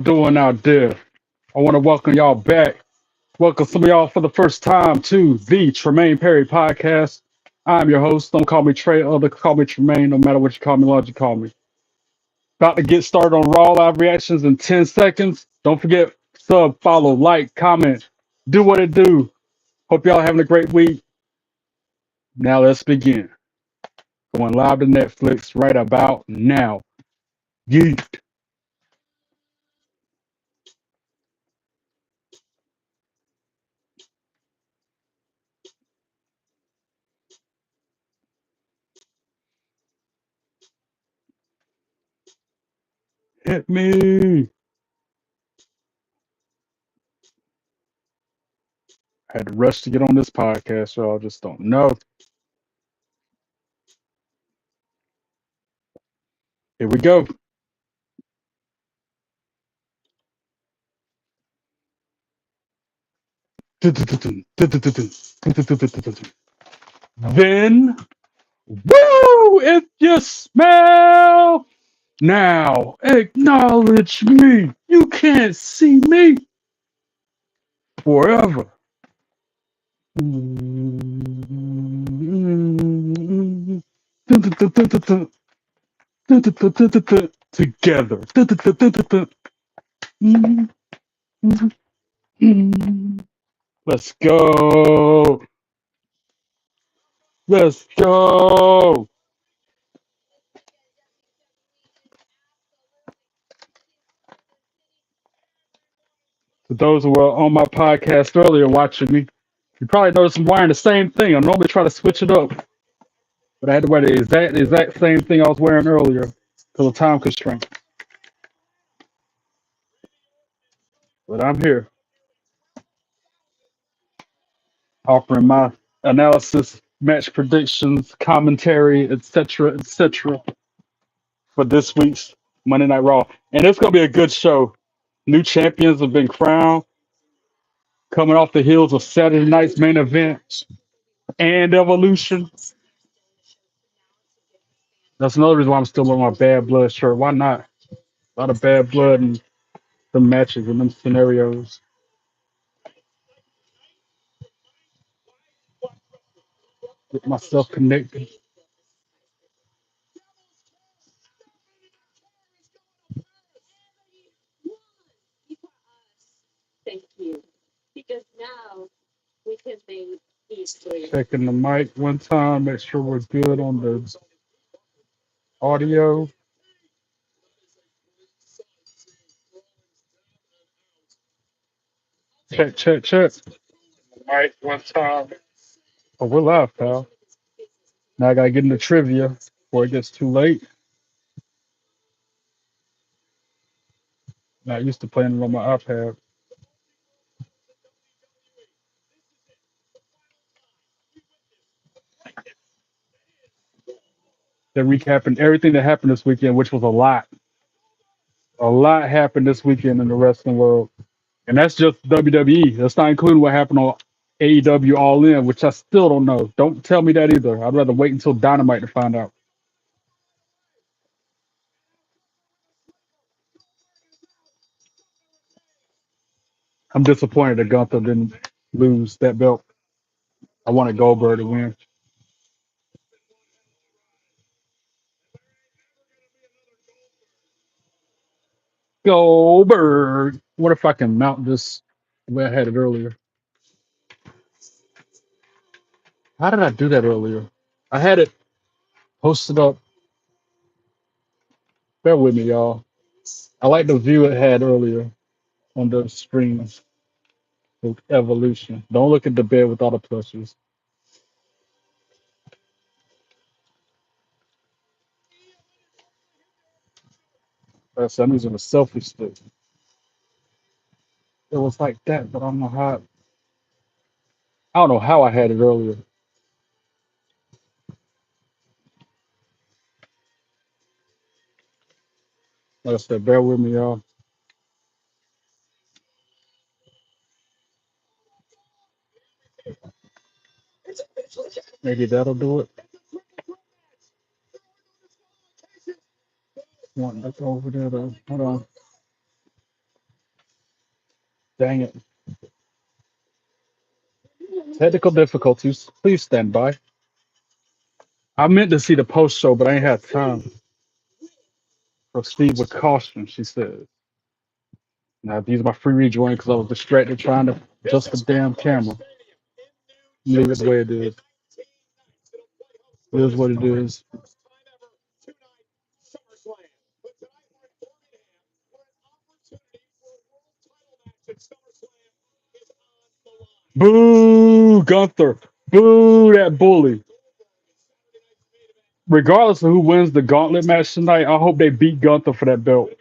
Doing out there? I want to welcome y'all back. Welcome some of y'all for the first time to the Tremaine Perry podcast. I'm your host. Don't call me Trey, other call me Tremaine, no matter what you call me, what you call me. About to get started on Raw Live Reactions in 10 seconds. Don't forget, sub, follow, like, comment, do what it do. Hope y'all having a great week. Now let's begin. Going live to Netflix right about now. Yeet. Hit me. I had to rush to get on this podcast, so I just don't know. Here we go. Then, woo! If you smell now, acknowledge me. You can't see me forever. Together. Let's go. Let's go. For those who were on my podcast earlier watching me, you probably noticed I'm wearing the same thing. I normally try to switch it up, but I had to wear the exact same thing I was wearing earlier because of time constraint. But I'm here offering my analysis, match predictions, commentary, etc., for this week's Monday Night Raw. And it's going to be a good show. New champions have been crowned, coming off the heels of Saturday night's main event and Evolution. That's another reason why I'm still wearing my Bad Blood shirt. Why not? A lot of bad blood and the matches and them scenarios. Get myself connected. Checking the mic one time, make sure we're good on the audio. Check, check, check. Mic one time. Oh, we're live, pal. Now I gotta get into trivia before it gets too late. Not used to playing it on my iPad. They're recapping everything that happened this weekend, which was a lot. A lot happened this weekend in the wrestling world. And that's just WWE. That's not including what happened on AEW All In, which I still don't know. Don't tell me that either. I'd rather wait until Dynamite to find out. I'm disappointed that Gunther didn't lose that belt. I wanted Goldberg to win. Goldberg. What if I can mount this the way I had it earlier? How did I do that earlier? I had it posted up. Bear with me, y'all. I like the view it had earlier on the screen with Evolution. Don't look at the bed with all the plushes. I'm using a selfie stick. It was like that, but I don't know how. I don't know how I had it earlier. Like I said, bear with me, y'all. Maybe that'll do it. Want to go over there though. Hold on. Dang it. Technical difficulties. Please stand by. I meant to see the post show, but I ain't had time. Proceed with caution, she said. Now, these are my free rejoin because I was distracted trying to adjust the damn camera. Leave it the way it is. It is what it is. Boo, Gunther. Boo, that bully. Regardless of who wins the gauntlet match tonight, I hope they beat Gunther for that belt.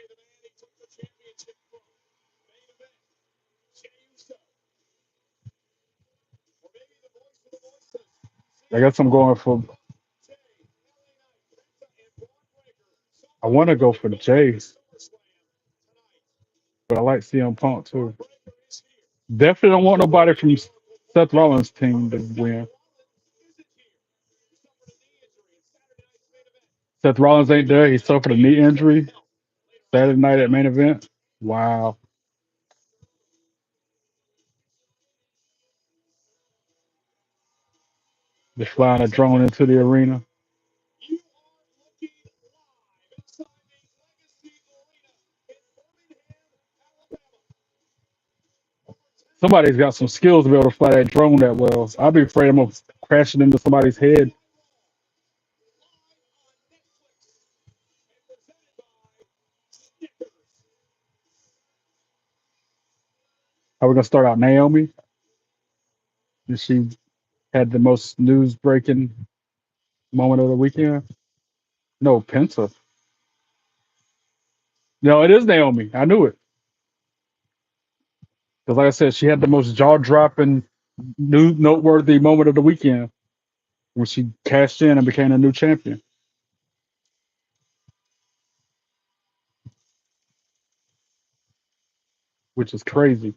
I guess I'm going for. I want to go for the Jays, but I like CM Punk too. Definitely don't want nobody from Seth Rollins' team to win. Seth Rollins ain't there. He suffered a knee injury Saturday night at main event. Wow. They're flying a drone into the arena. Somebody's got some skills to be able to fly that drone that well. I'd be afraid I'm going to crash it into somebody's head. How we going to start out? Naomi? And she had the most news breaking moment of the weekend. No, Penta. No, it is Naomi. I knew it. Because, like I said, she had the most jaw dropping, new noteworthy moment of the weekend when she cashed in and became a new champion, which is crazy.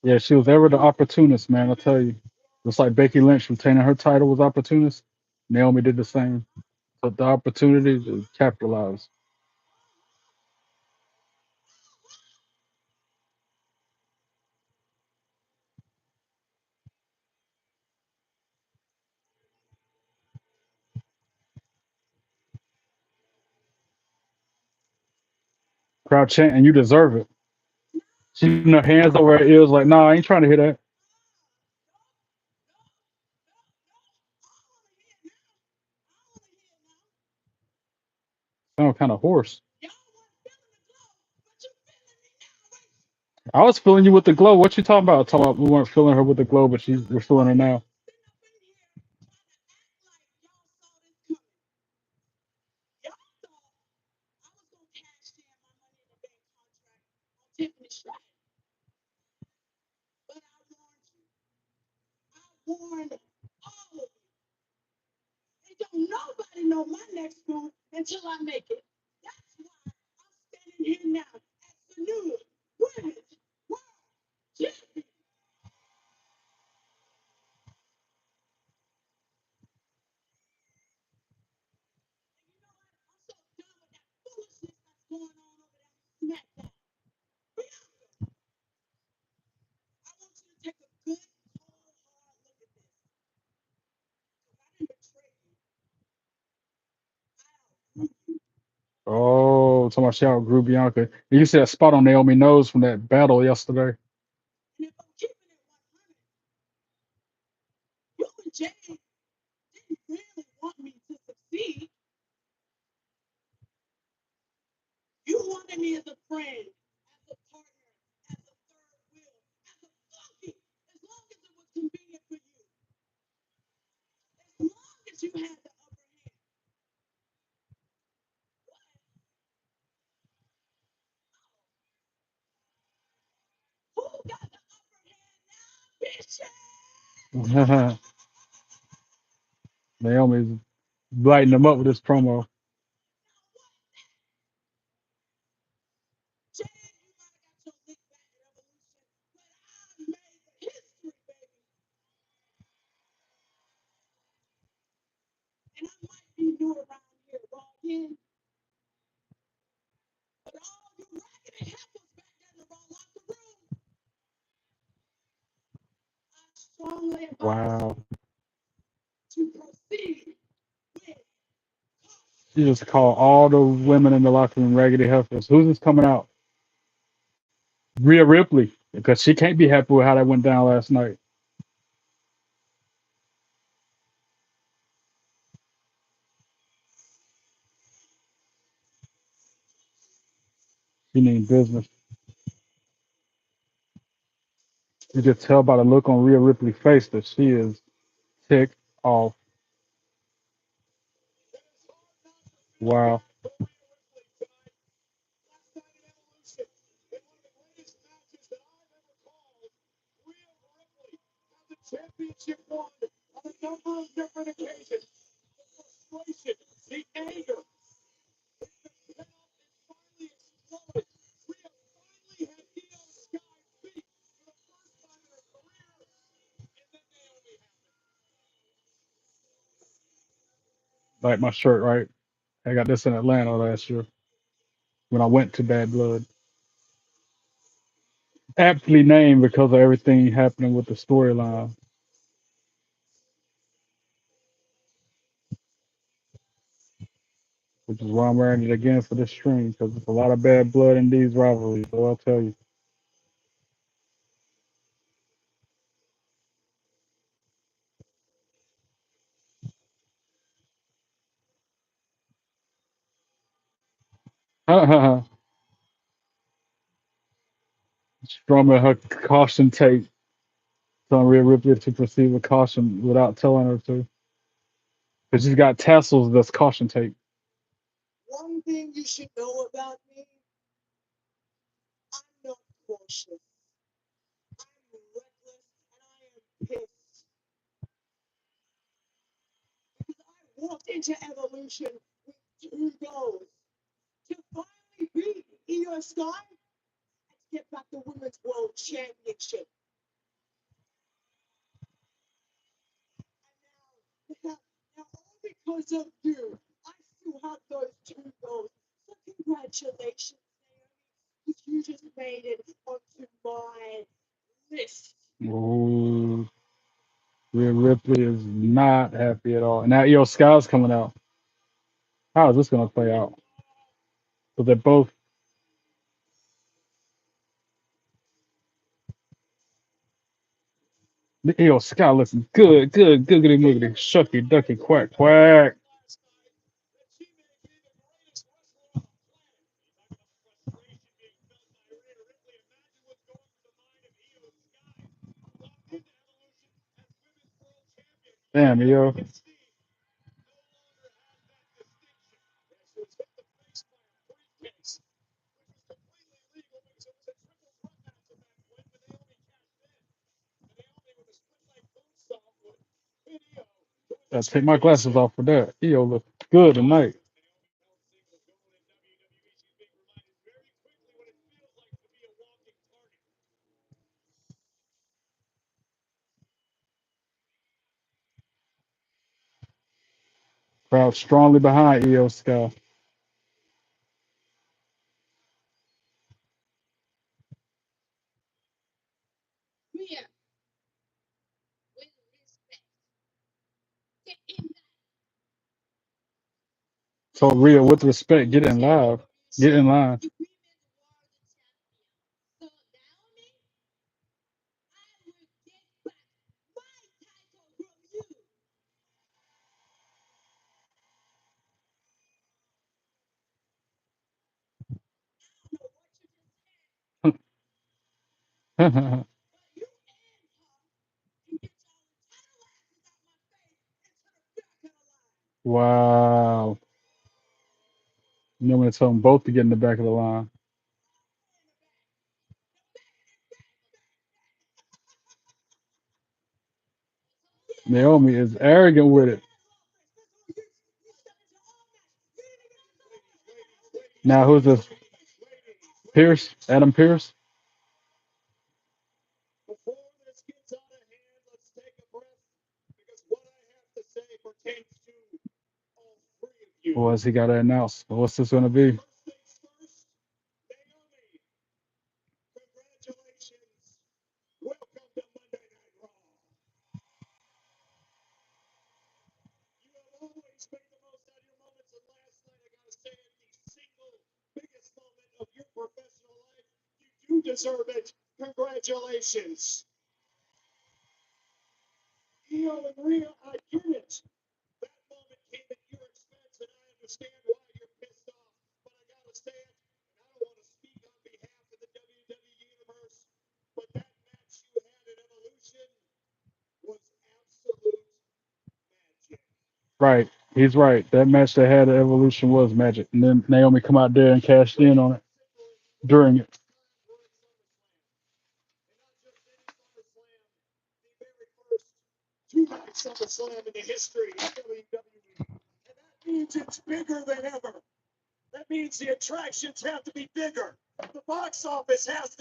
Yeah, she was ever the opportunist, man. I tell you, just like Becky Lynch retaining her title was opportunist, Naomi did the same. Took the opportunity to capitalize. Crowd chanting, "You deserve it." She putting her hands over her ears, like, "Nah, I ain't trying to hear that." Sound kind of hoarse. I was feeling you with the glow. What you talking about? Talking about we weren't feeling her with the glow, but we're feeling her now. Oh, talking about she outgrew Bianca. And you see that spot on Naomi nose from that battle yesterday. Naomi's lighting them up with this promo. Wow. She just called all the women in the locker room raggedy heifers. Who's this coming out? Rhea Ripley. Because she can't be happy with how that went down last night. She needs business. You just tell by the look on Rhea Ripley's face that she is ticked off. Wow. Like my shirt, right? I got this in Atlanta last year when I went to Bad Blood. Aptly named because of everything happening with the storyline, which is why I'm wearing it again for this stream because there's a lot of bad blood in these rivalries. So I'll tell you. Strumming her caution tape, telling Rhea Ripley to proceed with caution without telling her to. Because she's got tassels that's caution tape. Ooh, Rhea Ripley is not happy at all. And now Io Sky's coming out. How is this going to play out? So they're both. Io Sky looking good, good, googity moogity, shucky, ducky, quack, quack. Damn, Io. Gotta take my glasses off for that. Io look good tonight. Crowd strongly behind Io Sky. So Rhea, with respect, get in live. Get in line. Wow. You know, I'm going to tell them both to get in the back of the line. Naomi is arrogant with it. Now, who's this? Pierce? Adam Pierce? What's he got to announce? What's this going to be? Right. He's right. That match they had at Evolution was magic. And then Naomi come out there and cashed in on it during it.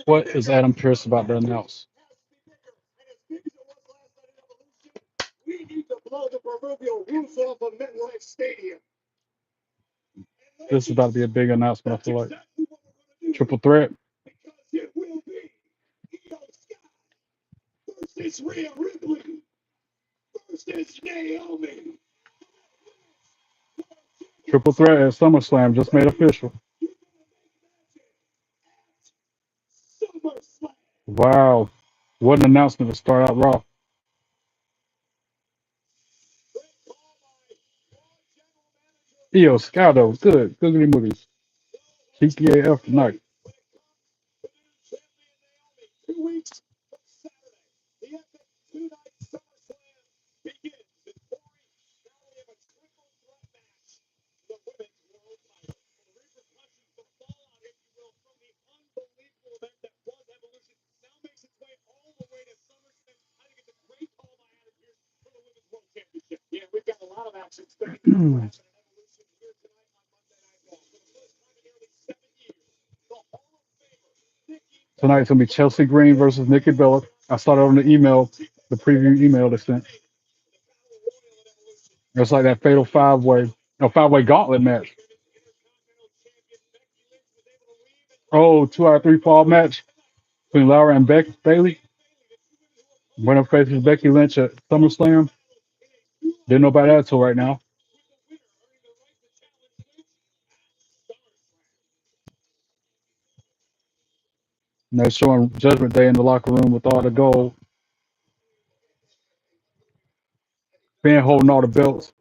What is Adam Pierce about to announce? This is about to be a big announcement, I feel like. Triple threat. Triple threat at SummerSlam just made official. Wow. What an announcement to start out Raw. Io Scotto, good. Googly movies. TKF tonight. Tonight's gonna be Chelsea Green versus Nikki Bella. I saw that on the email, the preview email they sent. It's like that fatal five-way gauntlet match. Oh, 2 out of 3 fall match between Laura and Bailey. Winner faces Becky Lynch at SummerSlam. Didn't know about that until right now. And they're showing Judgment Day in the locker room with all the gold. Fan holding all the belts.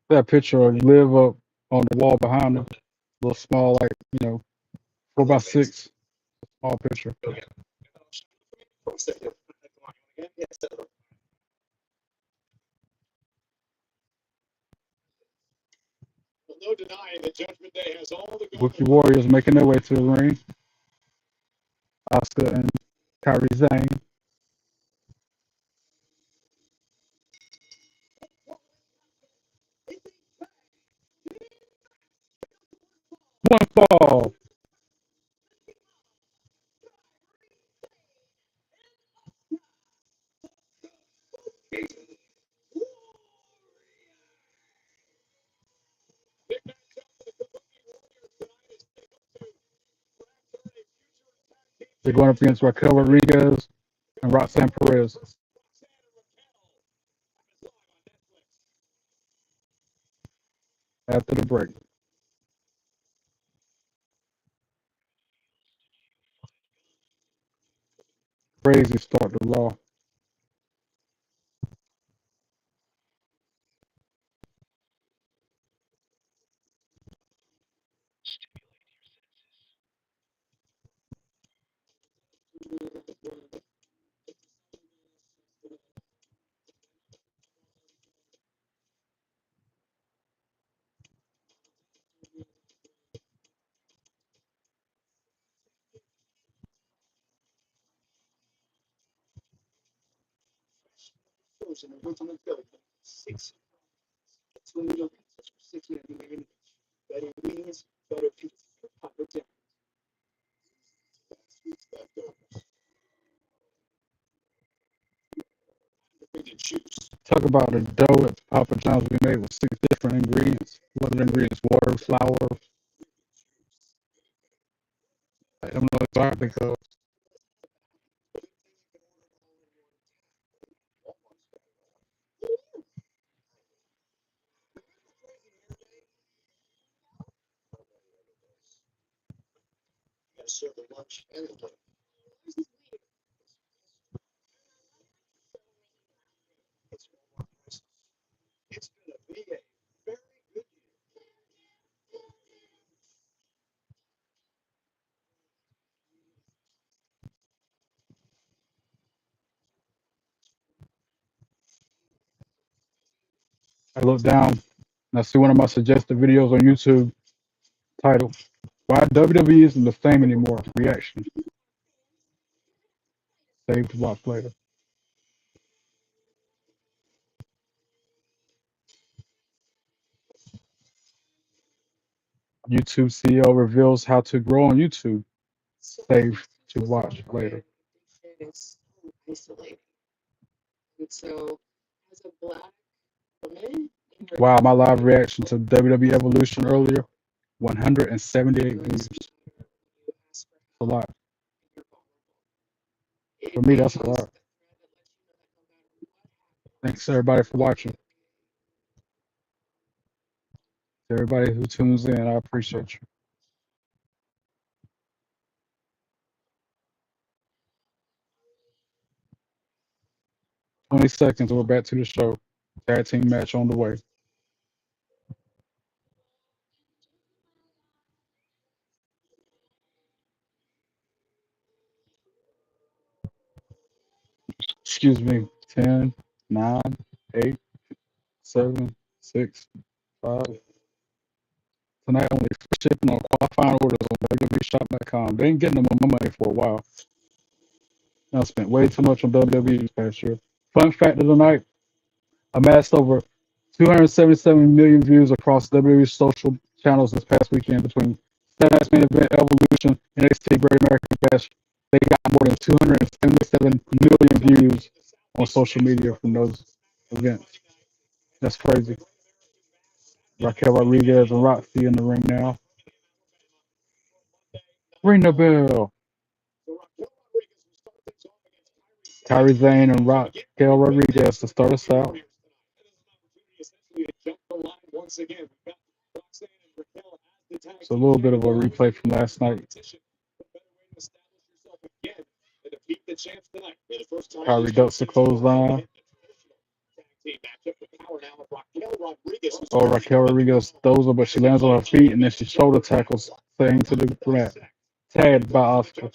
That picture of Live up on the wall behind them. A little small, like, 4x6. Small picture. Wookie Warriors making their way to the ring. Oscar and Kyrie Zane. One fall. They're going up against Raquel Rodriguez and Roxanne Perez after the break. Crazy start to Raw. Talk about the dough at Papa John's we made with 6 different ingredients. What are the ingredients? Water, flour. I don't know what I think of. I look down and I see one of my suggested videos on YouTube titled "Why WWE Isn't the Same Anymore." Reaction. Saved to watch later. YouTube CEO reveals how to grow on YouTube. Saved to watch later. Wow, my live reaction to WWE Evolution earlier, 178 views. A lot. For me, that's a lot. Thanks everybody for watching. To everybody who tunes in, I appreciate you. 20 seconds, we're back to the show. Tag team match on the way. Excuse me. 10, 9, 8, 7, 6, 5. Tonight only free shipping on qualifying orders on WWEshop.com. They ain't getting them on my money for a while. I spent way too much on WWE this past year. Fun fact of the night, amassed over 277 million views across WWE social channels this past weekend between Tonight's main event, Evolution, and NXT Great American Bash. They got more than 277 million views on social media from those events. That's crazy. Raquel Rodriguez and Roxy in the ring now. Ring the bell. Kyrie Zane and Raquel Rodriguez to start us out. It's a little bit of a replay from last night. Kyrie ducks the clothesline. Oh, Raquel Rodriguez throws her, but she lands on her feet and then she shoulder tackles Zane to the ground. Tagged by Oscar.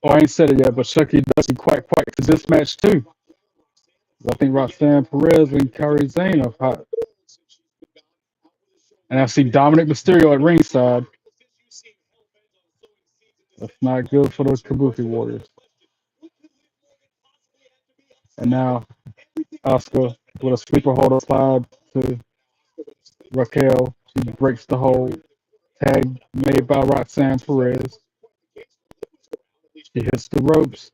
Oh, I ain't said it yet, but Chucky does quite to this match too. I think Roxanne Perez and Kairi Sane are hot. And I see Dominic Mysterio at ringside. That's not good for the Kabuki Warriors. And now Asuka with a sleeper hold applied to Raquel. She breaks the hold. Tag made by Roxanne Perez. She hits the ropes.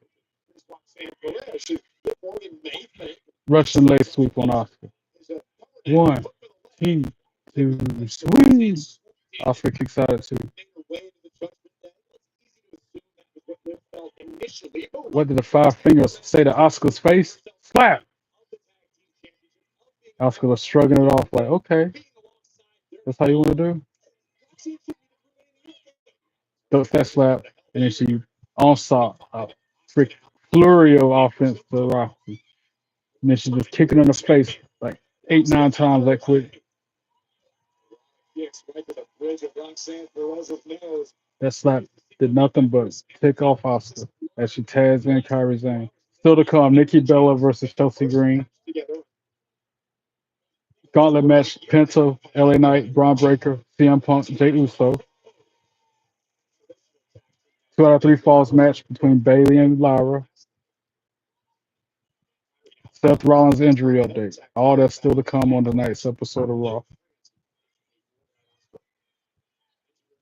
Russian leg sweep on Asuka. One, two, sweep. Asuka kicks out at two. What did the five fingers say to Asuka's face? Slap! Asuka was shrugging it off like, okay, that's how you want to do? Ducks that slap, and then she onslaught a freak flurry of offense to Rocky. And then she just kicking in the face like 8, 9 times that quick. That slap did nothing but tick off Asuka as she tags in Kairi Sane. Still to come, Nikki Bella versus Chelsea Green. Gauntlet match, Penta, LA Knight, Bron Breakker, CM Punk, Jey Uso. 2 out of 3 falls match between Bayley and Lyra. Seth Rollins injury update. All that's still to come on tonight's episode of Raw.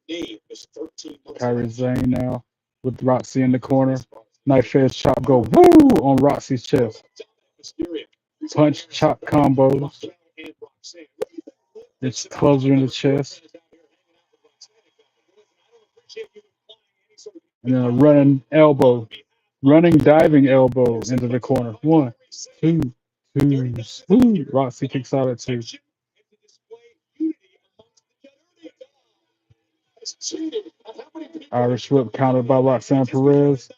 Kairi Sane now with Roxy in the corner. Knife edge chop go woo on Roxy's chest. Punch chop combos. It's closer in the chest. And then a running diving elbow into the corner. One, two, woo. Roxy kicks out at two. Irish whip countered by Roxanne Perez.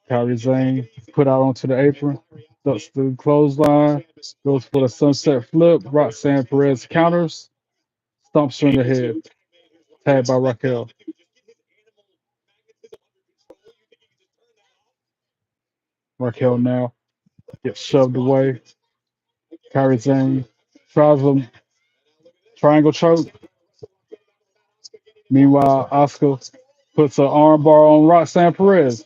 Kairi Sane put out onto the apron. Ducks the clothesline. Goes for the sunset flip. Roxanne Perez counters. Stomps her in the head. Tagged by Raquel. Raquel now gets shoved away. Kairi Sane tries a triangle choke. Meanwhile, Asuka puts an armbar on Roxanne Perez.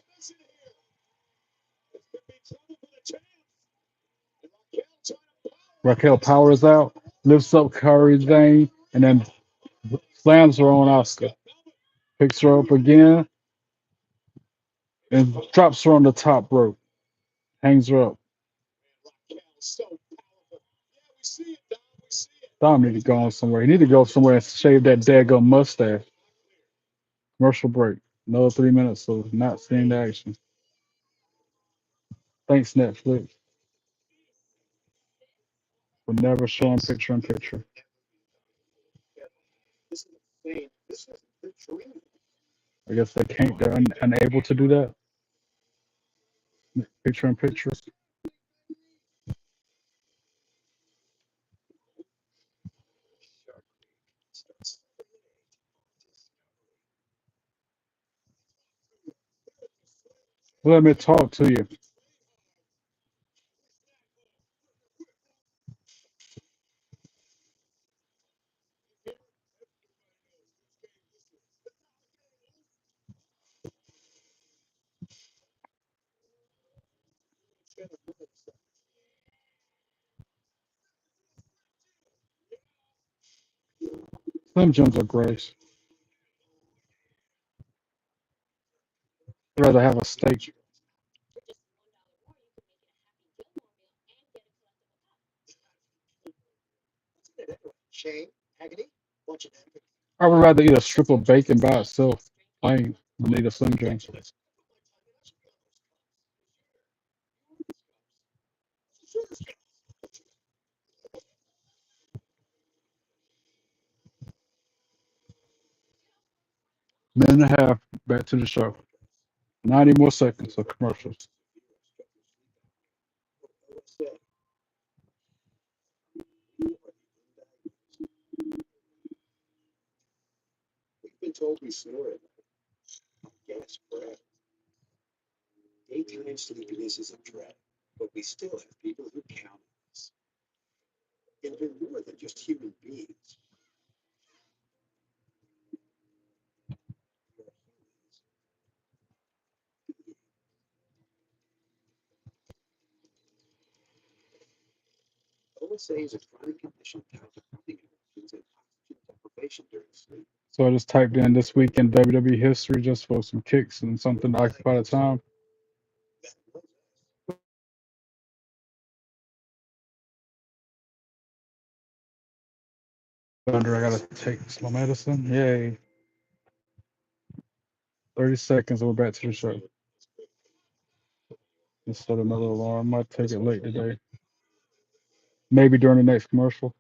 Raquel powers out, lifts up Kairi Sane, and then slams her on Asuka. Picks her up again and drops her on the top rope. Hangs her up. Dom need to go on somewhere. He need to go somewhere and shave that daggum mustache. Commercial break. Another 3 minutes, so not seeing the action. Thanks, Netflix, for never showing picture in picture. I guess they can't. They're unable to do that. Picture in picture. Let me talk to you. Slim Jims are gross. I'd rather have a steak. I would rather eat a strip of bacon by itself, plain, than eat a Slim Jim. Minute and a half, back to the show. 90 more seconds of commercials. So I just typed in this week in WWE history just for some kicks and something to occupy the time. Thunder, I gotta take some medicine. Yay. 30 seconds and we're back to the show. Let's set another alarm. Might take it late today. Maybe during the next commercial.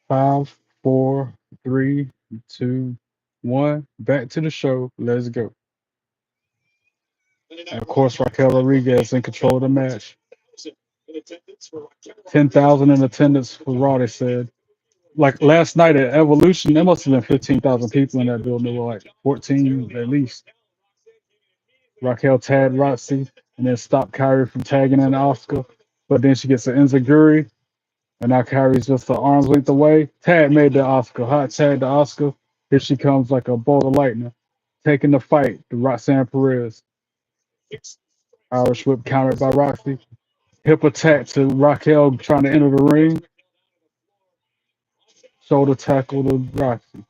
5, 4, 3, 2, 1. Back to the show. Let's go. And of course, Raquel Rodriguez in control of the match. 10,000 in attendance for Raw, they said. Like last night at Evolution, there must have been 15,000 people in that building. There were like 14 at least. Raquel tagged Roxy and then stopped Kyrie from tagging in Oscar. But then she gets an enziguri, and now Kyrie's just an arm's length away. Tag made the Oscar. Hot tag to Oscar. Here she comes like a bolt of lightning, taking the fight to Roxanne Perez. Irish whip countered by Roxy. Hip attack to Raquel trying to enter the ring. Shoulder tackle to Roxy.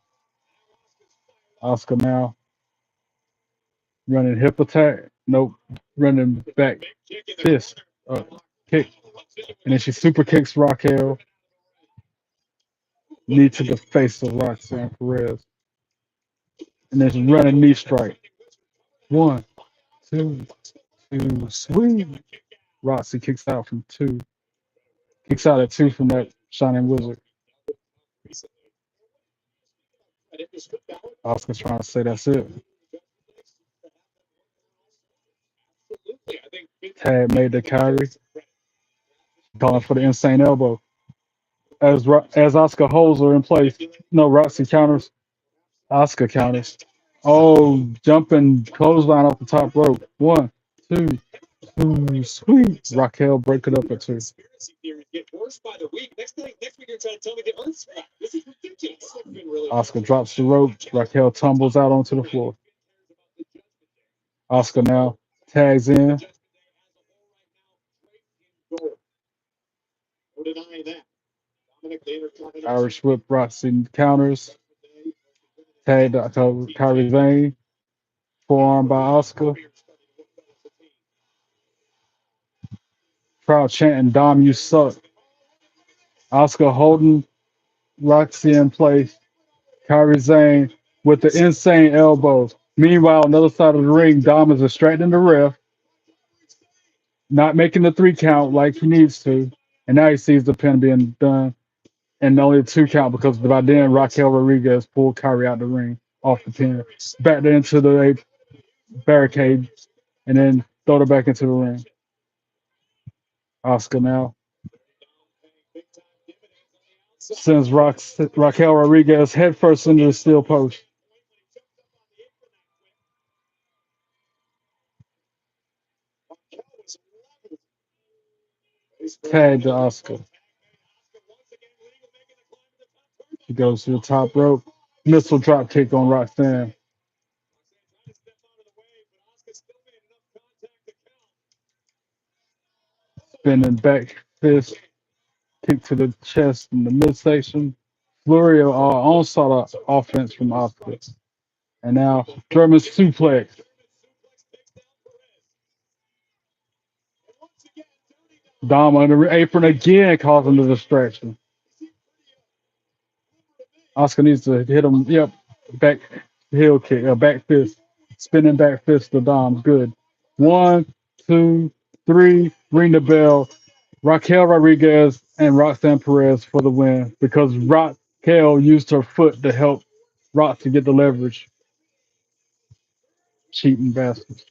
Oscar now running hip attack. Nope. Running back fist. Kick. And then she super kicks Raquel. Knee to the face of Roxanne Perez. And then she's running knee strike. 1, 2, 2, swing. Roxy kicks out from 2. Kicks out at 2 from that Shining Wizard. Oscar's trying to say that's it. Tag made to Kyrie. Calling for the insane elbow. As Oscar holds her in place. No, Roxy counters. Oscar counters. Oh, jumping clothesline off the top rope. 1, 2, 2, sweet. Raquel break it up at 2. Oscar drops the rope. Raquel tumbles out onto the floor. Oscar now tags in. Irish whip Roxy counters. Tag to Kyrie Zane. Forearm by Oscar. Crowd chanting, Dom, you suck. Oscar holding Roxy in place. Kyrie Zane with the insane elbows. Meanwhile, on the other side of the ring, Dom is distracting the ref, not making the 3 count like he needs to. And now he sees the pin being done. And only a 2 count because by then Raquel Rodriguez pulled Kyrie out the ring off the pin. Back into the barricade and then throw it back into the ring. Oscar now sends Raquel Rodriguez headfirst into the steel post. Tag to Oscar. He goes to the top rope. Missile drop kick on Roxanne. Spinning back fist. Kick to the chest in the midsection. Flurry of onslaught offense from Oscar. And now German suplex. Dom under the apron again, causing the distraction. Oscar needs to hit him. Yep, back heel kick, back fist, spinning back fist to Dom. Good. 1, 2, 3. Ring the bell. Raquel Rodriguez and Roxanne Perez for the win because Raquel used her foot to help Roxy get the leverage. Cheating bastards.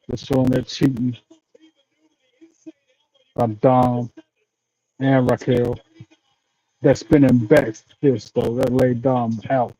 They're showing that cheating by Dom and Raquel. That spinning back fist though, that laid Dom out.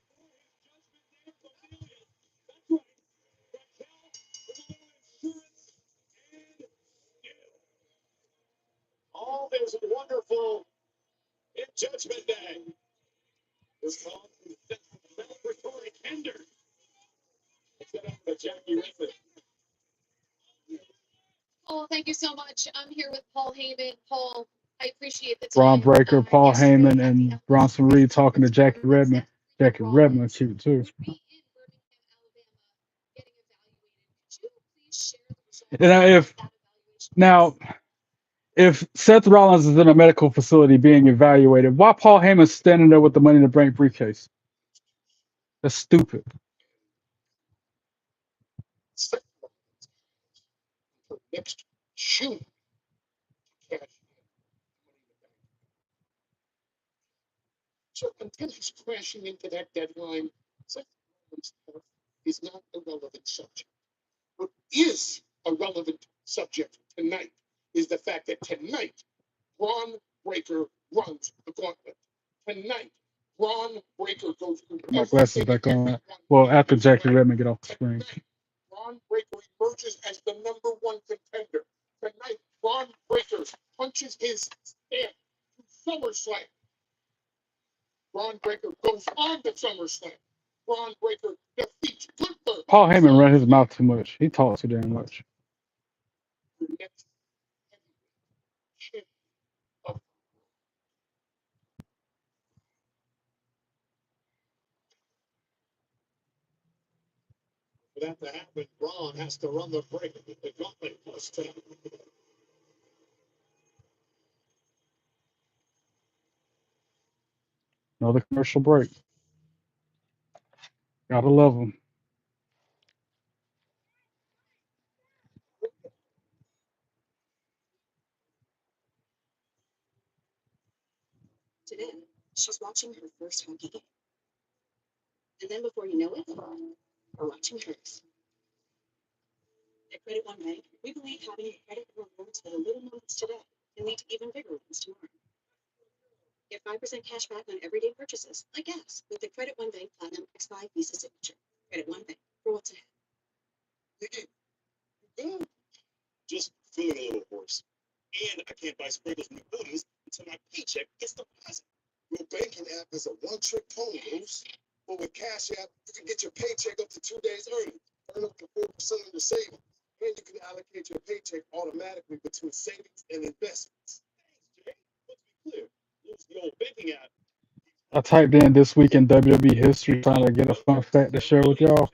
Braun Breaker, Paul Heyman, and Bronson Reed talking to Jackie Redmond. Jackie Redmond cute too. And now if Seth Rollins is in a medical facility being evaluated, why Paul Heyman standing there with the Money in the Bank briefcase? That's stupid. My glasses back on. Well, after Jackie Redmond get off the screen. Paul Heyman ran his mouth too much. He talks too damn much. Another commercial break. Gotta love them. I typed in this week in WWE history trying to get a fun fact to share with y'all.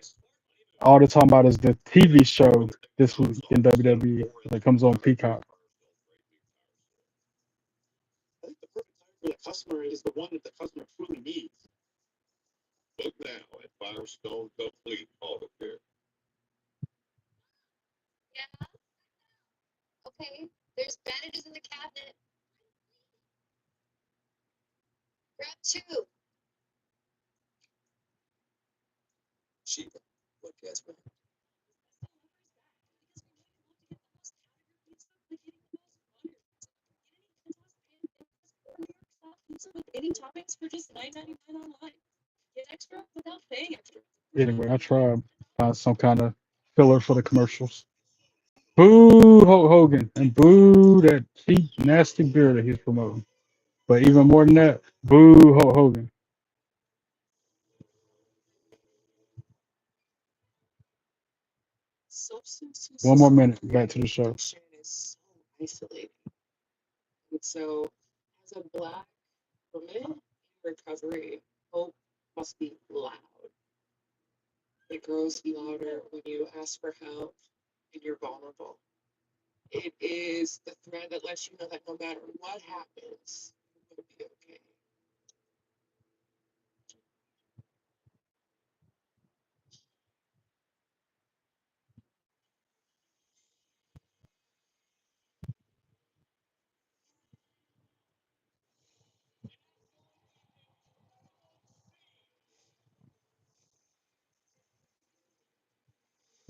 All they're talking about is the TV show this week in WWE that comes on Peacock. Anyway, I tried to find some kind of filler for the commercials. Boo Hulk Hogan and boo that cheap, nasty beer that he's promoting. But even more than that, boo Hulk Hogan. One more minute, back to the show.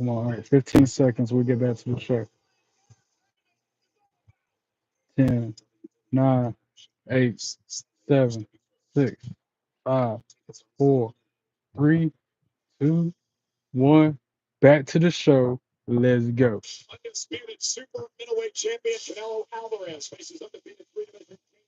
Come on, all right, 15 seconds. We'll get back to the show. 10, 9, 8, 7, 6, 5, 4, 3, 2, 1. Back to the show. Let's go. Undisputed super middleweight champion Canelo Alvarez faces undefeated three-division champion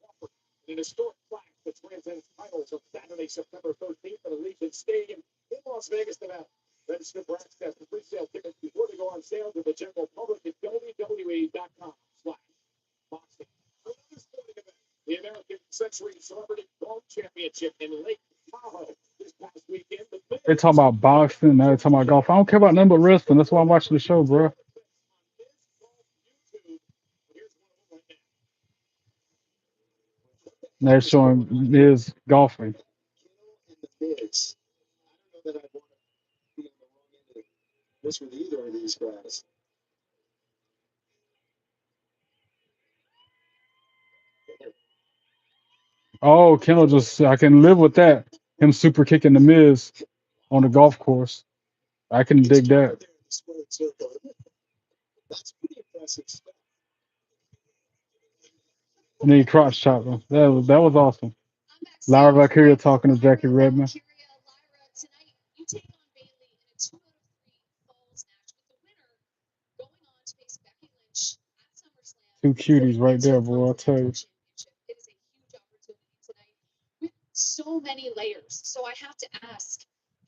Crawford in an historic clash that transcends titles on Saturday, September 13th at Allegiant Stadium in Las Vegas, Nevada. Register for access to pre-sale tickets before they go on sale to the general public at WWE.com/boxing. Another sporting event, the American Century Celebrity Golf Championship in Lake Tahoe this past weekend. They talking about boxing. Now they talking about golf. I don't care about nothing but wrestling. That's why I'm watching the show, bro. They're showing Miz golfing. This with either of these guys. Oh, Kendall just, I can live with that. Him super kicking the Miz on the golf course. I can dig that. That's pretty impressive stuff. And then he crotch chopped him. That was awesome. Lyra Valkyria talking to Jackie Redmond. Two cuties right there, boy. I'll tell you. So many layers. So I have to ask,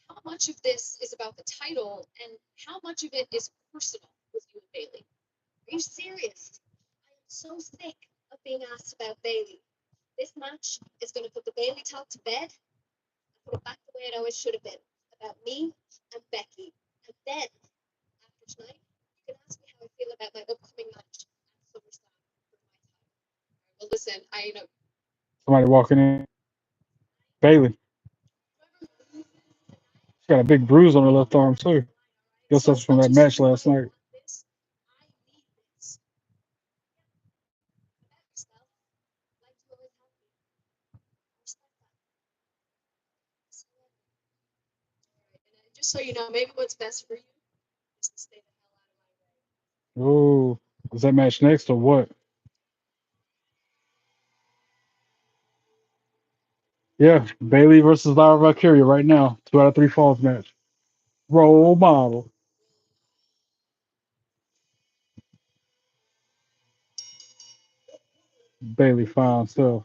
how much of this is about the title and how much of it is personal with you and Bailey? Are you serious? I am so sick of being asked about Bailey. This match is going to put the Bailey talk to bed and put it back the way it always should have been, about me and Becky. And then, after tonight, you can ask me how I feel about my upcoming match at SummerSlam for my title. Well, listen, I know. Somebody walking in. Bailey. She got a big bruise on her left arm, too. Guess that's from that match last night. Just so you know, maybe what's best for you is to stay the hell out of my way. Oh, is that match next or what? Yeah, Bailey versus Lyra Valkyria right now. 2 out of 3 falls match. Role model. Bailey fine self.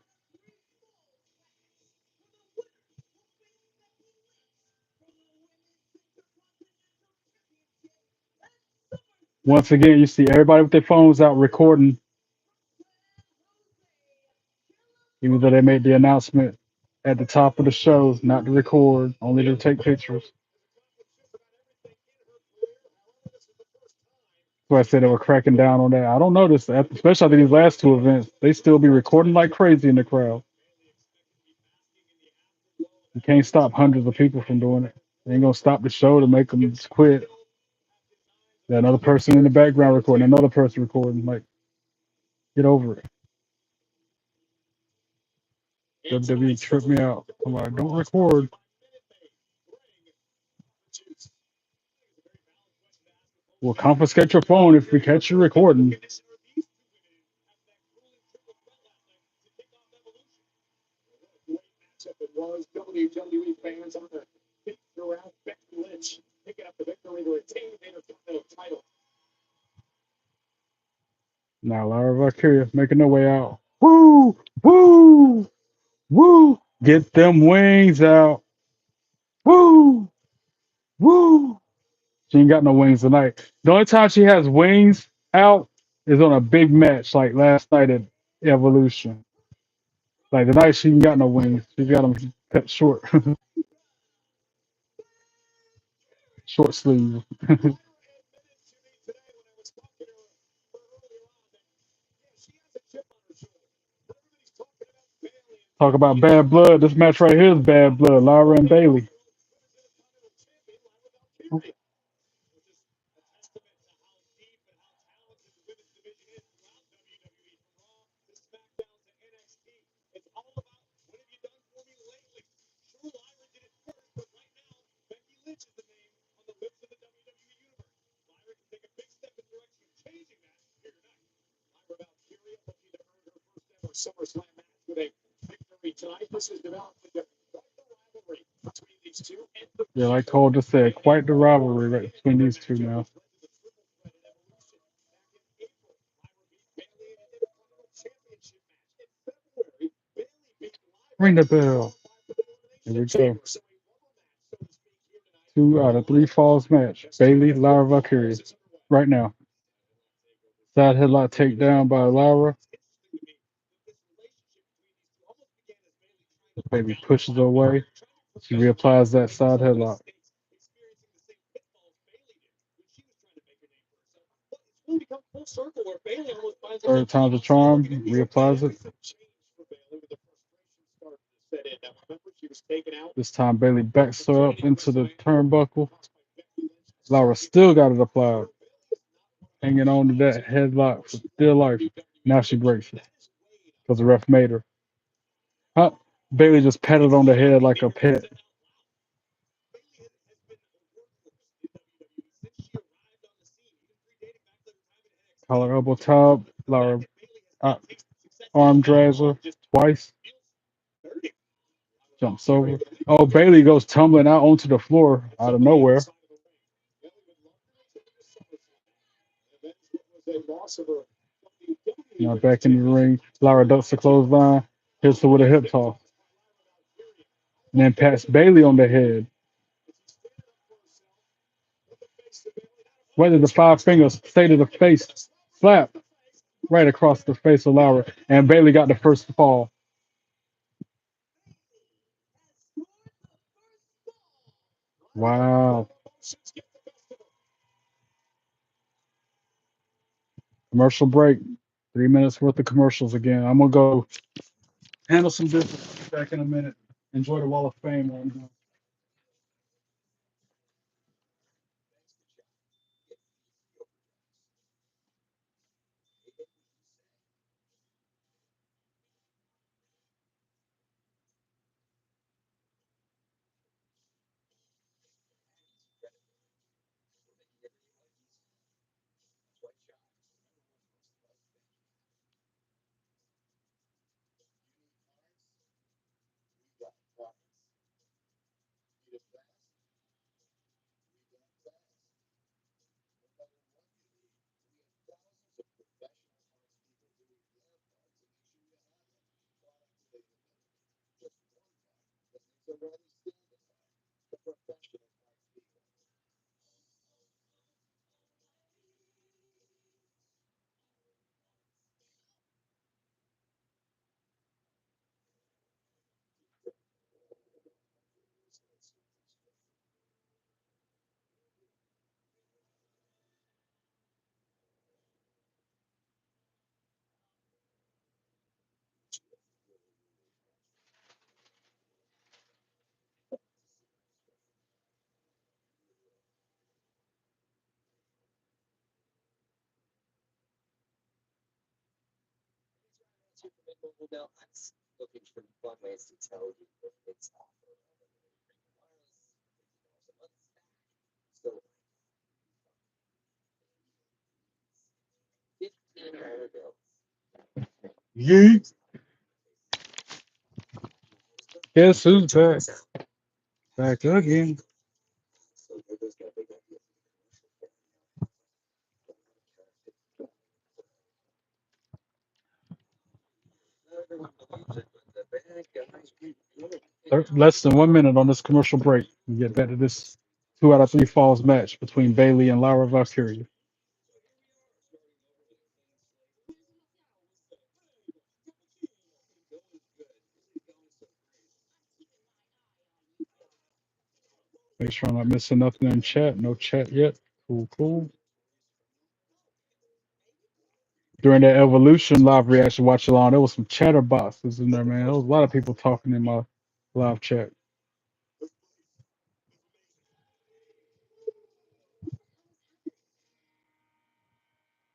Once again, you see everybody with their phones out recording, even though they made the announcement at the top of the show not to record, only to take pictures. So I said they were cracking down on that. I don't know this, especially after these last 2 events. They still be recording like crazy in the crowd. You can't stop hundreds of people from doing it. They ain't gonna stop the show to make them quit. There's another person in the background recording, another person recording. Like, get over it. WWE tripped me out. I'm like, don't record. We'll confiscate your phone if we catch you recording. It was WWE fans on the feet throughout. Becky Lynch picking up the victory to retain the Intercontinental title. Now Lyra Valkyria making their way out. Woo! Woo! Woo! Get them wings out. Woo! Woo! She ain't got no wings tonight. The only time she has wings out is on a big match like last night at Evolution. Like tonight she ain't got no wings. She got them cut short. Short sleeve. Talk about bad blood. This match right here is bad blood. Lyra and Bailey. SummerSlam match with a victory tonight. This has developed into quite the rivalry between these two. Yeah, like Cole just said, quite the rivalry right between these two now. Ring the bell. Here we go. 2 out of 3 falls match. Bailey, Lara Valkyrie. Right now. Side headlock takedown by Lara. Baby pushes her away. She reapplies that side headlock. Third time's the charm. Reapplies it. This time Bailey backs her up into the turnbuckle. Lara still got it applied. Hanging on to that headlock for dear life. Now she breaks it. Because the ref made her. Huh? Bailey just patted on the head like a pet. Collar elbow top. Lara arm drags her twice. Jumps over. Oh, Bailey goes tumbling out onto the floor out of nowhere. Now back in the ring. Lara ducks the clothesline. Hits her with a hip toss. And then pats Bailey on the head. Whether the 5 fingers stay to the face. Slap right across the face of Lara. And Bailey got the first fall. Wow. Commercial break. 3 minutes worth of commercials again. I'm going to go handle some business. Back in a minute. Enjoy the Wall of Fame. Yeet. Guess who's back? Back again. Less than 1 minute on this commercial break. We get back to this 2 out of 3 falls match between Bailey and Lara Valkyrie. Make sure I'm not missing nothing in chat. No chat yet. Cool, cool. During that Evolution live reaction watch along, there was some chatterboxes in there, man. There was a lot of people talking in my live chat.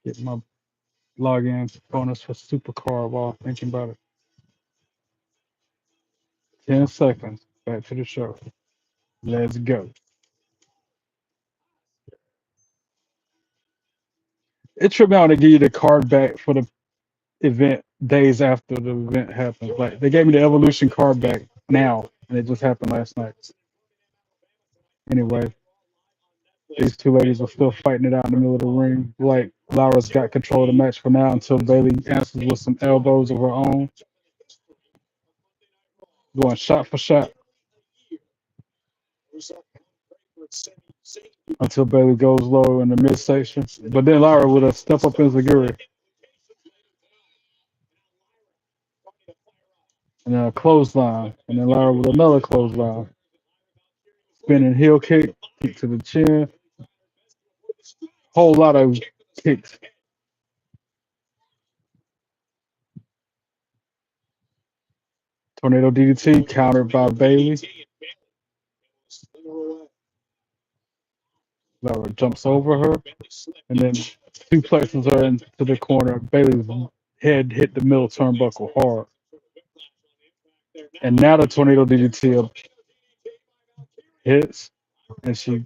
Get my login bonus for Supercar while thinking about it. 10 seconds. Back to the show. Let's go. It tripped me out to give you the card back for the event days after the event happened. Like they gave me the Evolution card back now, and it just happened last night. Anyway, these two ladies are still fighting it out in the middle of the ring. Like Laura's got control of the match for now until Bailey answers with some elbows of her own, going shot for shot until Bailey goes low in the midsection. But then Laura with a step up enziguri and then a clothesline, and then Laura with another clothesline, spinning heel kick, kick to the chin, whole lot of kicks. Tornado DDT countered by Bailey. Laura jumps over her and then suplexes her into the corner. Bailey's head hit the middle turnbuckle hard. And now the Tornado DDT hits and she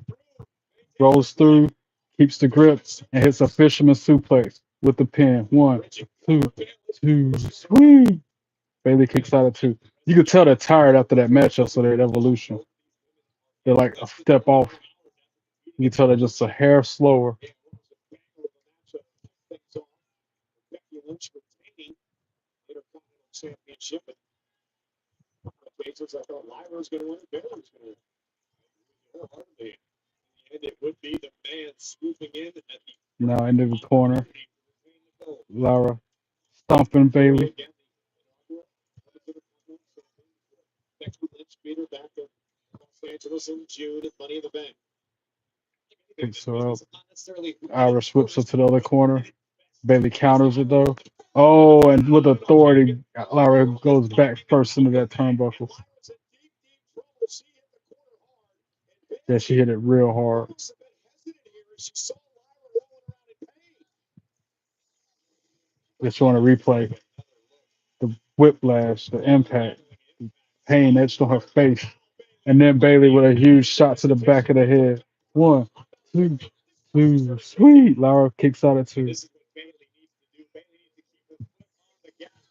rolls through, keeps the grip, and hits a fisherman suplex with the pin. 1, 2, sweet. Bailey kicks out of 2. You could tell they're tired after that matchup, so they're at Evolution. They're like a step off. You can tell they're just a hair slower. Now into the corner. Laura stomping Bailey. Picks her up. Irish whips her to the other corner. Bailey counters it though. Oh, and with authority, Laura goes back first into that turnbuckle. Yeah, she hit it real hard. They're showing a replay. The whiplash, the impact, pain etched on her face. And then Bailey with a huge shot to the back of the head. 1, 2, sweet. Laura kicks out at 2.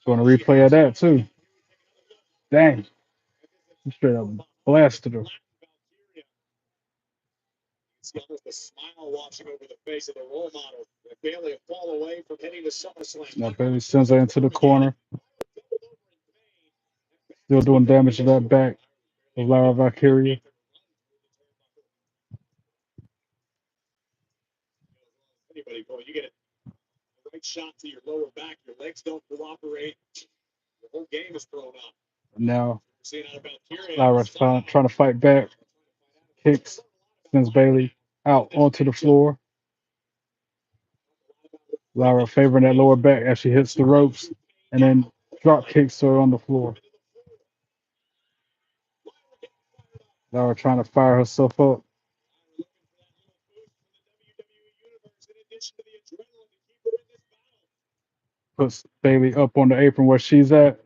Going to replay of that too. Dang. He straight up blasted her. Now Bailey sends her into the corner. Still doing damage to that back of Lara Valkyria. Now Lara's trying to fight back. Kicks, sends Bailey out onto the floor. Lara favoring that lower back as she hits the ropes and then drop kicks her on the floor. Lara trying to fire herself up. Puts Bailey up on the apron where she's at,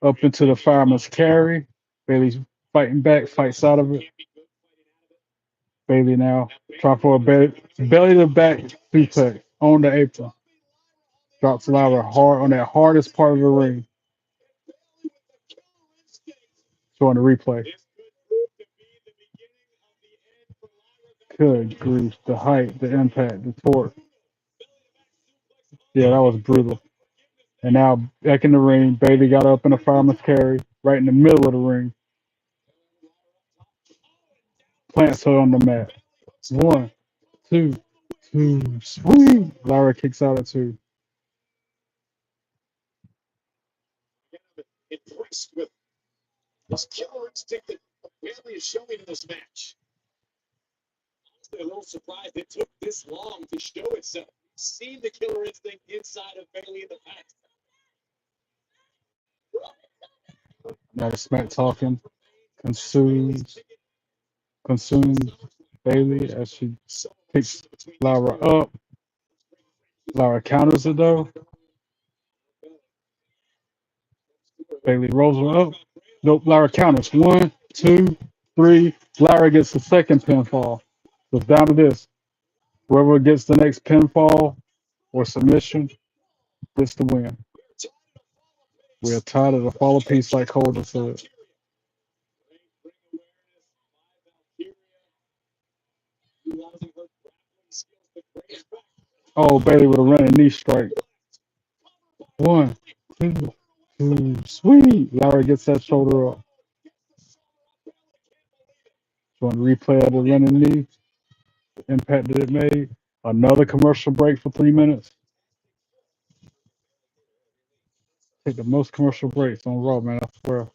up into the fireman's carry. Bailey's fighting back, fights out of it. Bailey now trying for a belly to back suplex on the apron. Drops Lara hard on that hardest part of the ring. Showing the replay. Good grief. The height, the impact, the torque. Yeah, that was brutal. And now back in the ring, Bailey got up in a fireman's carry right in the middle of the ring. Plants her on the mat. 1, 2, sweet. Lara kicks out at 2. Impressed with this killer instinct that Bailey is showing in this match. Honestly, a little surprised it took this long to show itself. Seen the killer instinct inside of Bailey in the past. Now the smack talking consumes Bailey as she picks Lara up. Lara counters it though. Bailey rolls her up. Nope, Lara counters. 1, 2, 3. Lara gets the second pinfall. So it's down to this. Whoever gets the next pinfall or submission gets the win. We are tired of the follow piece like Holden said. Oh, Bailey with a running knee strike. 1, 2, 2. Sweet. Larry gets that shoulder up. Want to replay of the running knee? The impact that it made. Another commercial break for 3 minutes. Take the most commercial breaks on Raw, man. I swear.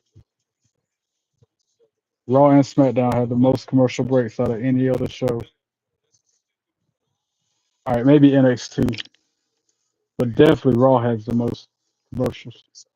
Raw and SmackDown had the most commercial breaks out of any other show. All right, maybe NXT, but definitely Raw has the most commercials.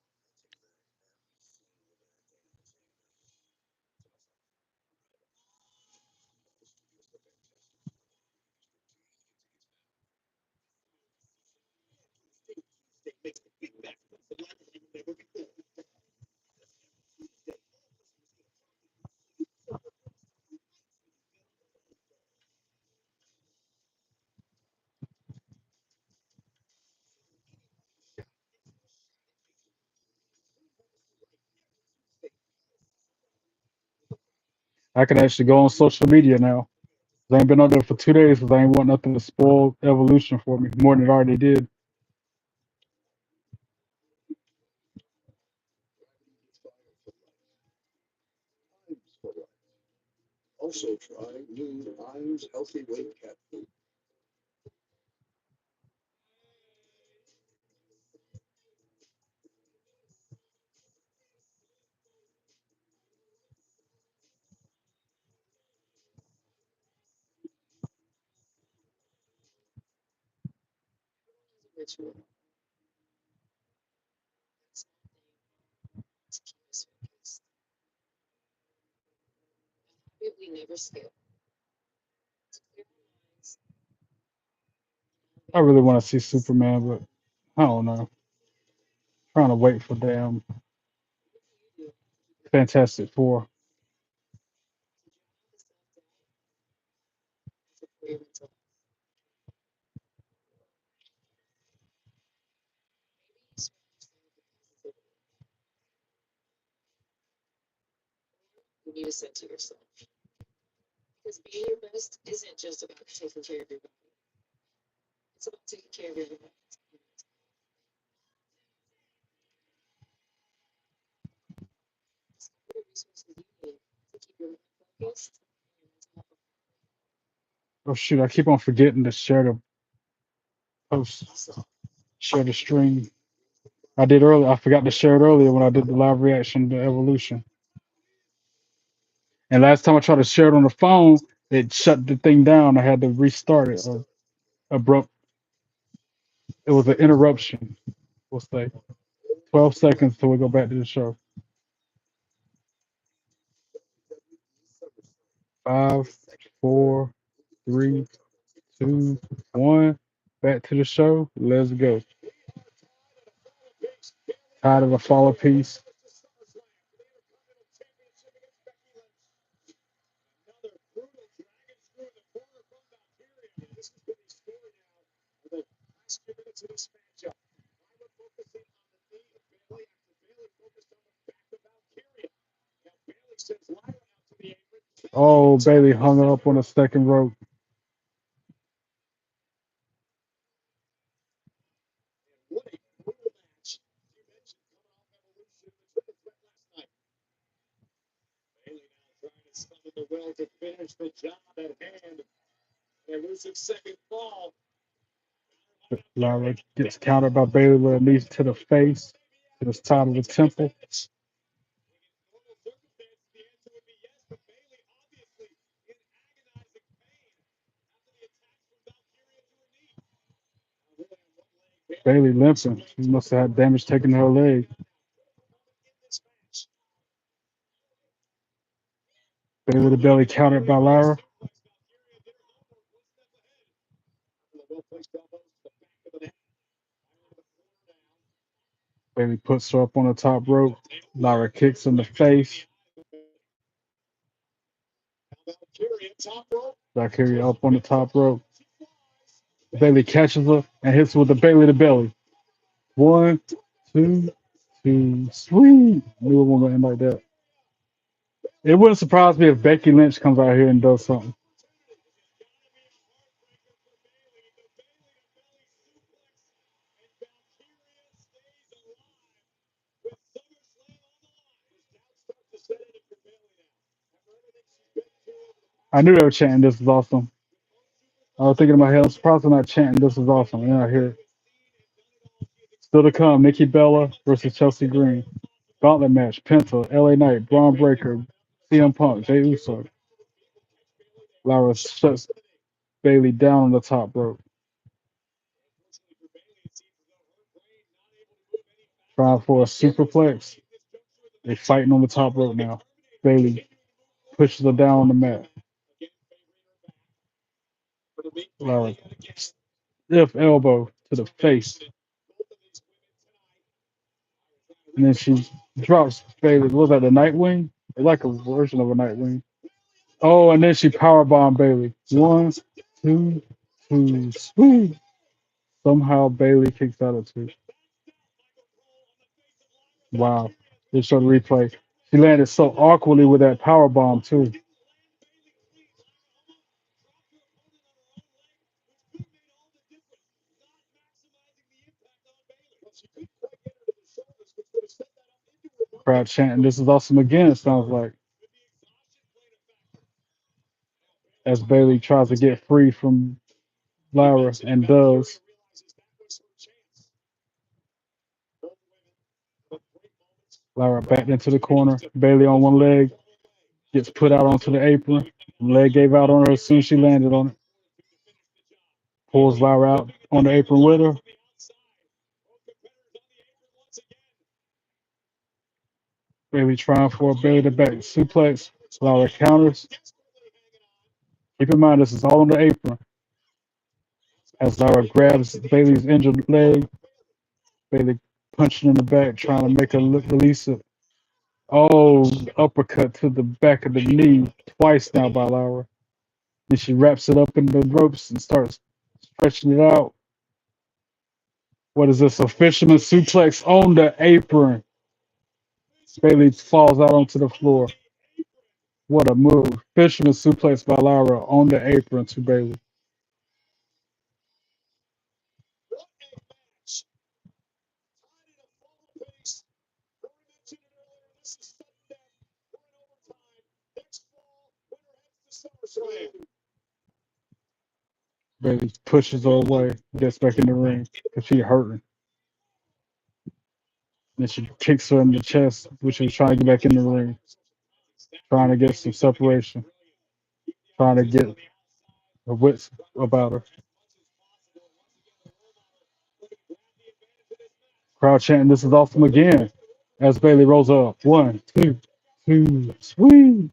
I can actually go on social media now. I ain't been on there for 2 days because I ain't want nothing to spoil Evolution for me more than it already did. Also try new Iams Healthy Weight Cat Food. Ritual. We never scale. I really want to see Superman, but I don't know. Trying to wait for damn Fantastic Four. You need to say to yourself. Because being your best isn't just about taking care of your body. It's about taking care of your mind. What resources you need to keep your mind focused. Oh shoot, I keep on forgetting to share the post, share the stream. I did earlier. I forgot to share it earlier when I did the live reaction to Evolution. And last time I tried to share it on the phone, it shut the thing down. I had to restart it. Abrupt. It was an interruption. We'll say 12 seconds till we go back to the show. 5, 4, 3, 2, 1. Back to the show. Let's go. Tired of the follow piece. Oh, Bailey hung her up on the second rope. The will to finish the job at hand. Elusive second fall. Lara gets countered by Bailey with a knee to the face, to the side of the temple. Bailey limping. She must have had damage taken to her leg. Bailey the belly countered by Lara. Bailey puts her up on the top rope. Lara kicks in the face. Valkyria up on the top rope. Bailey catches her and hits her with the Bailey to belly. 1, 2, two, sweet. Knew it wasn't gonna end like that. It wouldn't surprise me if Becky Lynch comes out here and does something. I knew they were chanting "This is awesome." I was thinking in my head, I'm surprised they're not chanting "This is awesome." And then I hear it. Still to come: Nikki Bella versus Chelsea Green. Gauntlet match: Penta, LA Knight, Braun Breaker, CM Punk, Jey Uso. Lara shuts Bailey down on the top rope, trying for a superplex. They fighting on the top rope now. Bailey pushes her down on the mat. Lara stiff elbow to the face, and then she drops Bailey. Was that the Nightwing? Like a version of a Nightwing. Oh, and then she powerbombed Bailey. One, two, two, sweet. Somehow Bailey kicks out of two. Wow. They showed the replay. She landed so awkwardly with that power bomb too. Crowd chanting, "This is awesome" again, it sounds like. As Bailey tries to get free from Lara and does. Lara backed into the corner. Bailey on one leg. Gets put out onto the apron. Leg gave out on her as soon as she landed on it. Pulls Lara out on the apron with her. Bailey trying for a Bailey to back suplex. Lara counters. Keep in mind, this is all on the apron. As Lara grabs Bailey's injured leg, Bailey punching in the back, trying to make her release it. Oh, uppercut to the back of the knee twice now by Lara. Then she wraps it up in the ropes and starts stretching it out. What is this? A fisherman suplex on the apron. Bailey falls out onto the floor. What a move. Fisherman suplex by Lara on the apron to Bailey. Bailey pushes her away, gets back in the ring because she's hurting. Then she kicks her in the chest, which was trying to get back in the ring, trying to get some separation, trying to get her wits about her. Crowd chanting, "This is awesome" again as Bailey rolls up. One, two, two, sweet.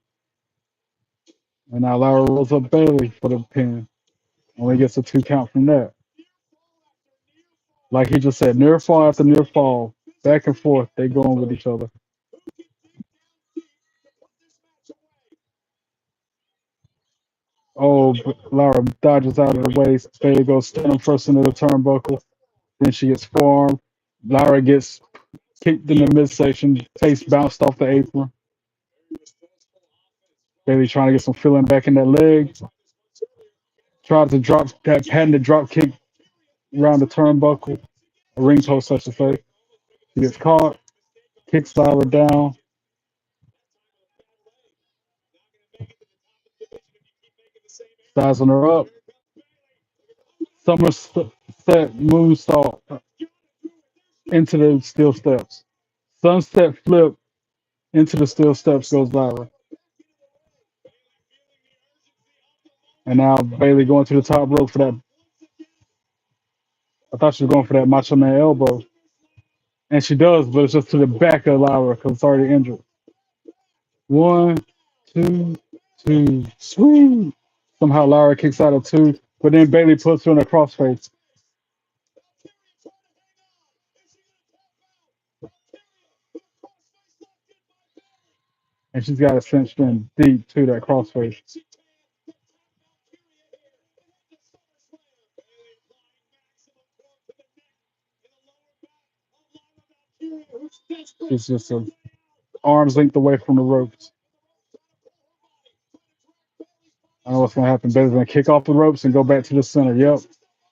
And now Lara rolls up Bailey for the pin. Only gets a 2 count from that. Like he just said, near fall after near fall, back and forth, they going with each other. Oh, Lara dodges out of the way. Bailey goes stand first into the turnbuckle. Then she gets forearmed. Lara gets kicked in the midsection, face bounced off the apron. Bailey trying to get some feeling back in that leg. Tried to drop that patented drop kick around the turnbuckle, a ring post, I should say. She gets caught, kicks Lara down. Sizing her up. Somerset moonsault into the steel steps. Sunset flip into the steel steps goes Lara. And now Bailey going to the top rope for that. I thought she was going for that Macho Man elbow. And she does, but it's just to the back of Lara because it's already injured. One, two, two, sweet. Somehow Lara kicks out of two, but then Bailey puts her in a crossface. And she's got it cinched in deep to that crossface. She's just a arm's length away from the ropes. I know what's gonna happen. Bailey's gonna kick off the ropes and go back to the center. Yep,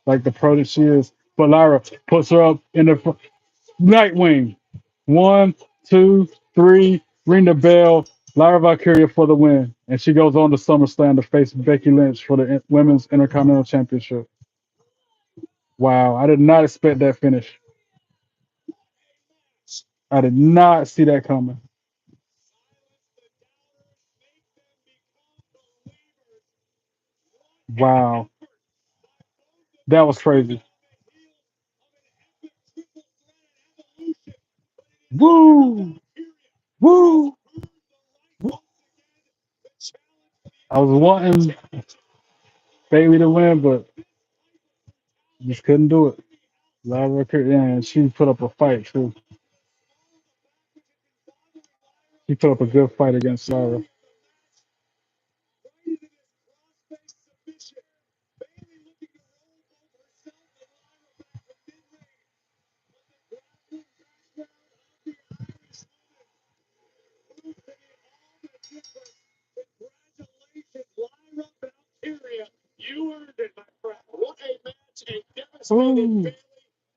like the pro that she is. But Lyra puts her up in the Nightwing. 1, 2, 3. Ring the bell. Lyra Valkyria for the win, and she goes on to SummerSlam to face Becky Lynch for the Women's Intercontinental Championship. Wow, I did not expect that finish. I did not see that coming. Wow, that was crazy. Woo, woo. I was wanting Bailey to win, but just couldn't do it. Lyra, yeah, and she put up a fight too. She put up a good fight against Lyra. You earned it, my friend. What a match, a Woo, devastating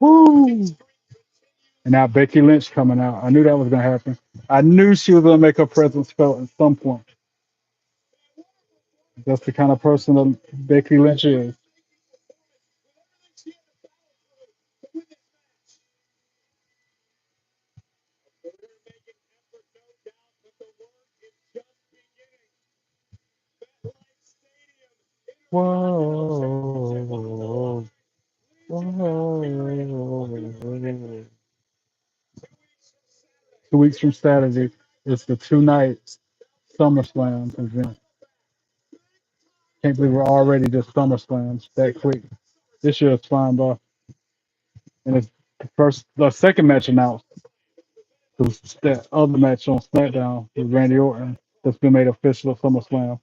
woo. And now Becky Lynch coming out. I knew that was gonna happen. I knew she was gonna make her presence felt at some point. That's the kind of person that Becky Lynch is. Whoa, whoa. 2 weeks from Saturday, it's the 2 nights SummerSlam event. Can't believe we're already just SummerSlams that quick. This year is flying by, and it's the second match announced. Was that other match on SmackDown with Randy Orton that's been made official at SummerSlam.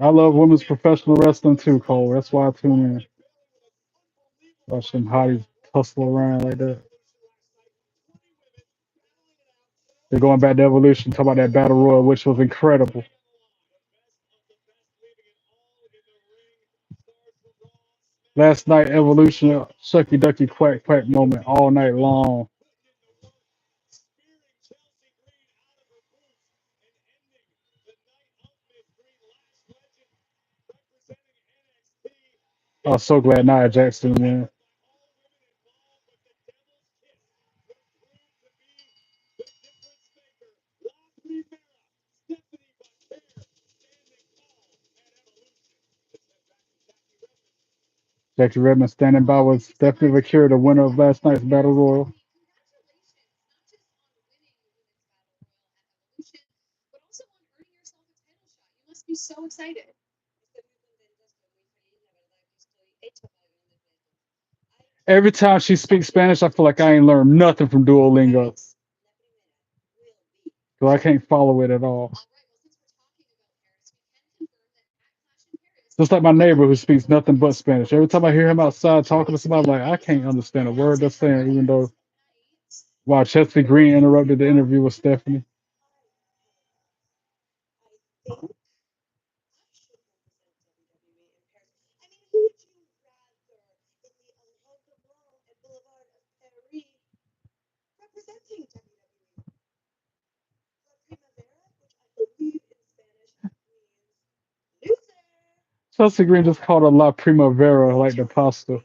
I love women's professional wrestling too, Cole. That's why I tune in. Watch them hotties hustle around like that. They're going back to Evolution, talk about that battle royal, which was incredible. Last night, Evolution, Shucky Ducky Quack Quack moment all night long. I was so glad Nia Jackson won. Jackie Redmond standing by was Stephanie Vakira, the winner of last night's battle royal. But also on earning yourself a title shot. You must be so excited. Every time she speaks Spanish, I feel like I ain't learned nothing from Duolingo. So I can't follow it at all. Just like my neighbor who speaks nothing but Spanish. Every time I hear him outside talking to somebody, I'm like, I can't understand a word they're saying, even though while Chelsea Green interrupted the interview with Stephanie. Chelsea Green just called her La Primavera, like the pasta.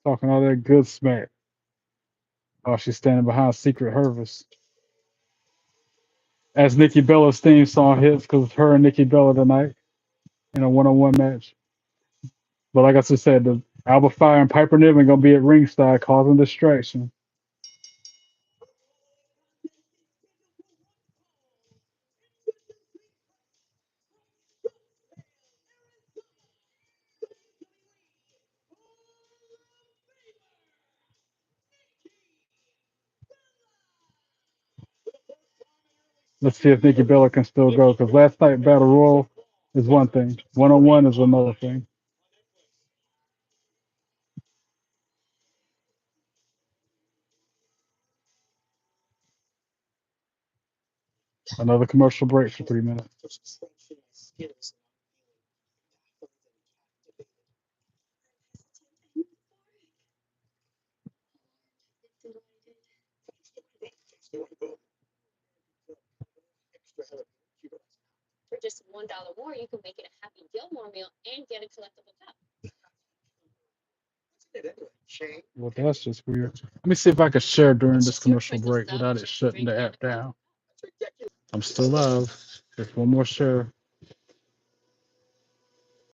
Talking all that good smack. Oh, she's standing behind Secret Harvest. As Nikki Bella's theme song hits, because it's her and Nikki Bella tonight in a one-on-one match. But like I just said, the Alba Fire and Piper Niven gonna be at ringside causing distraction. Let's see if Nikki Bella can still go, because last night Battle Royal is one thing, one-on-one is another thing. Another commercial break for 3 minutes. For just $1 more, you can make it a Happy Gilmore meal and get a collectible cup. Well, that's just weird. Let me see if I can share during this commercial break without it shutting the app down. I'm still live. Just one more share.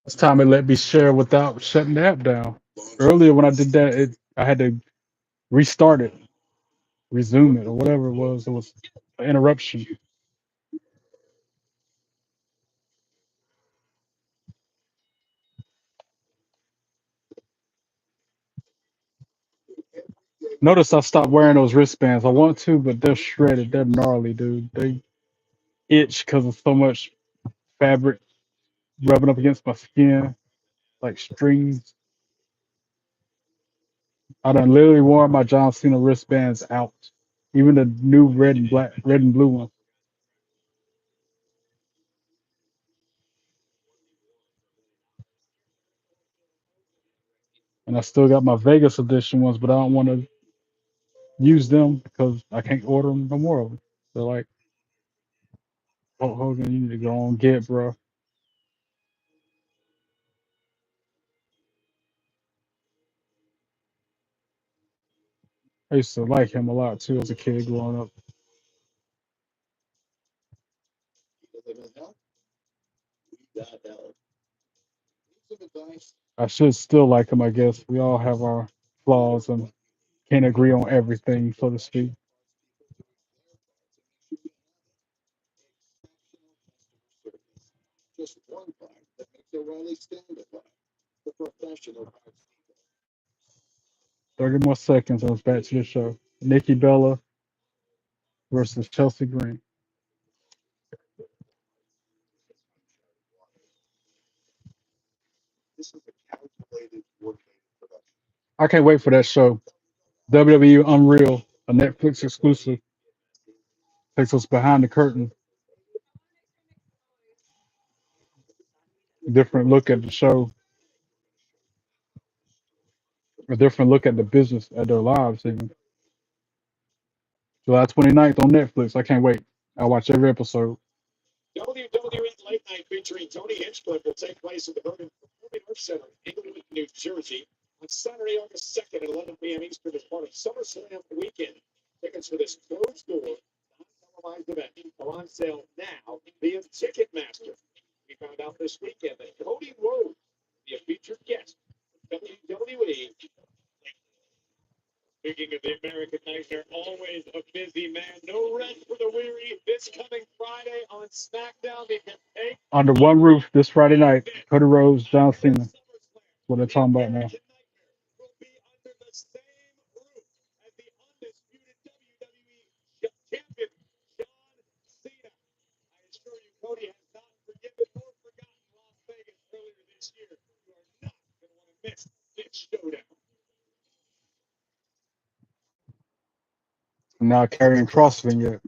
This time it let me share without shutting the app down. Earlier when I did that, I had to restart it, resume it, or whatever it was. It was an interruption. Notice I stopped wearing those wristbands. I want to, but they're shredded. They're gnarly, dude. They itch because of so much fabric rubbing up against my skin, like strings. I done literally worn my John Cena wristbands out. Even the new red and blue one. And I still got my Vegas edition ones, but I don't want to use them because I can't order them no more of them. They're like, Hulk Hogan, you need to go on get, bro. I used to like him a lot too as a kid growing up. I should still like him, I guess. We all have our flaws and can't agree on everything, so to speak. Just one fact that makes O'Reilly stand apart. The professional. 30 more seconds and it's back to the show. Nikki Bella versus Chelsea Green. This is a calculated, coordinated production. I can't wait for that show. WWE Unreal, a Netflix exclusive, takes us behind the curtain. Different look at the show, a different look at the business, at their lives even. July 29th on Netflix. I can't wait. I'll watch every episode. WWE Late Night featuring Tony Hinchcliffe will take place at the Bergen Arts Center in Englewood, New Jersey on Saturday, August 2nd at 11 p.m. Eastern as part of SummerSlam weekend. Tickets for this closed door, non-televised event are on sale now via Ticketmaster. We found out this weekend that Cody Rhodes will be a featured guest of WWE. Speaking of the American Nightmare, always a busy man. No rest for the weary. This coming Friday on SmackDown, they can take Under one roof this Friday night, Cody Rhodes, John Cena. That's what they're talking about now. will be under the same roof as the undisputed WWE champion, John Cena. I assure you, Cody has not forgiven nor forgotten Las Vegas earlier this year. You are not going to want to miss this showdown. I'm not carrying cross vignette.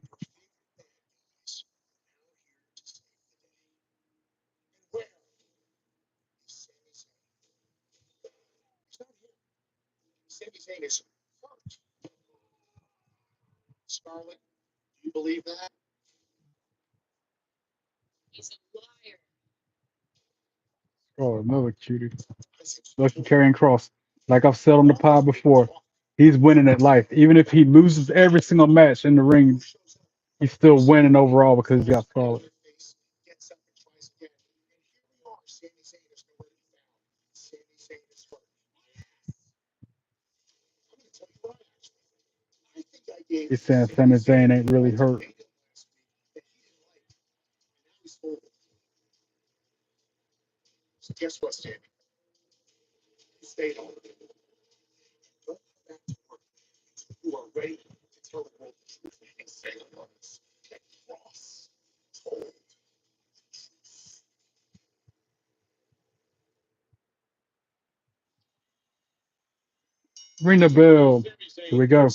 Sami Zayn is hurt. Scarlett, do you believe that? He's a liar. Oh, another cutie. Lucky carrying cross. Like I've said on the pod before, He's winning at life. Even if he loses every single match in the ring, he's still winning overall because he's got solid. He's saying Sami Zayn ain't really hurt. So guess what, Sammy? You stayed home. Don't come back to work. You are ready to tell the world the truth and say the words that Ross told. Ring the bell. Here we go.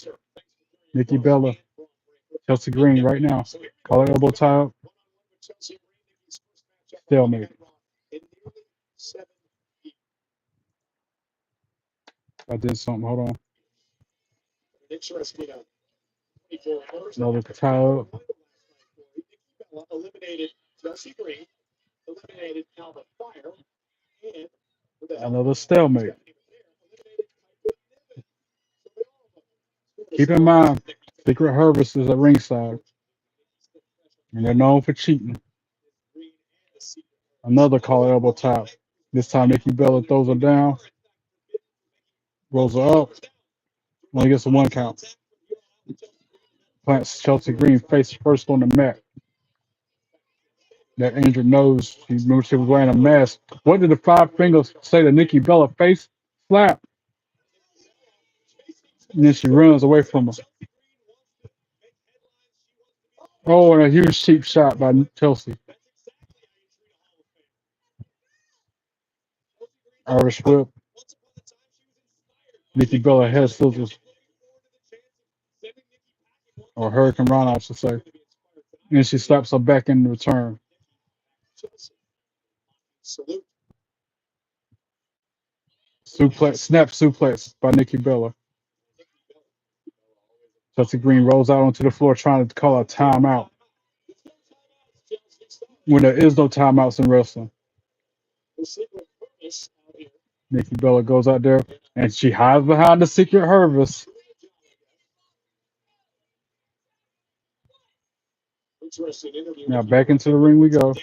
Nikki Bella, Chelsea Green right now. Collar elbow tie up. Stalemate. I did something. Hold on. Interesting. Another tie up. Eliminated Chelsea Green, eliminated Alba Fire, and Another stalemate. Keep in mind, Secret Harvest is at ringside, and they're known for cheating. Another collar elbow tie. This time, Nikki Bella throws her down, rolls her up, only gets a 1 count. Plants Chelsea Green face first on the mat. That injured nose, she remember she was wearing a mask. What did the 5 fingers say to Nikki Bella? Face slap. And then she runs away from her. Oh, and a huge cheap shot by Chelsea. Irish whip. Nikki Bella head scissors. Or Hurricane Rana, I should say. And she slaps her back in return. salute. Suplex, snap suplex by Nikki Bella. Chelsea Green rolls out onto the floor trying to call a timeout. When there is no timeouts in wrestling. Nikki Bella goes out there and she hides behind the Secret Harvest. Now back into the ring we go.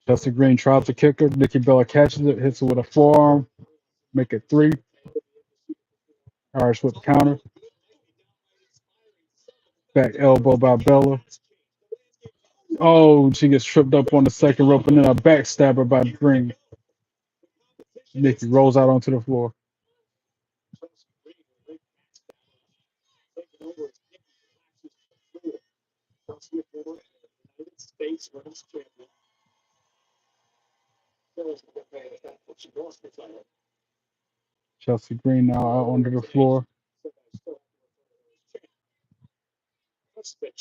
Chelsea Green tries to kick her. Nikki Bella catches it, hits her with a forearm, make it 3. Irish whip counter. Back elbow by Bella. Oh, she gets tripped up on the second rope and then a backstabber by Green. Nikki rolls out onto the floor. Chelsea Green now out onto the floor. Say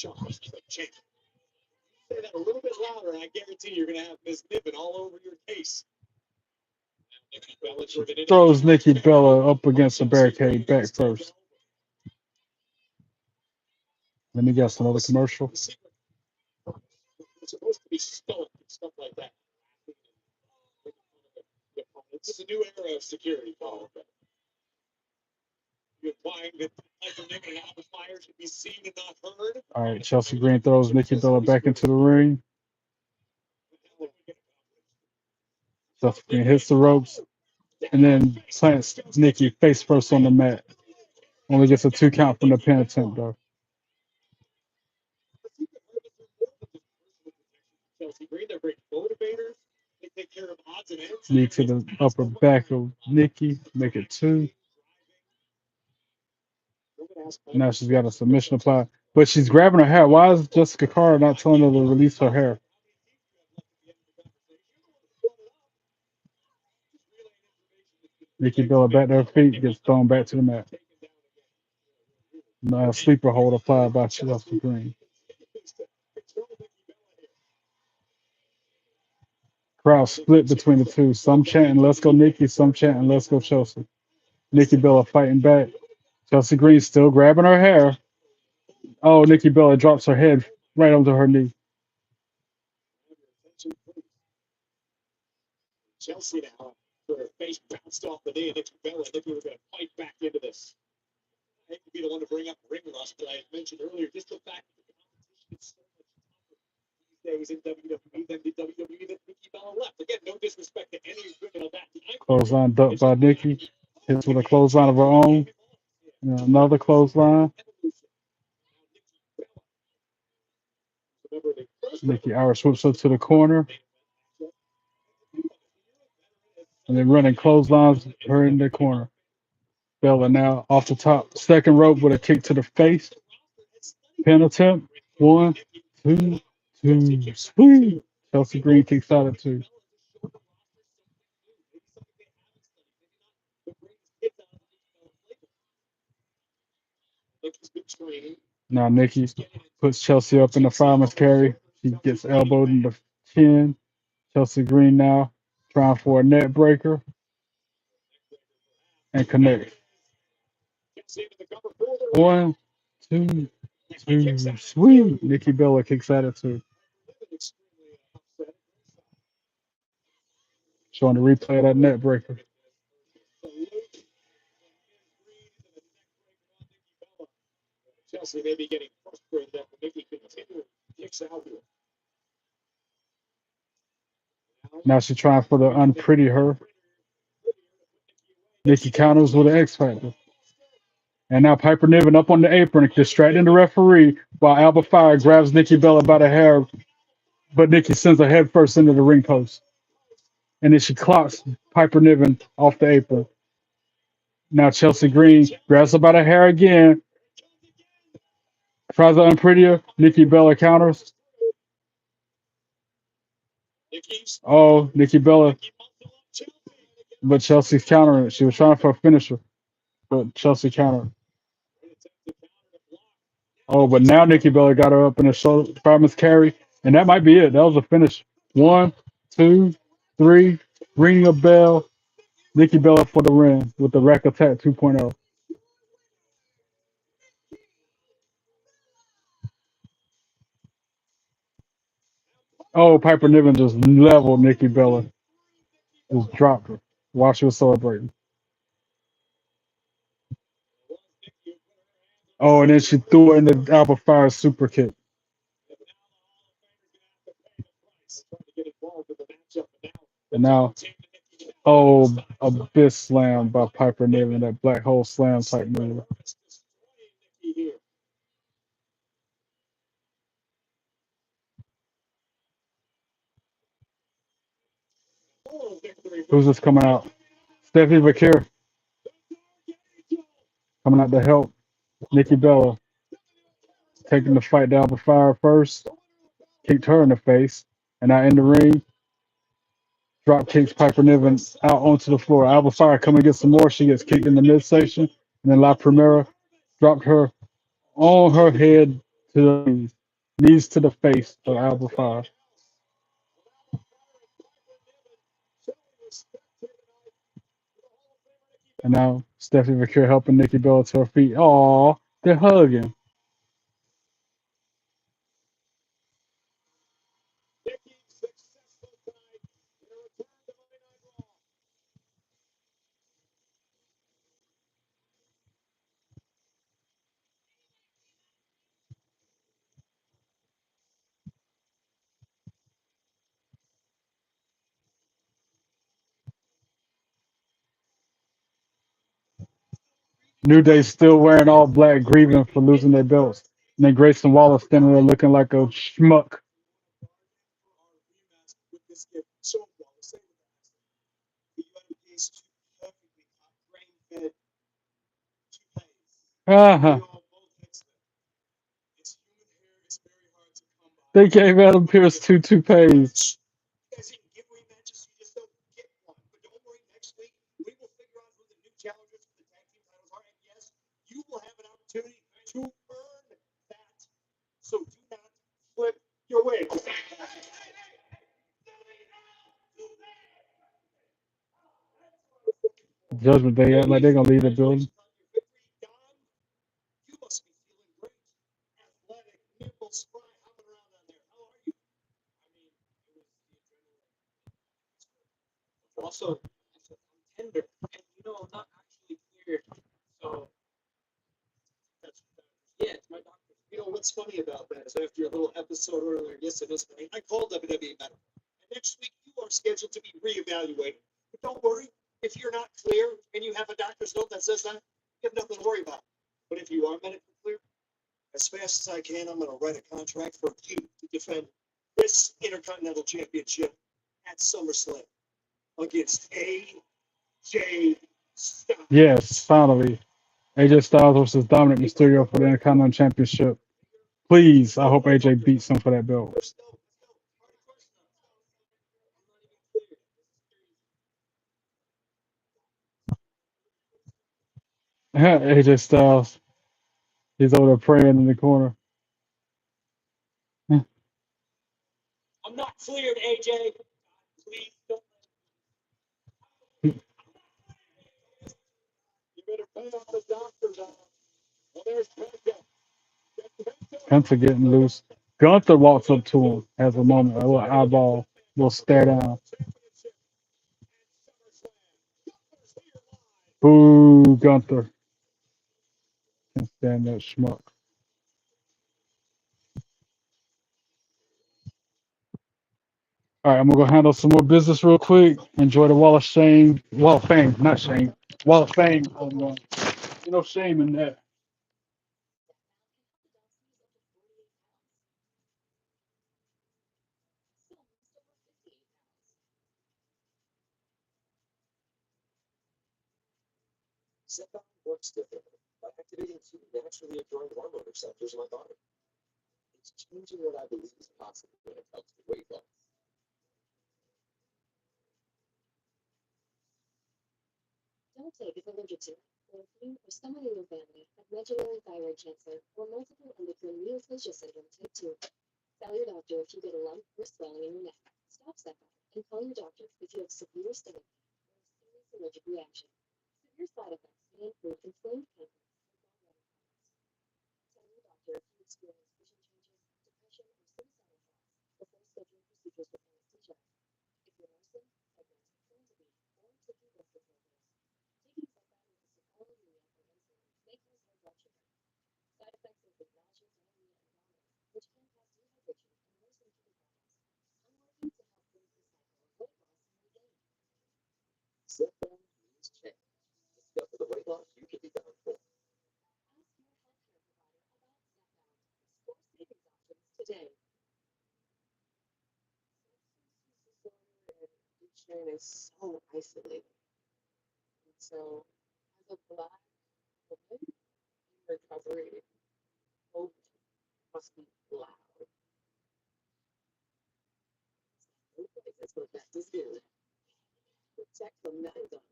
that a little bit louder, and I guarantee you're going to have Miss Niven all over your case. Throws Nikki Bella up against the barricade back first. Let me guess, another commercial. It's supposed to be stoic and stuff like that. It's a new era of security, Paul. You're implying that Michael Niven and Alpha Fire should be seen and not heard? All right, Chelsea Green throws Nikki Bella back into the ring. Chelsea Green hits the ropes and then plants Nikki face first on the mat. Only gets a 2 count from the pin attempt, though. Chelsea Green, they're great motivators. They take care of odds and ends. Knee to the upper back of Nikki, make it 2. Now she's got a submission applied, but she's grabbing her hair. Why is Jessica Carr not telling her to release her hair? Nikki Bella back to her feet, gets thrown back to the mat. Now sleeper hold applied by Chelsea Green. Crowd split between the two. Some chanting, "Let's go Nikki," some chanting, "Let's go Chelsea." Nikki Bella fighting back. Chelsea Green still grabbing her hair. Oh, Nikki Bella drops her head right onto her knee. Chelsea now after her face bounced off the knee of Nikki Bella. Nikki was going to fight back into this. I hate to be the one to bring up ring rust, but I had mentioned earlier just the fact that the competition is so much tougher these days in WWE than the WWE that Nikki Bella left. Again, no disrespect to any women of that time. Clothesline ducked by Nikki. Hits with a clothesline of her own. And another clothesline. Nikki Irish whips up to the corner. And then running clotheslines her in the corner. Bella now off the top. Second rope with a kick to the face. Pin attempt. 1, 2, 2. Sweet. Chelsea Green kicks out at 2. Now Nikki puts Chelsea up in the fireman's carry. She gets elbowed in the chin. Chelsea Green now trying for a net breaker and connects. 1, 2, 2. Sweet. Nikki Bella kicks out at 2. Showing the replay of that net breaker. Chelsea may be getting frustrated that Nikki continually kicks out here. Now she's trying for the unpretty her. Nikki counters with an X Factor. And now Piper Niven up on the apron, distracting the referee while Alba Fire grabs Nikki Bella by the hair, but Nikki sends her head first into the ring post. And then she clocks Piper Niven off the apron. Now Chelsea Green grabs her by the hair again, tries to unprettier. Nikki Bella counters. Oh, Nikki Bella. But Chelsea's countering it. She was trying for a finisher, but Chelsea countered. Oh, but now Nikki Bella got her up in a shoulder fireman's carry, and that might be it. That was a finish. 1, 2, 3. Ring a bell. Nikki Bella for the win with the Rack Attack 2.0. Oh, Piper Niven just leveled Nikki Bella. Just dropped her while she was celebrating. Oh, and then she threw her in the Alpha Fire super kick. And now, oh, Abyss Slam by Piper Niven, that black hole slam type move. Who's this coming out? Stephanie Vakir coming out to help Nikki Bella. Taking the fight down with fire first. Kicked her in the face. And now in the ring, drop kicks Piper Niven out onto the floor. Alba Fire coming to get some more. She gets kicked in the midsection. And then La Primera dropped her on her head to the knees to the face of Alba Fire. And now Stephanie Vakir helping Nikki Bella to her feet. Aw, they're hugging. New Day still wearing all black, grieving for losing their belts. And then Grayson Waller standing there looking like a schmuck. Uh-huh. They gave Adam Pearce two toupees. So do not flip your way. Judgment Day act like they're gonna leave the building. You must be feeling great. Athletic, nimble, spry, hopping around on there. How are you? I mean, it was the adrenaline. Also, funny about that is after your little episode earlier, yes, it is funny. I called WWE better. And next week, you are scheduled to be reevaluated. But don't worry, if you're not clear and you have a doctor's note that says that, you have nothing to worry about. But if you are medically clear, as fast as I can, I'm going to write a contract for you to defend this Intercontinental Championship at SummerSlam against AJ Styles. Yes, finally. AJ Styles versus Dominic Mysterio for the Intercontinental Championship. Please, I hope AJ beats him for that belt. AJ Styles, he's over there praying in the corner. I'm not cleared, AJ. Please don't. You better pay off the doctor now. Well, there's Penta. Penta getting loose. Gunther walks up to him, has a moment, a little eyeball, a little stare down. Boo, Gunther. Can't stand that schmuck. All right, I'm gonna go handle some more business real quick. Enjoy the Wall of Fame, not shame, Wall of Fame. No shame in that. Zephyr works differently by activating two naturally occurring hormone receptors in my body. It's changing what I believe is possible when it comes to weight loss. Don't take if allergic to, or if you or someone in your family have medullary thyroid cancer or multiple endocrine neoplasia syndrome type 2. Tell your doctor if you get a lump or swelling in your neck. Stop Zephyr and call your doctor if you have severe stomach pain or a serious allergic reaction. Severe side effects may include inflamed pancreas and gallbladder problems. Tell your doctor if you experience vision changes, depression, or suicidal thoughts before scheduling procedures with anesthesia. If you're nursing, pregnant, soon to be, or taking respiratory pills, taking Zepbound with sulfonylurea or insulin may cause low blood sugar. Side effects include nausea, diarrhea, and vomiting, which can cause dehydration and worsen kidney problems. I'm working to help break the cycle of weight loss and weight gain. Zephyr means change. Discover the weight loss you can be bound for. Ask your healthcare provider about Zepbound. Explore savings options today. Addiction is so isolating. And so, as a Black woman in recovery, hope must be loud. That's what that is good. Protect from McDonald's.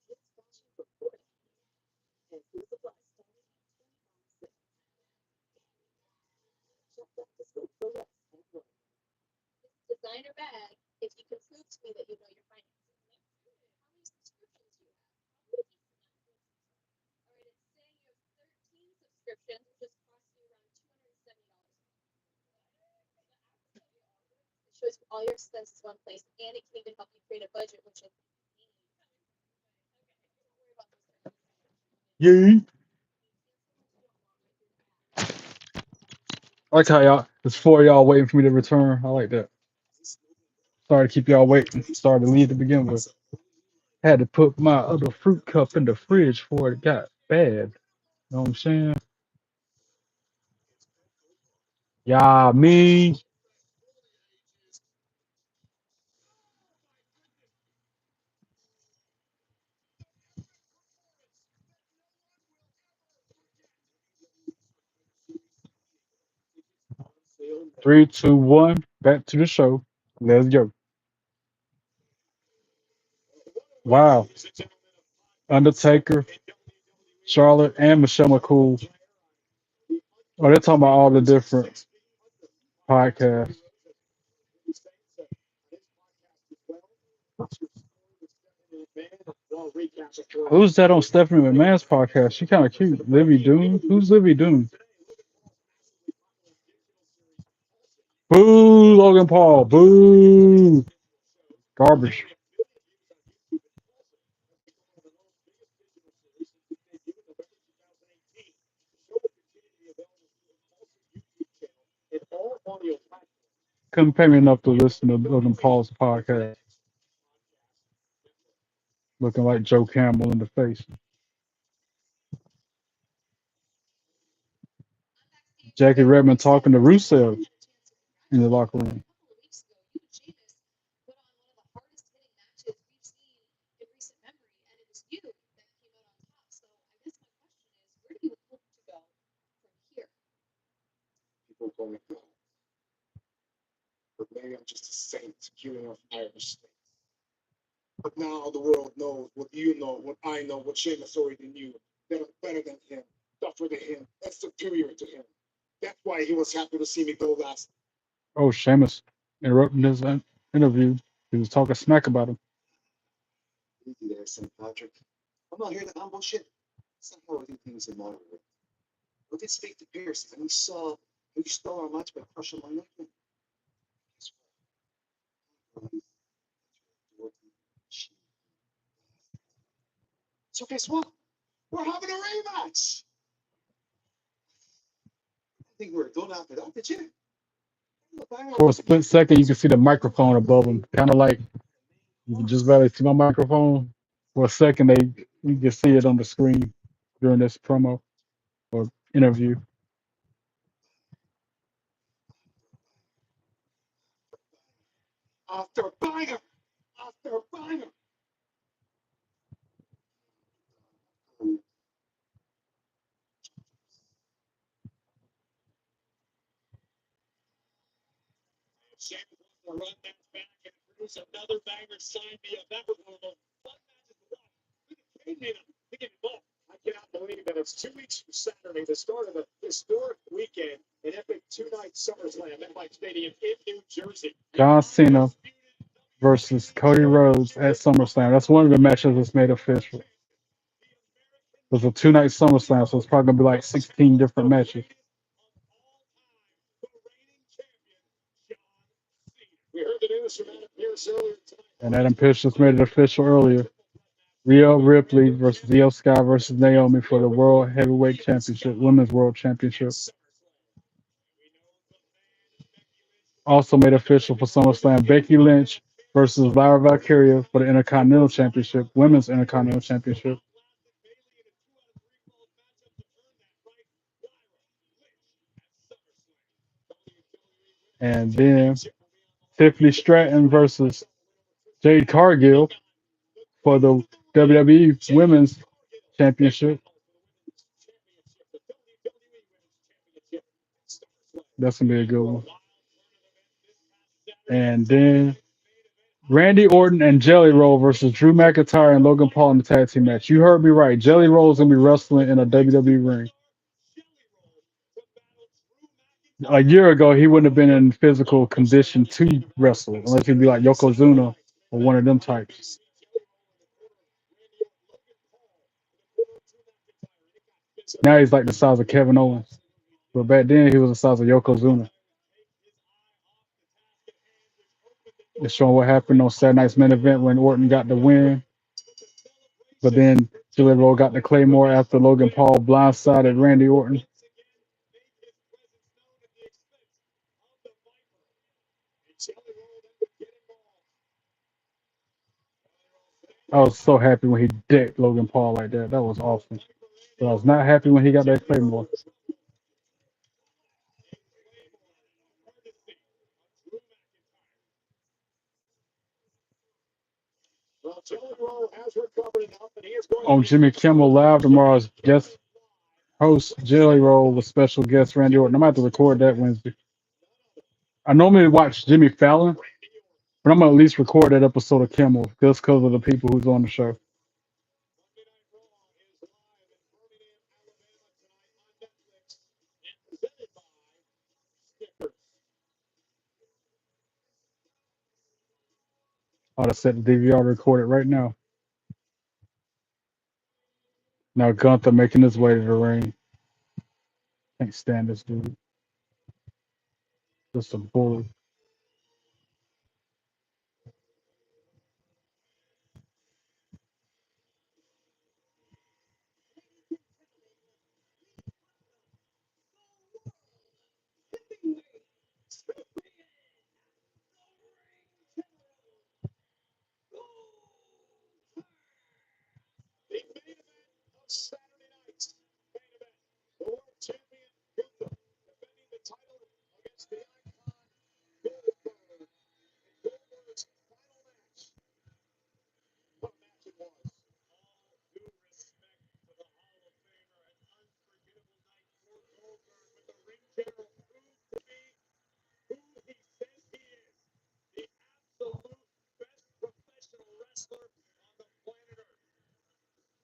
Kids fashion for 40 and food supplies starting at 25 cents. Shop back to school for less at work. Designer bag if you can prove to me that you know your finances. How many subscriptions do you have? Probably all right, it's saying you have 13 subscriptions, which just cost you around $270 a month. It shows you all your expenses in one place, and it can even help you create a budget, which is Yeah. I like how y'all, there's four of y'all waiting for me to return. I like that. Sorry to keep y'all waiting. Sorry to leave to begin with. Had to put my other fruit cup in the fridge before it got bad. You know what I'm saying? Yeah, me. 3, 2, 1. Back to the show. Let's go. Wow. Undertaker, Charlotte, and Michelle McCool. Oh, they're talking about all the different podcasts. Who's that on Stephanie McMahon's podcast? She kind of cute. Livy Doom? Who's Livy Doom? Boo, Logan Paul. Boo. Garbage. Couldn't pay me enough to listen to Logan Paul's podcast, looking like Joe Campbell in the face. Jackie Redmond talking to Rusev in the locker room. People call me God. But maybe I'm just a saint queuing off Irish saints. But now the world knows what you know, what I know, what Sheamus already knew. That I'm better than him, tougher than him, and superior to him. That's why he was happy to see me go last. Oh, Sheamus interrupting his interview. He was talking smack about him. Easy there, St. Patrick. I'm not here to humble shit. That's not how I do things in my world. I did speak to Pierce, and he saw how you stole our match by crushing my neck. Guess what? So guess what? We're having a rematch. I think we're done after that, did you? For a split second, you can see the microphone above him, kind of like you can just barely see my microphone. For a second, you can see it on the screen during this promo or interview. After banger! After banger! Sheamus wants to run that back and produce another banger. Sign me up. That was one of the fun matches to watch. Look at Kane made him. Look at Bull. I cannot believe that it's 2 weeks from Saturday, the start of a historic weekend, an epic two-night SummerSlam at my stadium in New Jersey. John Cena versus Cody Rhodes at SummerSlam. That's one of the matches that's made official. It was a two-night SummerSlam, so it's probably gonna be like 16 different matches. We heard the news from Adam Pearce earlier tonight. And Adam Pearce just made it official earlier. Rhea Ripley versus Io Sky versus Naomi for the World Heavyweight Championship, Women's World Championship. Also made official for SummerSlam, Becky Lynch versus Lyra Valkyria for the Intercontinental Championship, Women's Intercontinental Championship. And then Tiffany Stratton versus Jade Cargill for the WWE Women's Championship. That's gonna be a good one. And then Randy Orton and Jelly Roll versus Drew McIntyre and Logan Paul in the tag team match. You heard me right. Jelly Roll's gonna be wrestling in a WWE ring. A year ago, he wouldn't have been in physical condition to wrestle unless he'd be like Yokozuna or one of them types. Now he's like the size of Kevin Owens. But back then, he was the size of Yokozuna. It's showing what happened on Saturday night's main event when Orton got the win. But then Jelly Roll got the Claymore after Logan Paul blindsided Randy Orton. I was so happy when he decked Logan Paul like that. That was awesome. But I was not happy when he got that Claymore. Well, Jelly Roll has recovered enough, and he is going On Jimmy Kimmel Live tomorrow's guest host Jelly Roll with special guest Randy Orton. I'm about to record that Wednesday. I normally watch Jimmy Fallon, but I'm gonna at least record that episode of Kimmel just because of the people who's on the show. I'll have set the DVR recorded right now. Now Gunther making his way to the ring. Can't stand this dude. Just a bully.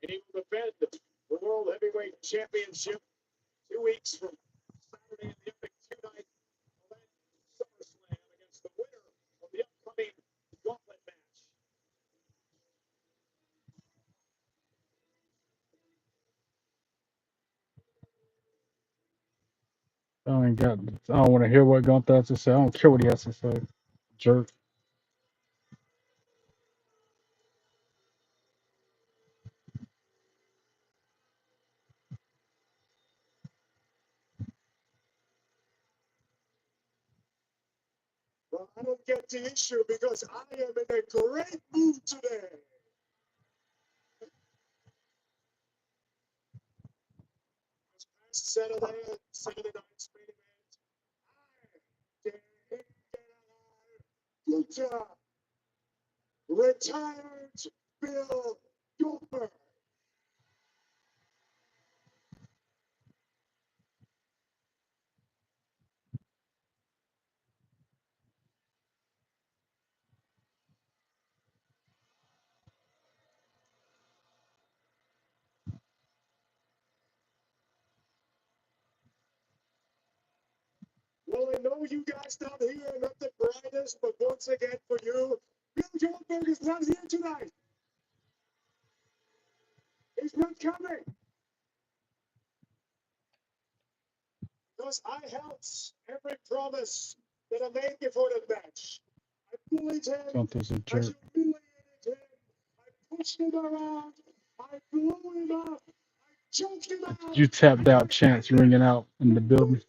and he will defend the World Heavyweight Championship 2 weeks from Saturday in the epic two-night SummerSlam against the winner of the upcoming gauntlet match. I don't want to hear what Gunther has to say. I don't care what he has to say. Jerk. Well, I don't get the issue because I am in a great mood today. Saturday night's main event. Gunther, retired Bill Goldberg. Well, I know you guys down here are not the brightest, but once again for you, Bill Goldberg is not here tonight. He's not coming. Because I held every promise that I made before the match. I bullied him. Gunther's a I jerk. humiliated him. I pushed him around. I blew him up. I choked him out. You tapped out chants ringing out in the building.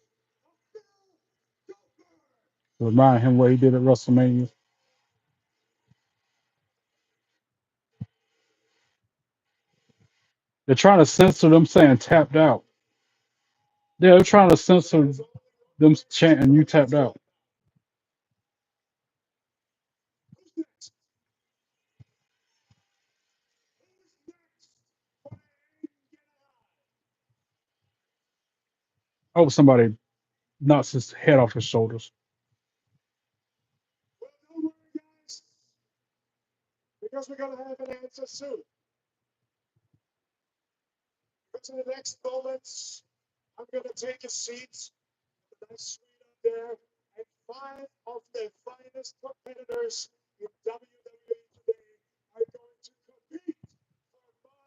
Remind him what he did at WrestleMania. They're trying to censor them saying tapped out. Yeah, they're trying to censor them chanting you tapped out. I hope somebody knocks his head off his shoulders. Well, don't worry, guys, because we're going to have an answer soon. But in the next moments, I'm going to take a seat at the nice suite up there, and 5 of the finest competitors in WWE today are going to compete for my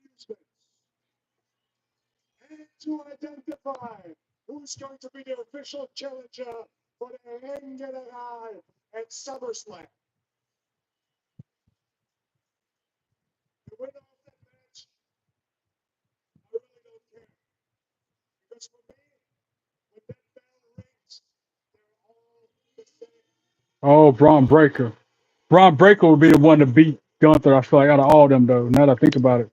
amusement and to identify who's going to be the official challenger for the Ring General at SummerSlam. The winner of that match, I really don't care. Because for me, when that bell rings, they're all the same. Oh, Braun Breaker. Braun Breaker would be the one to beat Gunther, I feel like, out of all of them, though, now that I think about it.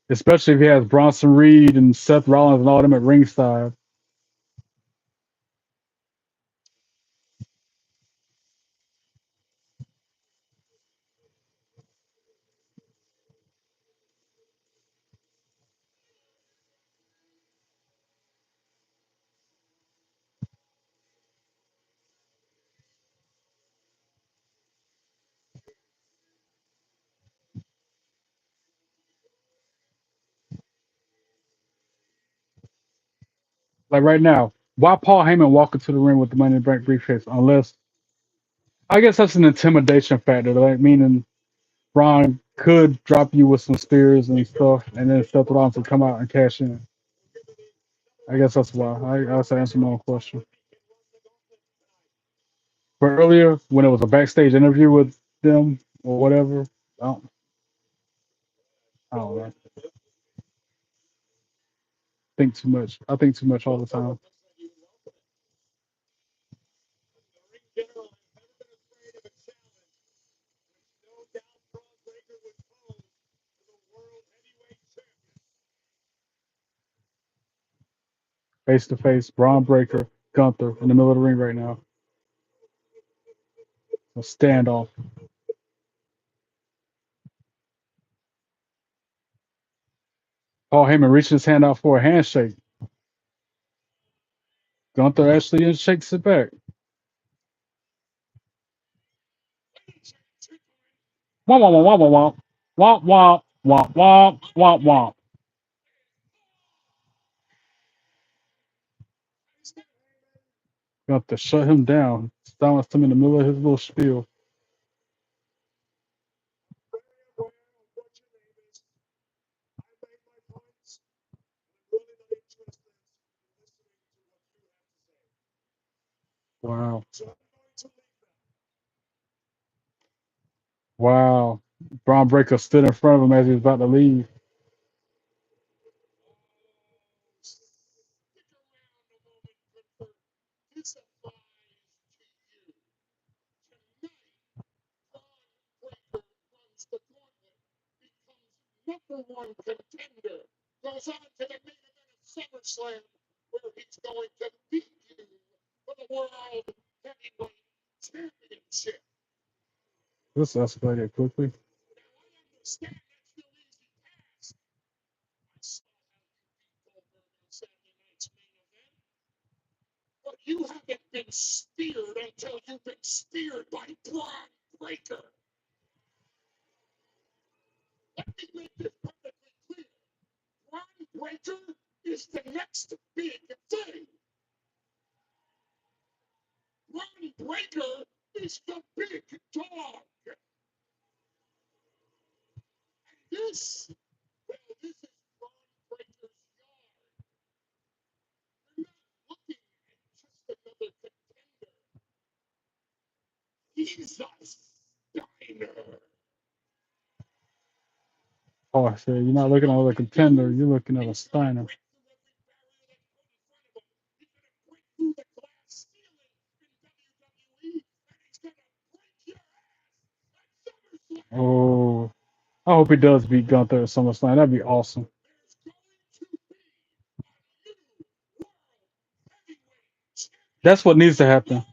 Especially if he has Bronson Reed and Seth Rollins and all them at ringside. Like right now, why Paul Heyman walk into the ring with the Money in the Bank briefcase? Unless, I guess that's an intimidation factor, like meaning Braun could drop you with some spears and stuff, and then Seth Rollins would come out and cash in. I guess that's why. I also answer my own question. But earlier, when it was a backstage interview with them or whatever, I don't, I don't know. Think too much. I think too much all the time. The Ring General has never been afraid of a challenge, which no doubt Braun Breaker would pose to the World Heavyweight Champion. Face to face, Braun Breaker, Gunther in the middle of the ring right now. A standoff. Paul Heyman reaches his hand out for a handshake. Gunther actually shakes it back. Womp womp womp womp womp womp womp. Womp womp womp womp. Got to shut him down. Silenced him in the middle of his little spiel. Well, what your name is? I made my points. I'm really not interested in listening to what you have to say. Wow. So I'm going to leave them. Wow. Braun Breaker stood in front of him as he was about to leave. Stick around a moment, Clifford. This applies to you. Tonight, Bron Breakker runs the gauntlet, becomes #1 contender, goes on to the main event of SummerSlam, where he's going to beat you for the World Heavyweight Championship. This escalated quickly. Now, I understand that's no easy task. I saw how you beat Goldberg on Saturday night's main event. But you haven't been speared until you've been speared by Bron Breakker. Let me make this perfectly clear. Bron Breakker is the next big thing. Bron Breakker is the big dog. And this, well, this is Bron Breakker's yard. You're not looking at just another contender. He's a Steiner. Oh, I said, you're not looking at a contender, you're looking at a Steiner. Through the glass ceiling in WWE, and he's gonna break your ass at SummerSlam. Oh, I hope he does beat Gunther at SummerSlam. That'd be awesome. There's going to be a new world heavyweight champion. That's what needs to happen.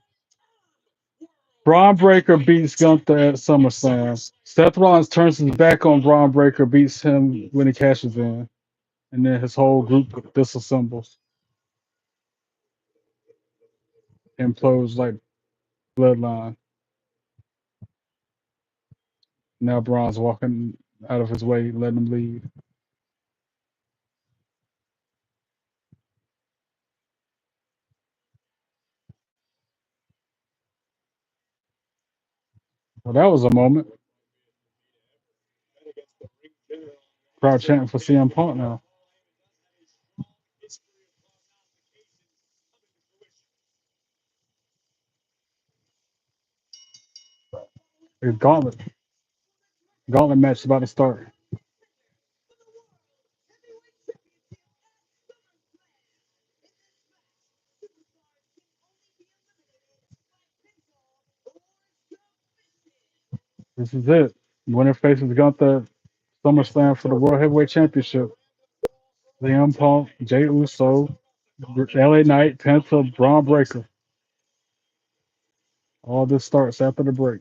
Braun Breaker beats Gunther at SummerSlam. Seth Rollins turns his back on Braun Breaker, beats him when he cashes in, and then his whole group disassembles, implodes like Bloodline. Now Braun's walking out of his way, letting him lead. Well, that was a moment. Crowd chanting for CM Punk now. The gauntlet match is about to start. This is it. Winner faces Gunther SummerSlam for the World Heavyweight Championship. CM Punk, Jey Uso, LA Knight, Penta, Braun Breaker. All this starts after the break.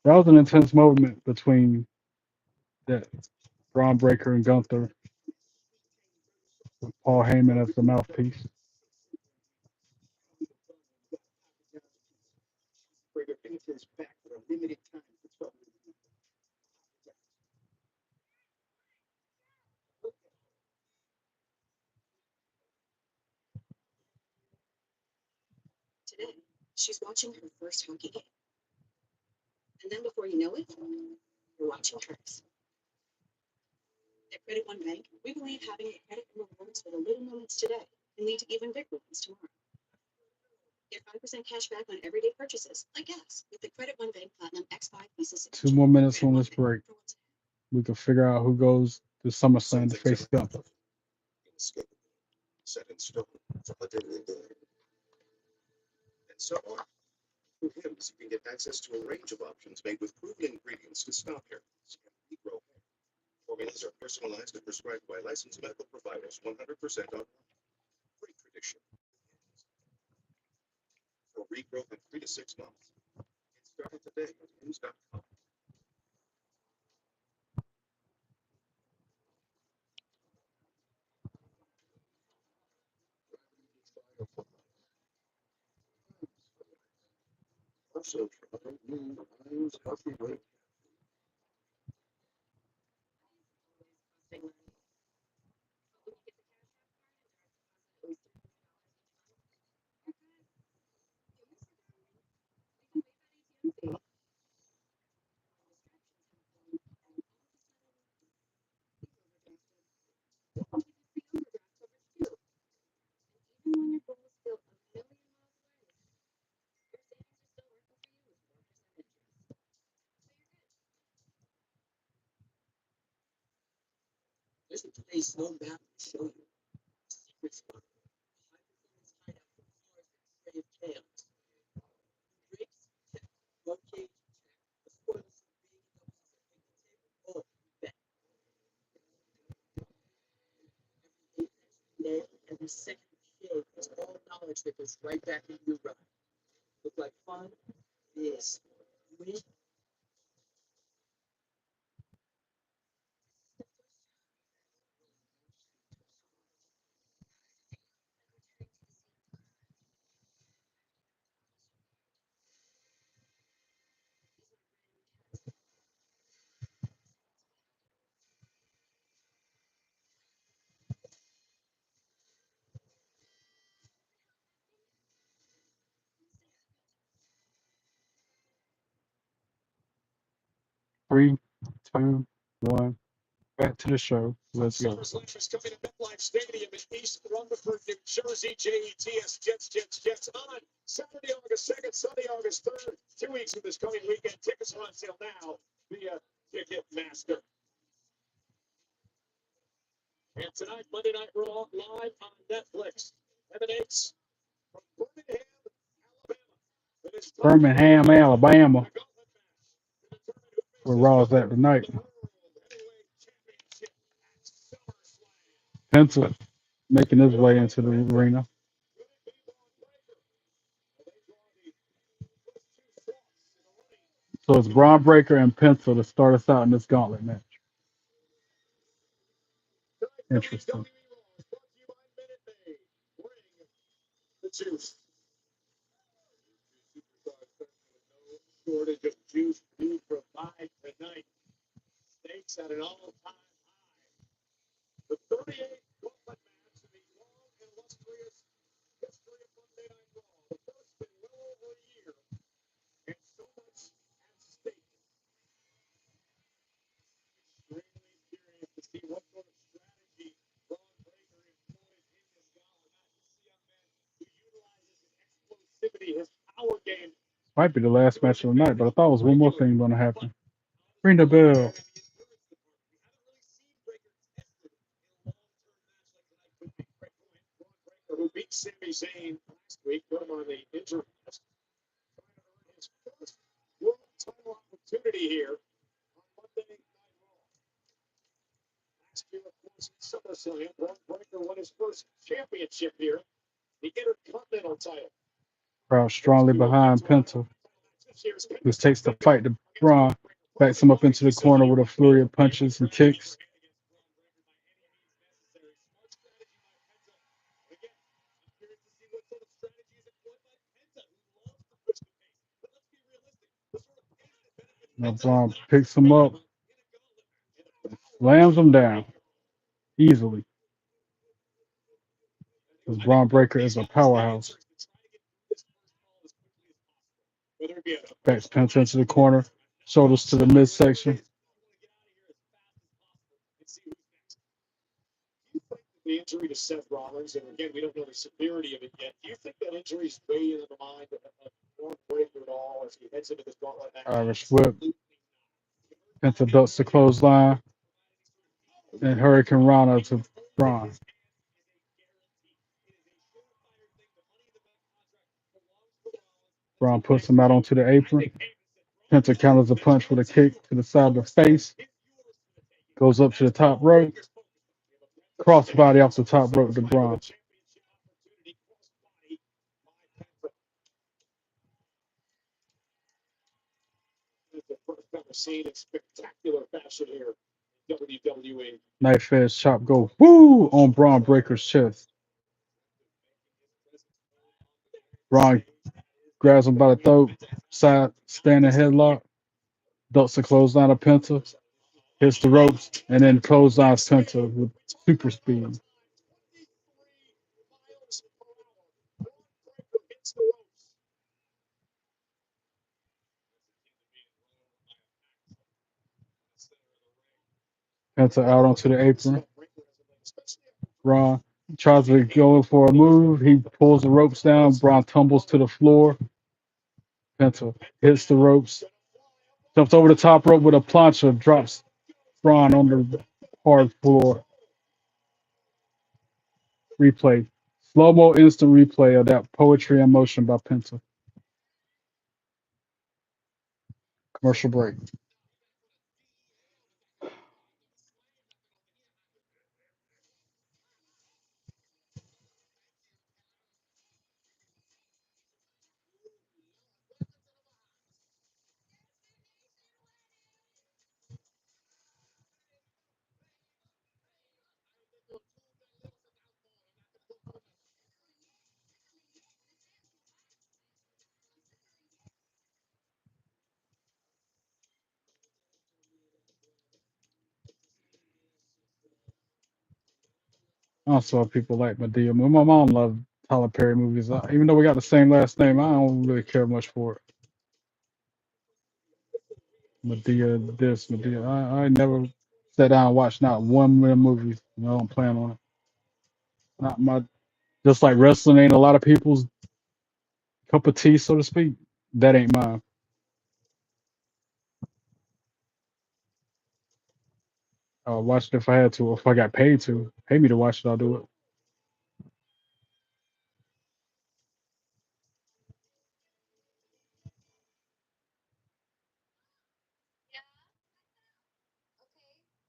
That was an intense moment between that Braun Breaker and Gunther with Paul Heyman as the mouthpiece. Today, she's watching her first hockey game. And then before you know it, you're watching hers. At Credit One Bank, we believe having a credit and rewards for the little moments today can lead to even bigger ones tomorrow. Get 5% cash back on everyday purchases, like gas, with the Credit One Bank Platinum X5 Visa 2 more minutes on this break. We can figure out who goes to SummerSlam to face Gunther. Set in stone from a day. And so on. Through Hims, you can get access to a range of options made with proven ingredients to stop hair loss and regrow hair. Formulas are personalized and prescribed by licensed medical providers 100% online. Great tradition. For regrowth in 3 to 6 months. Get started today at Hims.com. Also, try new Hims Healthy Weight. 3, 2, 1. Back to the show. Let's go. SummerSlam is coming to MetLife Stadium in East Rutherford, New Jersey. JETS Jets on Saturday, August 2nd, Sunday, August 3rd. 2 weeks of this coming weekend. Tickets are on sale now via Ticketmaster. And tonight, Monday Night Raw live on Netflix. Emanates from Birmingham, Alabama, where Raw's at tonight. Penta making his way into the arena. So it's Bron Breakker and Penta to start us out in this gauntlet match. Interesting. The juice. Shortage of juice we provide tonight. Stakes at an all-time high. The 38th gauntlet match in the long and illustrious history of Monday Night Raw. The first in well over a year, and so much at stake. Extremely curious to see what sort of strategy Bron Breakker employs in this gauntlet match. This young man who utilizes his explosivity, his power game. Might be the last match of the night, but I thought it was one more thing going to happen. Ring the bell. Who beat Sami Zayn last week, put him on the injury list. His first world title opportunity here on Monday Night Raw. Last year, of course, in SummerSlam, Bron Breakker won his first championship here, the Intercontinental title. Crowd strongly behind Penta. This takes the fight to Bron. Backs him up into the corner with a flurry of punches and kicks. Now Bron picks him up, slams him down easily. Because Bron Breakker is a powerhouse. Backs Penta into the corner, shoulders to the midsection. The injury to Seth Rollins, and again, we don't know the severity of it yet. Do you think that injury is weighing in the mind of Bron Breakker at all as he heads into this gauntlet match? Irish whip. Penta ducks the clothesline. And Hurricane Rana to Bron. Bron puts him out onto the apron. Penta counters a punch with a kick to the side of the face. Goes up to the top rope. Crossbody off the top rope to Bron. Seen in spectacular fashion here in WWE. Knife edge chop go woo on Bron Breakker's chest. Bron grabs him by the throat, side standing headlock, ducks the clothesline of Penta, hits the ropes, and then clotheslines Penta with super speed. Penta out onto the apron. Bron tries to go for a move. He pulls the ropes down. Bron tumbles to the floor. Penta hits the ropes. Jumps over the top rope with a plancha. Drops Bron on the hard floor. replay. Slow-mo instant replay of that Poetry in Motion by Penta. Commercial break. Also, people like Medea. My mom loved Tyler Perry movies. Even though we got the same last name, I don't really care much for it. Medea this, Medea. I never sat down and watched not one of them movies. I don't plan on it. Not my, just like wrestling ain't a lot of people's cup of tea, so to speak. That ain't mine. I'll watch it if I had to, or if I got paid to. Pay me to watch it, I'll do it. Yeah. Okay.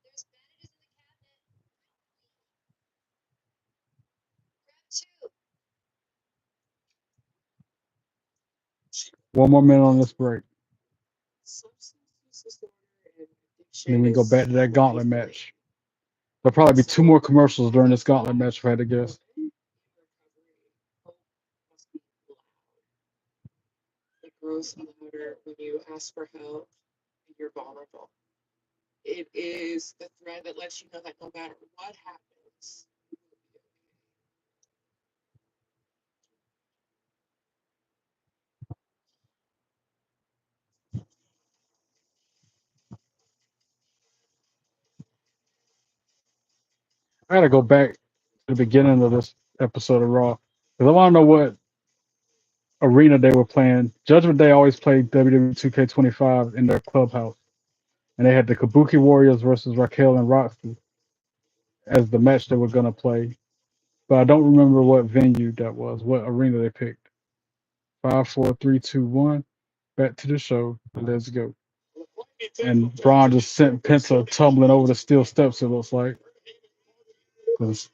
There's bandages in the cabinet. Grab two. One more minute on this break. Substance use disorder and And then we go back to that addiction gauntlet match. There'll probably be two more commercials during this gauntlet match if I had to guess. It grows louder when you ask for help and you're vulnerable. It is the thread that lets you know that no matter what happens, you will be okay. I gotta go back to the beginning of this episode of Raw because I want to know what arena they were playing. Judgment Day always played WWE 2K25 in their clubhouse, and they had the Kabuki Warriors versus Raquel and Roxy as the match they were gonna play. But I don't remember what venue that was, what arena they picked. 5, 4, 3, 2, 1. Back to the show. Let's go. And Bron just sent Penta tumbling over the steel steps. It looks like because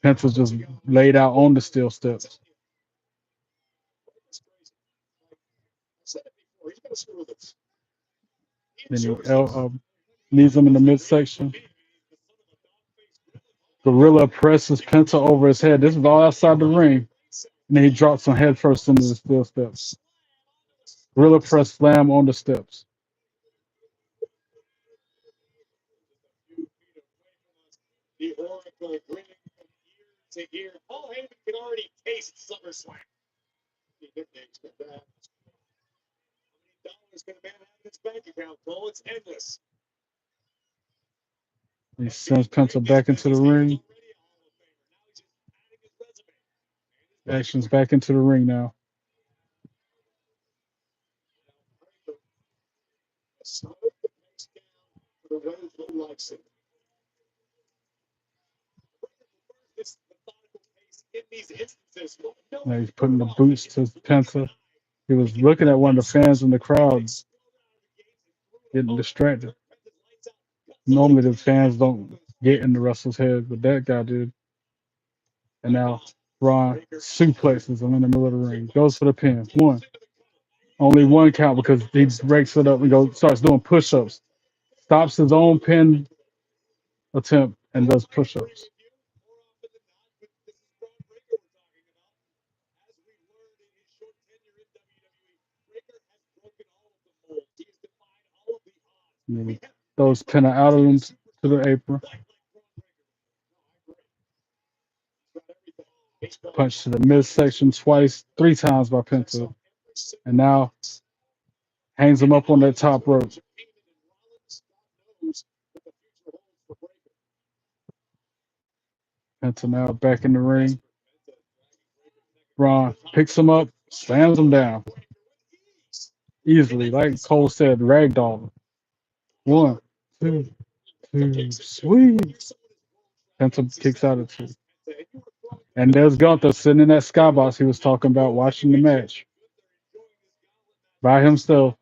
Penta just laid out on the steel steps. Then he leaves him in the midsection. Gorilla presses Penta over his head. This is all outside the ring. And then he drops him head first into the steel steps. Gorilla press slam on the steps. The Oracle grinning from ear to ear. Paul Heyman can already taste SummerSlam. The nickname's been bad. How many dollars can a man have in his bank account, Cole? It's endless. He sends Penta back into the ring. Action's back into the ring now. Now he's putting the boots to Penta. He was looking at one of the fans in the crowd, getting distracted. Normally the fans don't get in the wrestler's head, but that guy did. And now Ron suplexes him in the middle of the ring. Goes for the pin. One. Only one count because he breaks it up and starts doing push-ups. Stops his own pin attempt and does push-ups. And he throws Penta out of him to the apron. Punch to the midsection twice, 3 times by Penta. And now hangs him up on that top rope. Penta now back in the ring. Braun picks him up, slams him down. Easily, like Cole said, ragdoll. 1, 2, 2, sweet. Penta kicks out at 2. And there's Gunther sitting in that skybox he was talking about, watching the match by himself,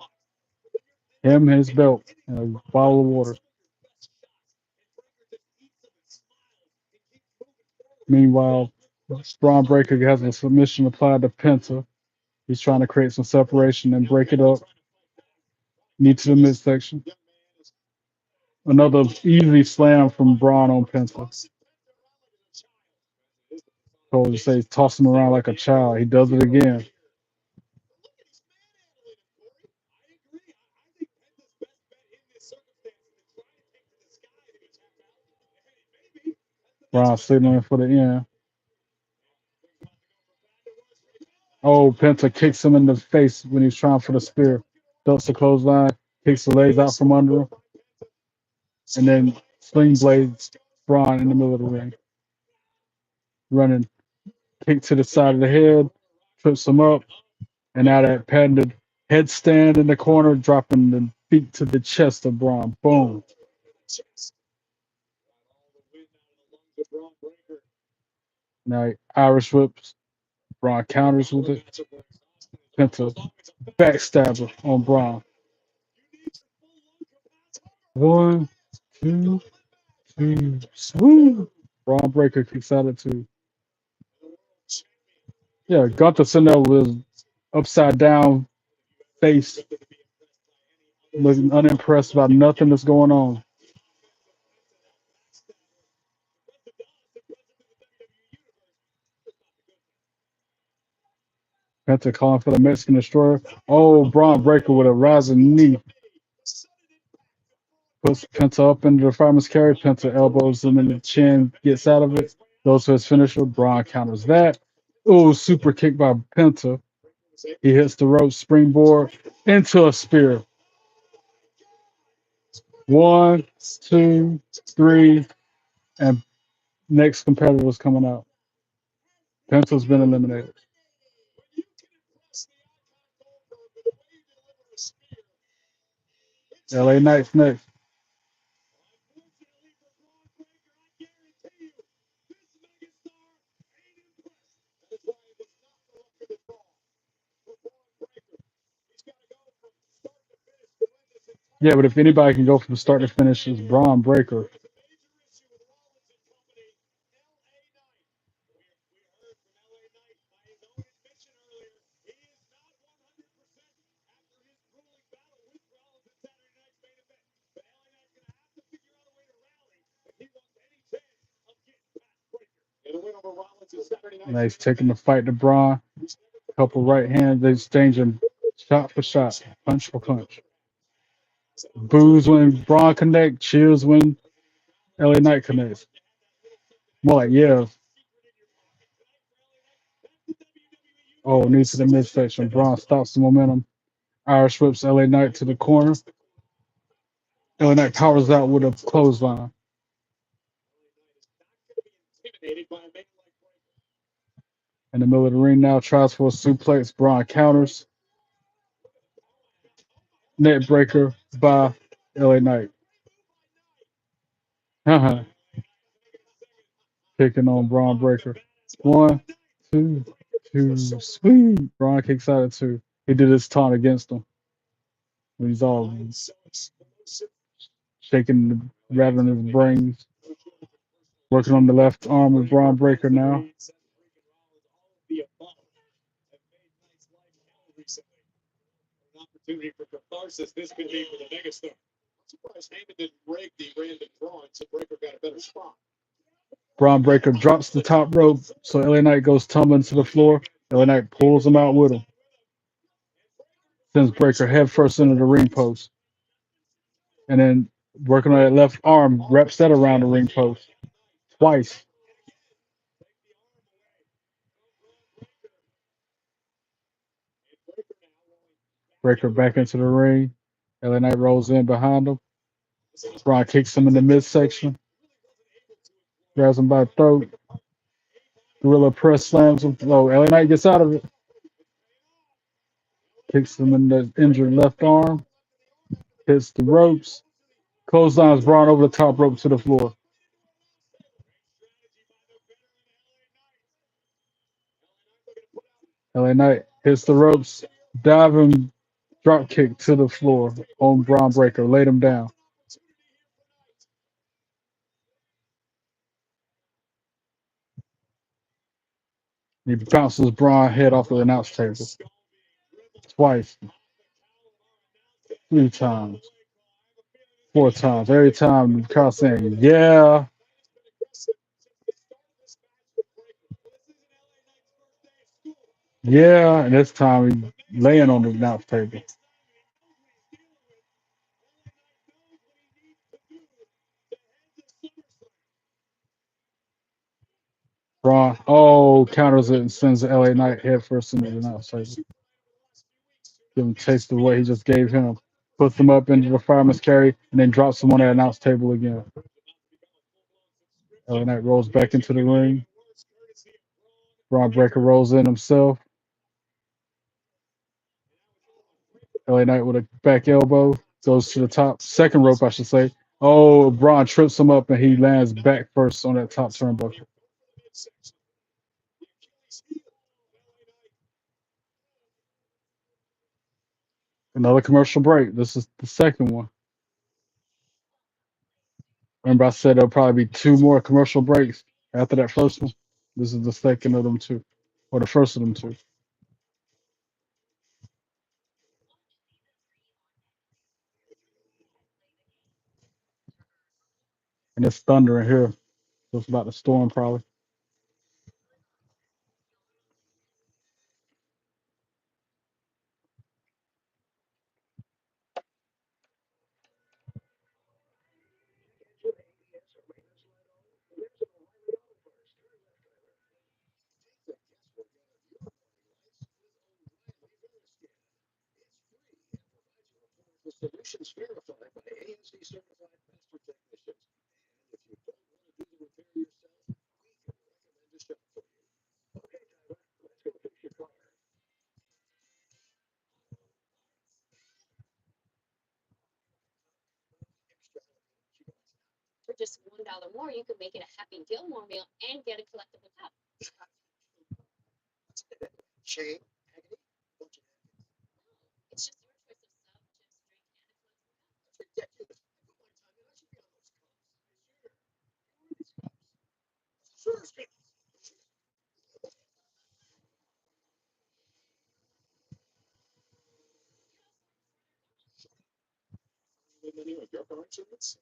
him, his belt, and a bottle of water. Meanwhile, Braun Breaker has a submission applied to Penta. He's trying to create some separation and break it up. Knee to the midsection. Another easy slam from Braun on Penta. Told to say toss him around like a child. He does it again. Braun signaling for the end. Oh, Penta kicks him in the face when he's trying for the spear. Ducks the clothesline, kicks the legs out from under him, and then sling blades Braun in the middle of the ring. Running, kick to the side of the head, trips him up, and now that patented headstand in the corner, dropping the feet to the chest of Braun. Boom. Now Irish whips. Braun counters with it. Penta backstabber on Braun. 1, 2, 3, swing. Braun Breaker kicks out at 2. Yeah, Gunther sitting there with his upside down face, looking unimpressed about nothing that's going on. Penta calling for the Mexican Destroyer. Oh, Braun Breaker with a rising knee. Puts Penta up into the fireman's carry. Penta elbows him in the chin, gets out of it, goes for his finisher. Braun counters that. Oh, super kick by Penta. He hits the rope springboard into a spear. 1, 2, 3, and next competitor's coming out. Penta's been eliminated. LA Knight's next. Yeah, but if anybody can go from start to finish, it's Braun Breaker. Now he's taking the fight to Braun. Couple right hands, they exchanging shot for shot, punch for punch. Boos when Braun connect, cheers when LA Knight connects. More like yeah. Oh, knee to the midsection. Braun stops the momentum. Irish whips LA Knight to the corner. LA Knight powers out with a clothesline. In the middle of the ring now, tries for a suplex. Braun counters. Net breaker by LA Knight. Kicking on Braun Breaker. 1, 2, 2, sweet. Braun kicks out at 2. He did his taunt against him. He's all shaking, rattling his brains. Working on the left arm of Braun Breaker now. Opportunity for catharsis. This could be for the megastar. I'm surprised Heyman didn't break the random drawing, so Breaker got a better spot. Braun Breaker drops the top rope, so LA Knight goes tumbling to the floor. LA Knight pulls him out with him. Sends Breaker head first into the ring post. And then working on that left arm, wraps that around the ring post. Twice. Breaker back into the ring. LA Knight rolls in behind him. Braun kicks him in the midsection. Grabs him by the throat. Gorilla press slams him. Oh, LA Knight gets out of it. Kicks him in the injured left arm. Hits the ropes. Clotheslines Braun over the top rope to the floor. LA Knight hits the ropes, diving drop kick to the floor on Braun Breaker, laid him down. He bounces Braun head off the announce table twice, 3 times, 4 times. Every time the crowd saying, yeah, yeah, and this time he's laying on the announce table. Braun, counters it and sends the LA Knight head first into the announce table. Give him a taste of what he just gave him. Puts him up into the fireman's carry and then drops him on that announce table again. LA Knight rolls back into the ring. Braun Breaker rolls in himself. LA Knight with a back elbow goes to the top, second rope, I should say. Oh, Braun trips him up and he lands back first on that top turnbuckle. Another commercial break. This is the second one. Remember, I said there'll probably be 2 more commercial breaks after that first one. This is the second of them 2, or the first of them 2. And it's thunder in here. So it's about to storm probably. 1,000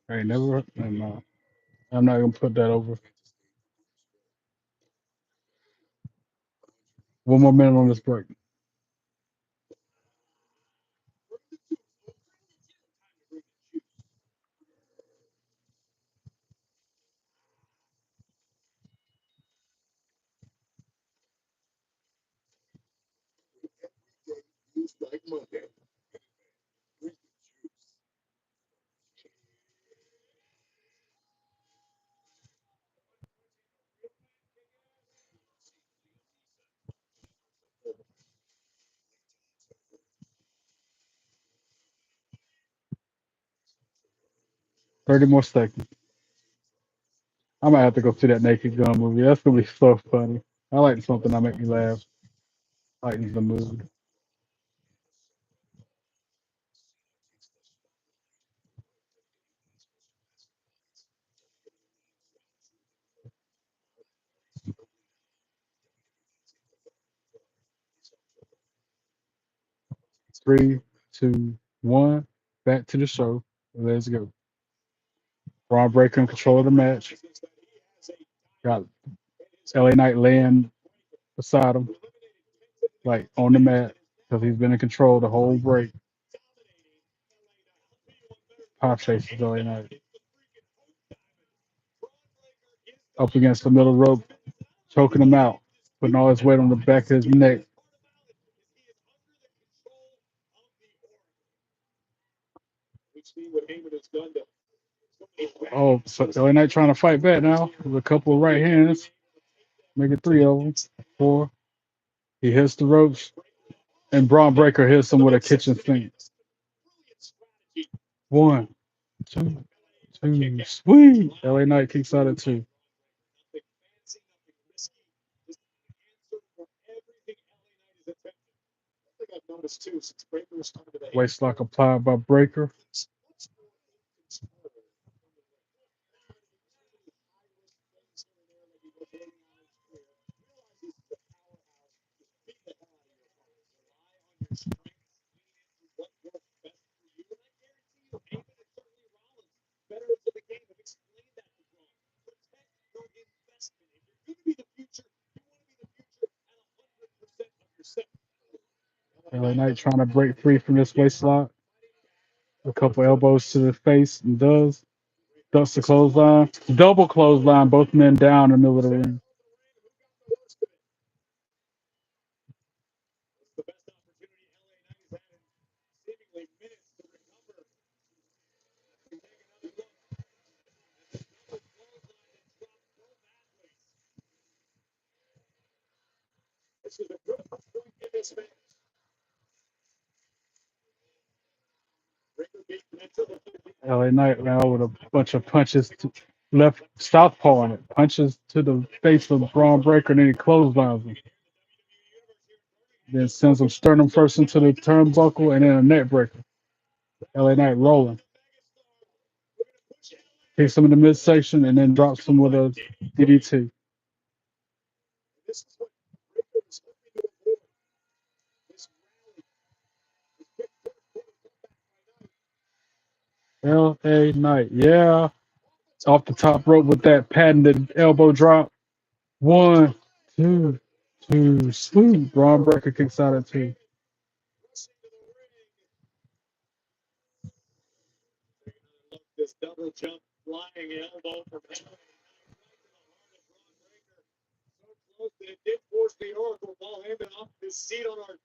I ain't never. I'm not gonna put that over. 1 more minute on this break. 30 more seconds. I might have to go see that Naked Gun movie. That's gonna be so funny. I like something that make me laugh. Lightens the mood. 3, 2, 1. Back to the show. Let's go. Braun Breaker in control of the match. Got LA Knight laying beside him, like on the mat, because he's been in control the whole break. Pop chases LA Knight. Up against the middle rope, choking him out, putting all his weight on the back of his neck. Oh, so LA Knight trying to fight back now with a couple of right hands. Make it 3 of them. 4. He hits the ropes, and Braun Breaker hits him with a kitchen sink. 1, 2, 2. Sweet. LA Knight kicks out at 2. Waist lock applied by Breaker. LA Knight trying to break free from this waist lock. A couple elbows to the face and does. Ducks the clothesline. Double clothesline, both men down in the middle of the ring. LA Knight now with a bunch of punches to left southpaw on it. Punches to the face of Braun Breaker, and then he clotheslines him. Then sends him sternum first into the turnbuckle and then a neck breaker. LA Knight rolling. Kicks him in the midsection and then drops him with a DDT. LA Knight, yeah. Off the top rope with that patented elbow drop. 1, 2, 2. Sweet. Braun Breaker kicks out at 2. This double jump flying elbow from so close that it did force the Oracle ball him off his seat on our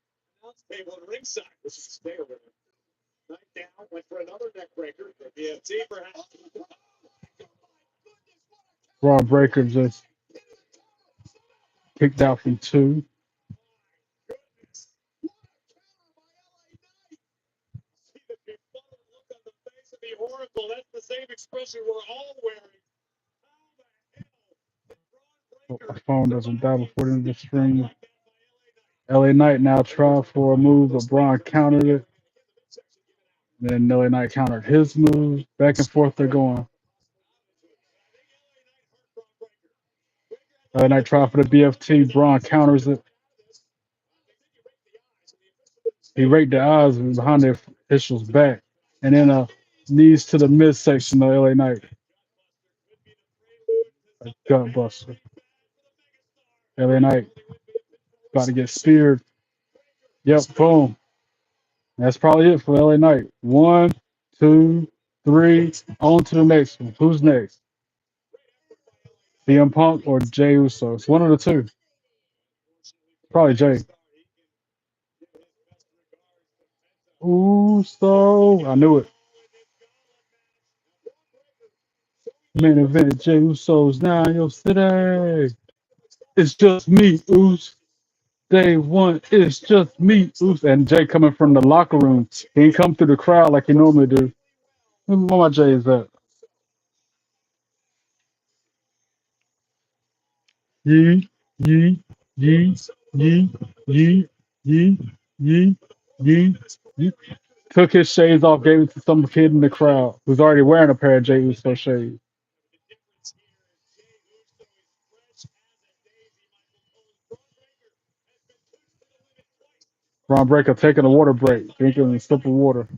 announce table at ringside. This is stay over there. Knight down, went for another neck breaker. BFT perhaps. Braun Breaker just kicked out from 2. The Oracle, that's the same expression we're all wearing. Hope the phone doesn't die before the end of the stream. LA Knight now tried for a move, but Braun countered it. Then LA Knight countered his move. Back and forth they're going. LA Knight tried for the BFT. Braun counters it. He raked the eyes behind the official's back. And then knees to the midsection of LA Knight. A gut buster. LA Knight about to get speared. Yep, boom. That's probably it for LA Knight. 1, 2, 3. On to the next one. Who's next? CM Punk or Jey Uso? It's one of the two. Probably Jey. Uso. I knew it. Main event, Jey Uso's now in your city. It's just me, Uso. Day one, it's just me, Uso. And Jey coming from the locker room. He ain't come through the crowd like he normally do. Where my Jey is at? Yee, yee, yee, yee, yee, yee, yee, yee, yee. Took his shades off, gave it to some kid in the crowd who's already wearing a pair of Jey Uso shades. Braun Breaker taking a water break, drinking a sip of water.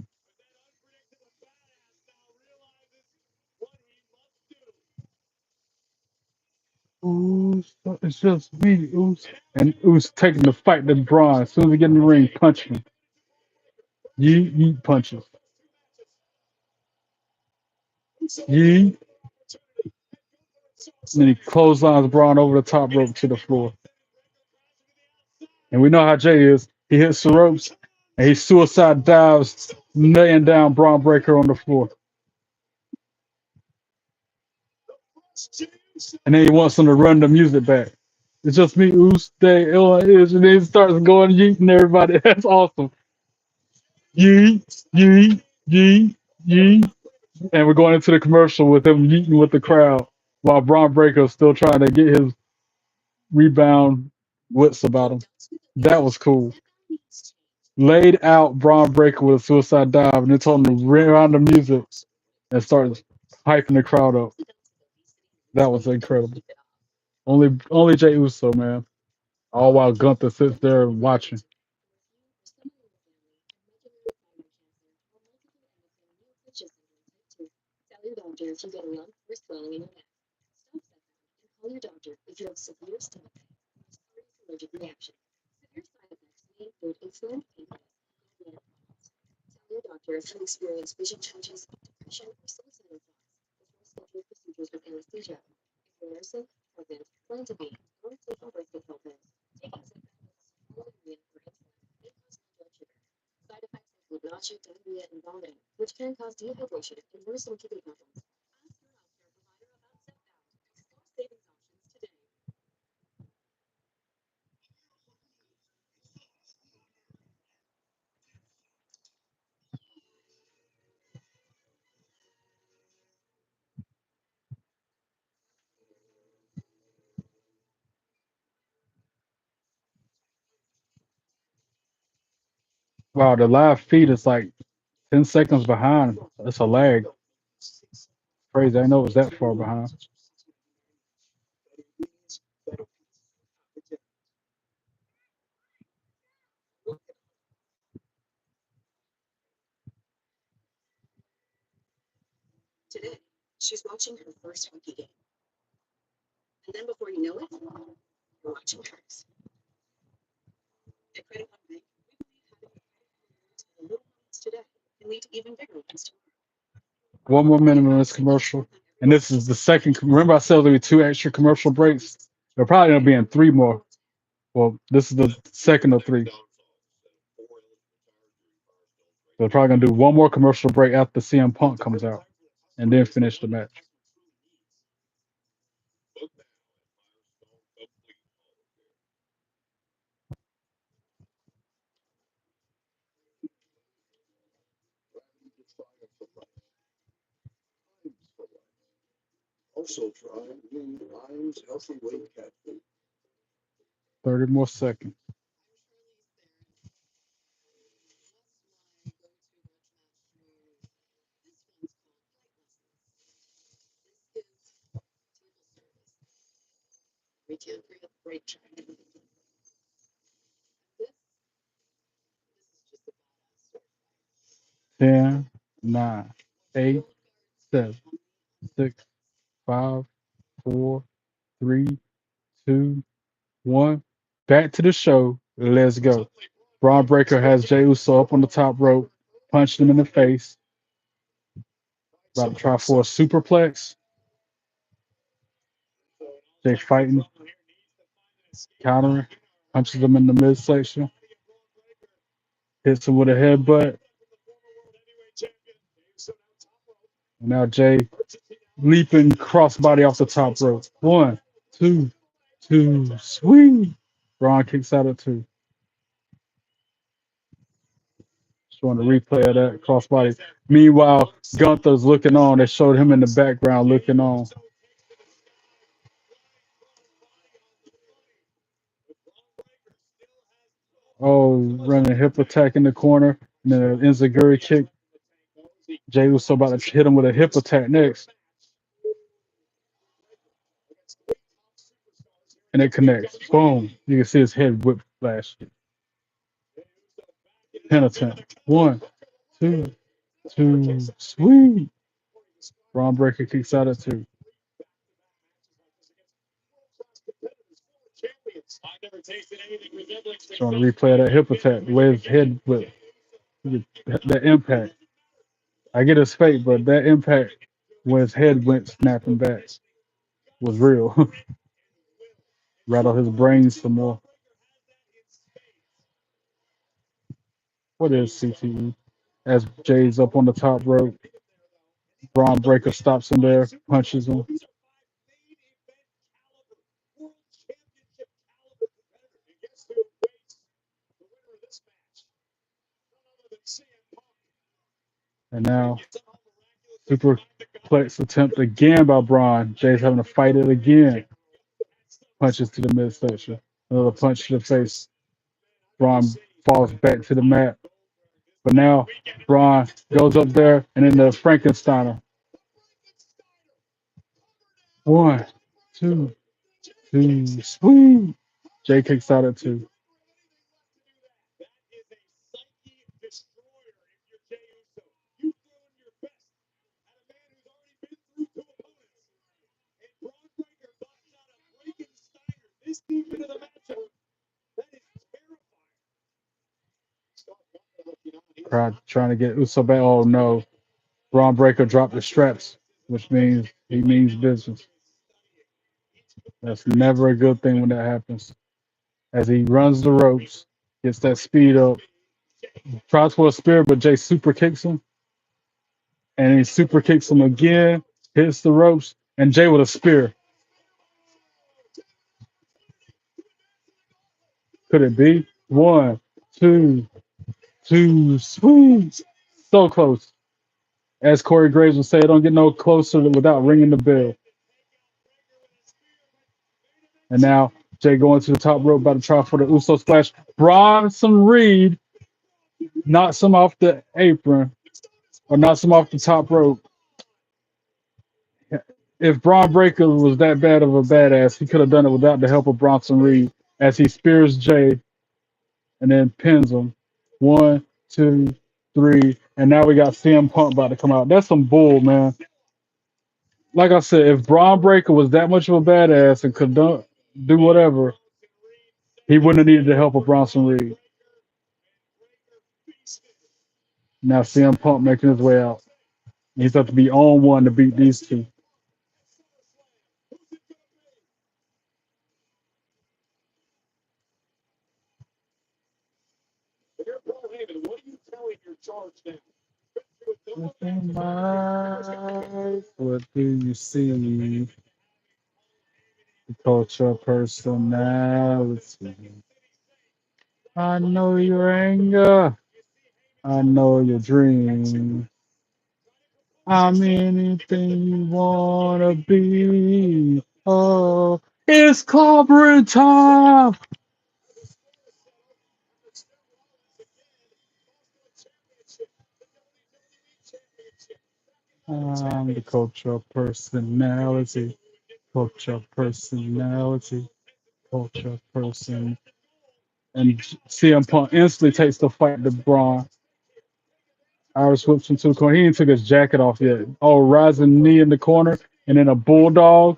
Uso, it's just me, Uso. And Uso taking the fight to Braun. As soon as he get in the ring, punching him. Yeet punches. Yeet. And then he clotheslines Braun over the top rope to the floor. And we know how Jey is. He hits the ropes and he suicide dives, laying down Braun Breaker on the floor. And then he wants him to run the music back. It's just me, Oos, Day, and then he starts going yeeting everybody. That's awesome. Yeet, yeet, yeet, yeet. And we're going into the commercial with him yeeting with the crowd while Braun Breaker's still trying to get his rebound wits about him. That was cool. Laid out Braun Breaker with a suicide dive and then told him to ring around the music and start hyping the crowd up. That was incredible. Only Jay Uso, man. All while Gunther sits there watching. Wow, the live feed is like 10 seconds behind. It's a lag. Crazy. I know it was that far behind. One more minute in this commercial. And this is the second. Remember, I said there'll be two extra commercial breaks? There'll probably end up being three more. Well, this is the second of three. They're probably going to do one more commercial break after CM Punk comes out and then finish the match. Also try new Lions Healthy Weight Cat Food. 30 more seconds. Ten, nine, eight, seven, six, five, four, three, two, one. Back to the show. Let's go. Braun Breaker has Jey Uso up on the top rope, punched him in the face. About to try for a superplex. Jay fighting, countering, punches him in the midsection, hits him with a headbutt. And now Jay leaping crossbody off the top rope. One, two, swing. Braun kicks out at two. Showing the replay of that crossbody. Meanwhile, Gunther's looking on. They showed him in the background looking on. Oh, running a hip attack in the corner. And then an Enziguri kick. Jey Uso about to hit him with a hip attack next. And it connects. Boom. You can see his head whip flash. Penitent. One, two, sweet. Braun Breaker kicks out at two. Showing a replay of that hip attack. The way his head whip. That impact. I get his fake, but that impact when his head went snapping back was real. Rattle his brains some more. What is CTE? As Jay's up on the top rope, Braun Breaker stops him there, punches him. And now superplex attempt again by Braun. Jay's having to fight it again. Punches to the midsection. Another punch to the face. Braun falls back to the mat. But now Braun goes up there and in the Frankensteiner. 1, 2, 3, sweet. Jay kicks out at 2. Crowd trying to get Uso back. Oh no. Braun Breaker dropped the straps, which means he means business. That's never a good thing when that happens. As he runs the ropes, gets that speed up, tries for a spear, but Jay super kicks him, and he super kicks him again, hits the ropes, and Jay with a spear. Could it be? 1, 2, 2, sweet. So close. As Corey Graves would say, don't get no closer without ringing the bell. And now Jay going to the top rope, about to try for the Uso splash. Bronson Reed knocks him off the apron, or knocks him off the top rope. If Braun Breaker was that bad of a badass, he could have done it without the help of Bronson Reed as he spears Jay and then pins him. 1, 2, 3, and now we got CM Punk about to come out. That's some bull, man. Like I said, if Braun Breaker was that much of a badass and could do whatever, he wouldn't have needed the help of Bronson Reed. Now CM Punk making his way out. He's have to be on one to beat these two. What do you see? The culture, personality. I know your anger. I know your dream. I'm anything you wanna be. Oh, it's clobbering time. I'm the culture personality. Culture personality. Culture person. And CM Punk instantly takes the fight to Braun. Irish whips into the corner. He ain't took his jacket off yet. Oh, rising knee in the corner, and then a bulldog.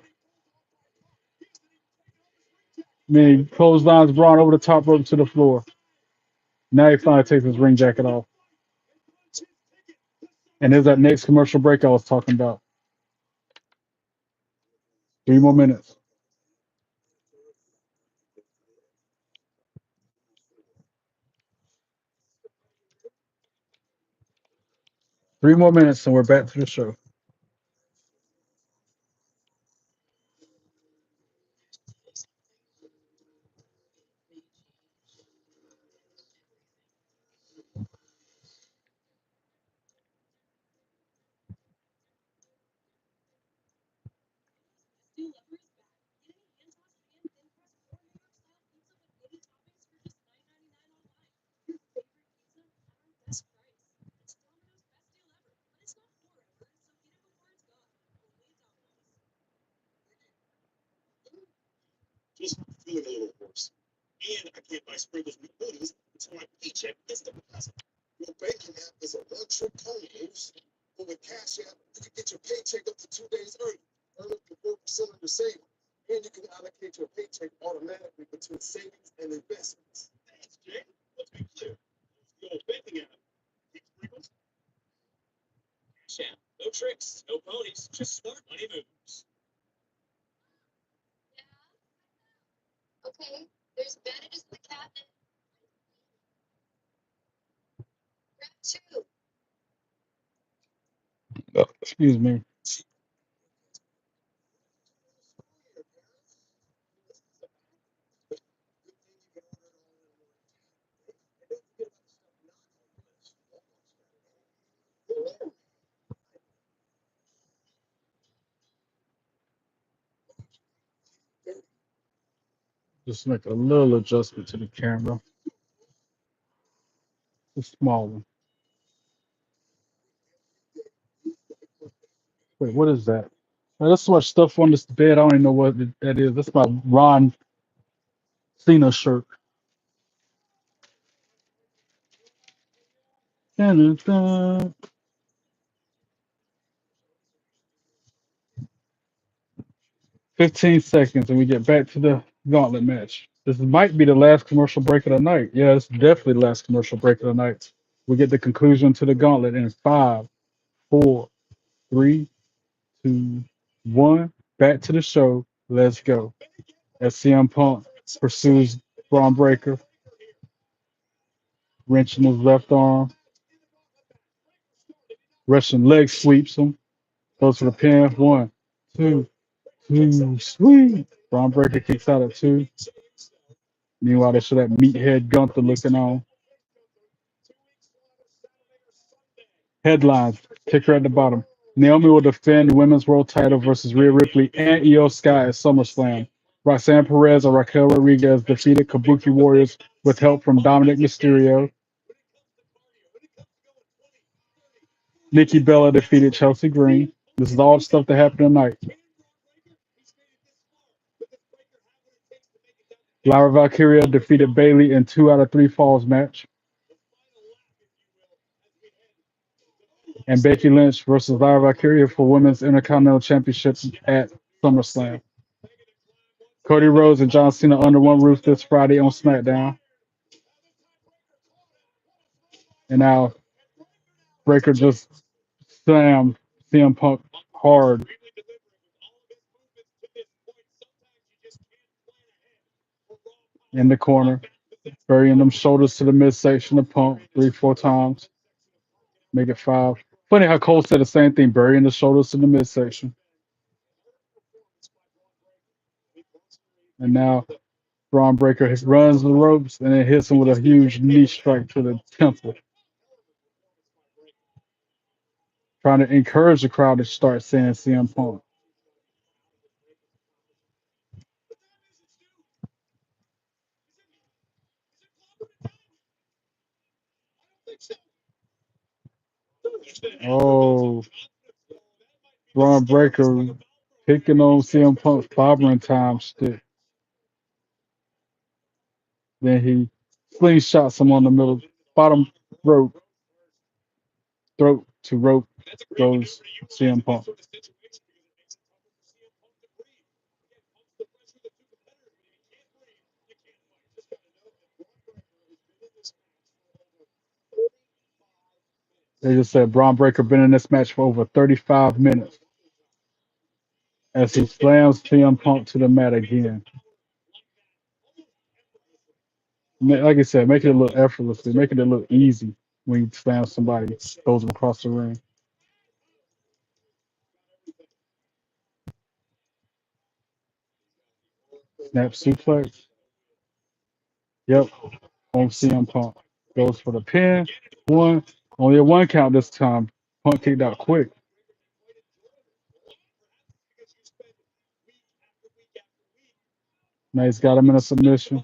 Then he clotheslines Braun over the top rope to the floor. Now he finally takes his ring jacket off. And there's that next commercial break I was talking about. 3 more minutes. 3 more minutes, and we're back to the show. Just feeling a little worse. And I can't buy sprinkles with goodies until my paycheck is deposited. Your banking app is a one-trick pony, Ace. But with Cash App, you can get your paycheck up to 2 days early. Earn up to 4% of your savings. And you can allocate your paycheck automatically between savings and investments. Thanks, Jay. Let's be clear. The old banking app. Take sprinkles. Cash App. No tricks, no ponies, just smart money moves. Okay, there's bandages in the cabinet. Grab 2. Excuse me. Just make a little adjustment to the camera. A small one. Wait, what is that? Oh, there's so much stuff on this bed. I don't even know what that is. That's my Ron Cena shirt. Dun, dun, dun. 15 seconds and we get back to the gauntlet match. This might be the last commercial break of the night. Yeah, it's definitely the last commercial break of the night. We get the conclusion to the gauntlet in 5, 4, 3, 2, 1. Back to the show. Let's go. As CM Punk pursues Braun Breaker, wrenching his left arm, Russian leg sweeps him, goes for the pin. 1, 2, 2, sweep. Braun Breaker kicks out at 2. Meanwhile, they show that meathead Gunther looking on. Headlines, kicker at the bottom. Naomi will defend the women's world title versus Rhea Ripley and Io Sky at SummerSlam. Roxanne Perez and Raquel Rodriguez defeated Kabuki Warriors with help from Dominic Mysterio. Nikki Bella defeated Chelsea Green. This is all the stuff that happened tonight. Lyra Valkyria defeated Bayley in 2 out of 3 falls match. And Becky Lynch versus Lyra Valkyria for Women's Intercontinental Championship at SummerSlam. Cody Rhodes and John Cena under one roof this Friday on SmackDown. And now Breaker just slammed CM Punk hard in the corner, burying them shoulders to the midsection of Punk 3-4 times. Make it 5. Funny how Cole said the same thing, burying the shoulders to the midsection. And now Braun Breaker runs the ropes and then hits him with a huge knee strike to the temple. Trying to encourage the crowd to start saying CM Punk. Oh, Braun Breaker picking on CM Punk's bobbering time stick. Then he slingshots him on the middle, bottom rope, throat to rope goes CM Punk. They just said Braun Breaker been in this match for over 35 minutes as he slams CM Punk to the mat again. Like I said, make it a little effortlessly, make it a little easy when you slam somebody, throws them across the ring. Snap suplex. Yep, on CM Punk. Goes for the pin. 1. Only a 1 count this time. Punk kicked out quick. Now he's got him in a submission.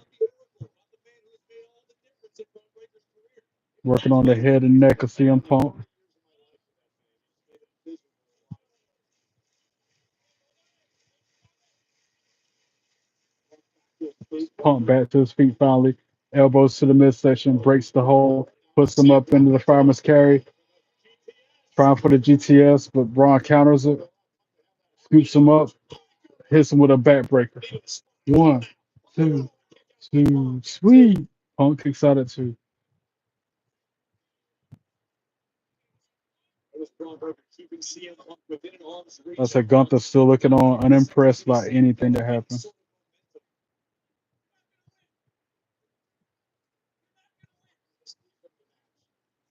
Working on the head and neck of CM Punk. Punk back to his feet finally. Elbows to the midsection. Breaks the hold. Puts him up into the fireman's carry. Trying for the GTS, but Braun counters it. Scoops him up. Hits him with a backbreaker. 1, 2, 2, sweet. Punk kicks out at 2. I said Gunther still looking on, unimpressed by anything that happened.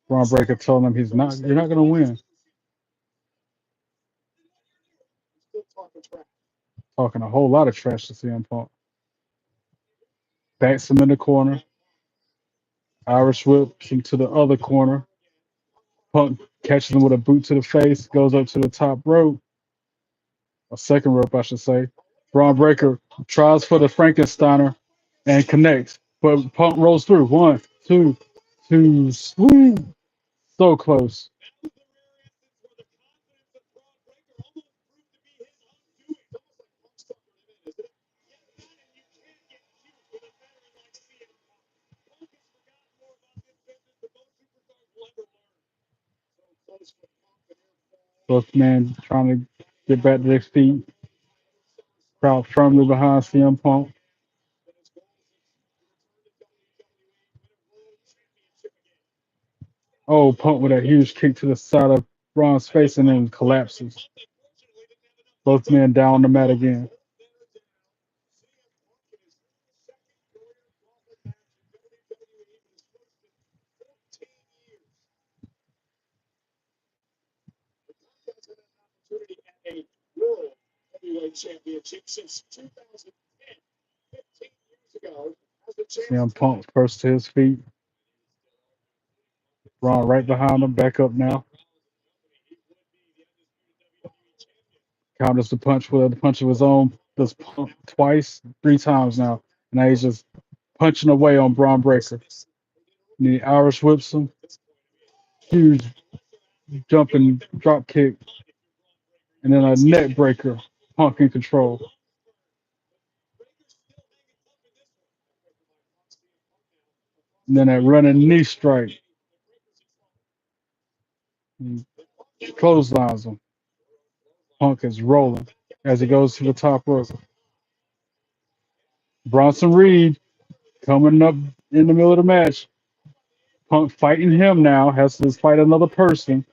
Braun Breaker told him you're not gonna win. Talking a whole lot of trash to CM Punk. Backs him in the corner. Irish whips him to the other corner. Punk catches him with a boot to the face, goes up to the top rope. A second rope, I should say. Braun Breaker tries for the Frankensteiner. and connects. But Punk rolls through. One, two, two, swoop. So close. Both men trying to get back to their feet. Crowd firmly behind CM Punk. Oh, Punk with a huge kick to the side of Braun's face and then collapses. Both men down on the mat again. CM Punk first to his feet. Braun right behind him, back up now. Counters the punch with a punch of his own. Does Punk twice, three times now. And now he's just punching away on Braun Breaker. And he Irish whips him. Huge jumping drop kick. And then a neck breaker. Punk in control. And then that running knee strike. He clotheslines him. Punk is rolling as he goes to the top rope. Bronson Reed coming up in the middle of the match. Punk fighting him now, has to fight another person.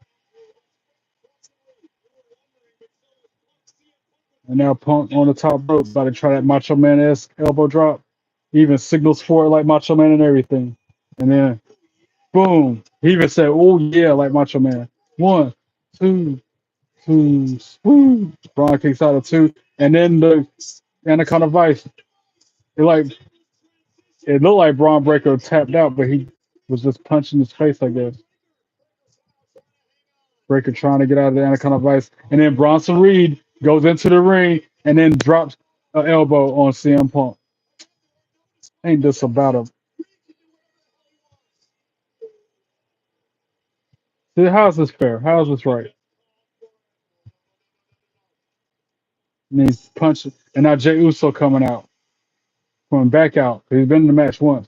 And now Punk on the top rope, about to try that Macho Man-esque elbow drop. He even signals for it like Macho Man and everything. And then, boom. He even said, oh yeah, like Macho Man. One, two, two, woo. Braun kicks out of two. And then the Anaconda Vice. It looked like Braun Breaker tapped out, but he was just punching his face, I guess. Breaker trying to get out of the Anaconda Vice. And then Bronson Reed goes into the ring and then drops an elbow on CM Punk. Ain't this about him? See, how's this fair? How's this right? And he's punching. And now Jey Uso coming out. Coming back out. He's been in the match once.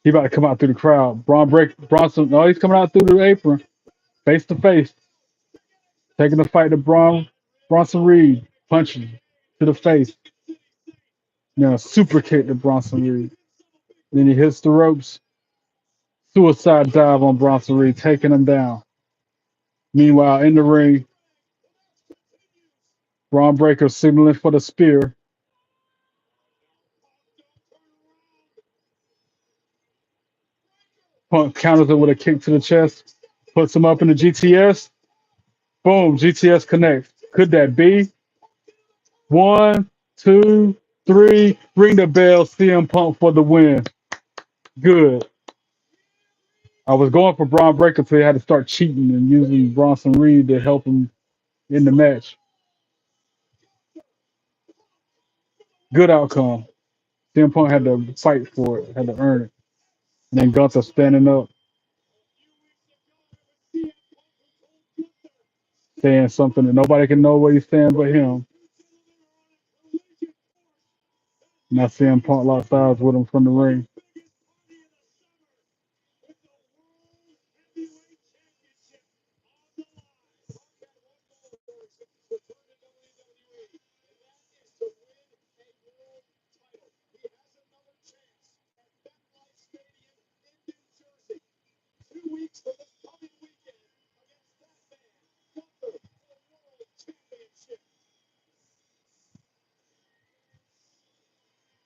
He about to come out through the crowd. Bronson, no, he's coming out through the apron. Face to face. Taking the fight to Bronson Reed. Punching to the face. Now super kick to Bronson Reed. Then he hits the ropes. Suicide dive on Bronson Reed, taking him down. Meanwhile, in the ring, Braun Breaker signaling for the spear. Punk counters it with a kick to the chest, puts him up in the GTS. Boom, GTS connects. Could that be? One, two, three. Ring the bell, CM Punk for the win. Good. I was going for Braun Breaker until he had to start cheating and using Bronson Reed to help him in the match. Good outcome. CM Punk had to fight for it, had to earn it. And then Gunther standing up, saying something that nobody can know what he's saying but him. Now CM Punk locked eyes with him from the ring.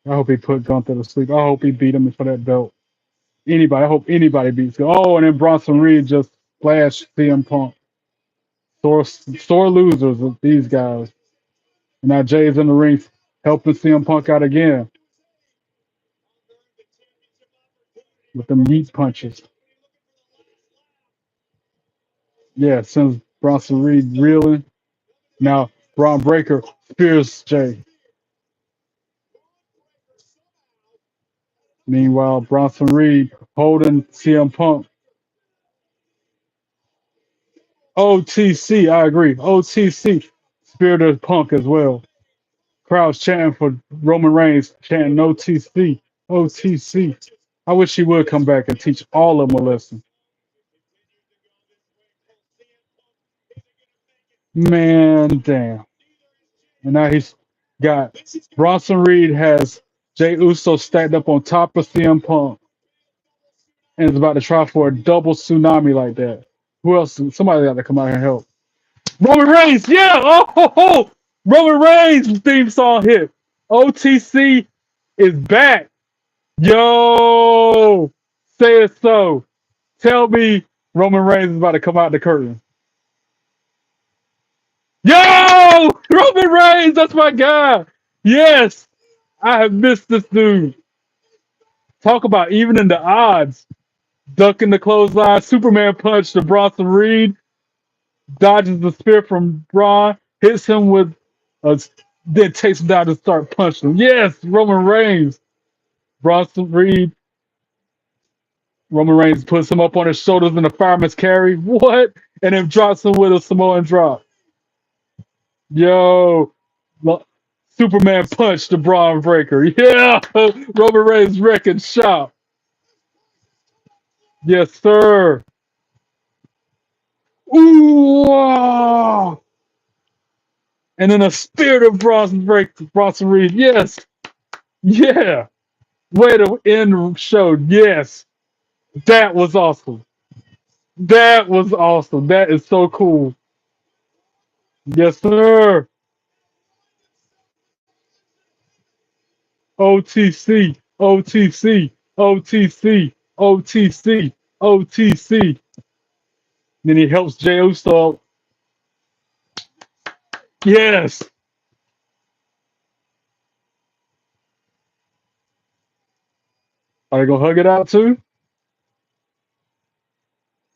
I hope he put Gunther to sleep. I hope he beat him for that belt. Anybody, I hope anybody beats him. Oh, and then Bronson Reed just flashed CM Punk. Sore losers of these guys. And now Jay's in the ring helping CM Punk out again with them meat punches. Yeah, sends Bronson Reed reeling. Now Braun Breaker spears Jay. Meanwhile, Bronson Reed holding CM Punk. OTC, I agree. OTC, Spirit of Punk as well. Crowds chanting for Roman Reigns, chanting OTC, OTC. I wish he would come back and teach all of them a lesson. Man, damn. And now he's got Bronson Reed has Jey Uso stacked up on top of CM Punk and is about to try for a double tsunami like that. Who else? Somebody got to come out here and help. Roman Reigns, yeah! Oh! Roman Reigns theme song hit. OTC is back. Yo! Say it so. Tell me Roman Reigns is about to come out the curtain. Yo! Roman Reigns, that's my guy. Yes! I have missed this dude. Talk about even in the odds. Ducking the clothesline, Superman punch to Bronson Reed, dodges the spear from Bron, hits him with a, then takes him down to start punching him. Yes, Roman Reigns. Bronson Reed. Roman Reigns puts him up on his shoulders in a fireman's carry. What? And then drops him with a Samoan drop. Yo, Superman punch to Braun Breaker. Yeah, Roman Reigns wrecking shop. Yes, sir. Ooh, ah. And then a spirit of Bronson Reed. Yes, yeah. Way to end the show. Yes, that was awesome. That was awesome. That is so cool. Yes, sir. OTC, OTC, OTC, OTC, OTC. Then he helps Jey Uso. Yes. Are they gonna hug it out too?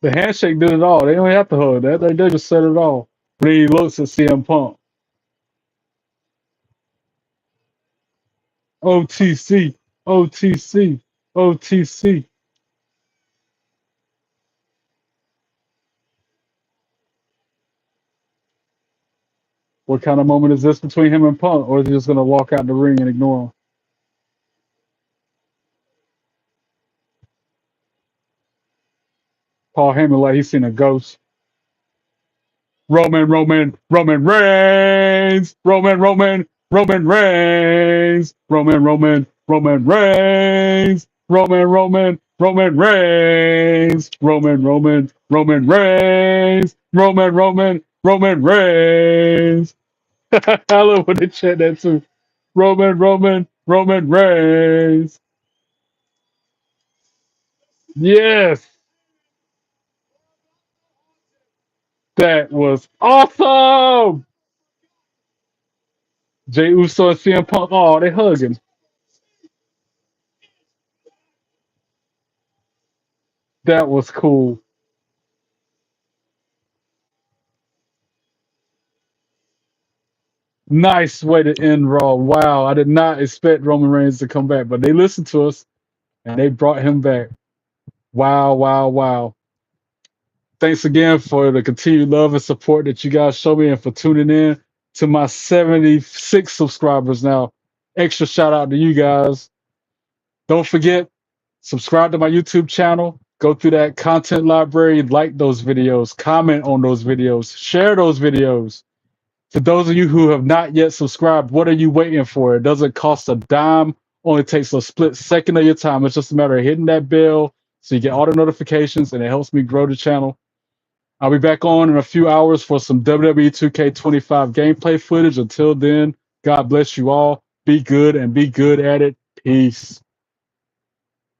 The handshake did it all. They don't have to hug that. They just said it all. But he looks at CM Punk. OTC, OTC, OTC. What kind of moment is this between him and Punk? Or is he just gonna walk out the ring and ignore him? Paul Heyman like he's seen a ghost. Roman Reigns, Roman Reigns, Roman Reigns, Roman Reigns, Roman Reigns, Roman Reigns, Roman Reigns, Roman Reigns, Roman Reigns. I love when they chant that too. Roman Reigns. Yes, that was awesome. Jey Uso and CM Punk, oh, they hugging. That was cool. Nice way to end Raw. Wow, I did not expect Roman Reigns to come back, but they listened to us and they brought him back. Wow, wow, wow. Thanks again for the continued love and support that you guys show me and for tuning in to my 76 subscribers now. Extra shout out to you guys. Don't forget, subscribe to my YouTube channel. Go through that content library, like those videos, comment on those videos, share those videos. To those of you who have not yet subscribed, what are you waiting for? It doesn't cost a dime, only takes a split second of your time. It's just a matter of hitting that bell so you get all the notifications, and it helps me grow the channel. I'll be back on in a few hours for some WWE 2K25 gameplay footage. Until then, God bless you all. Be good and be good at it. Peace.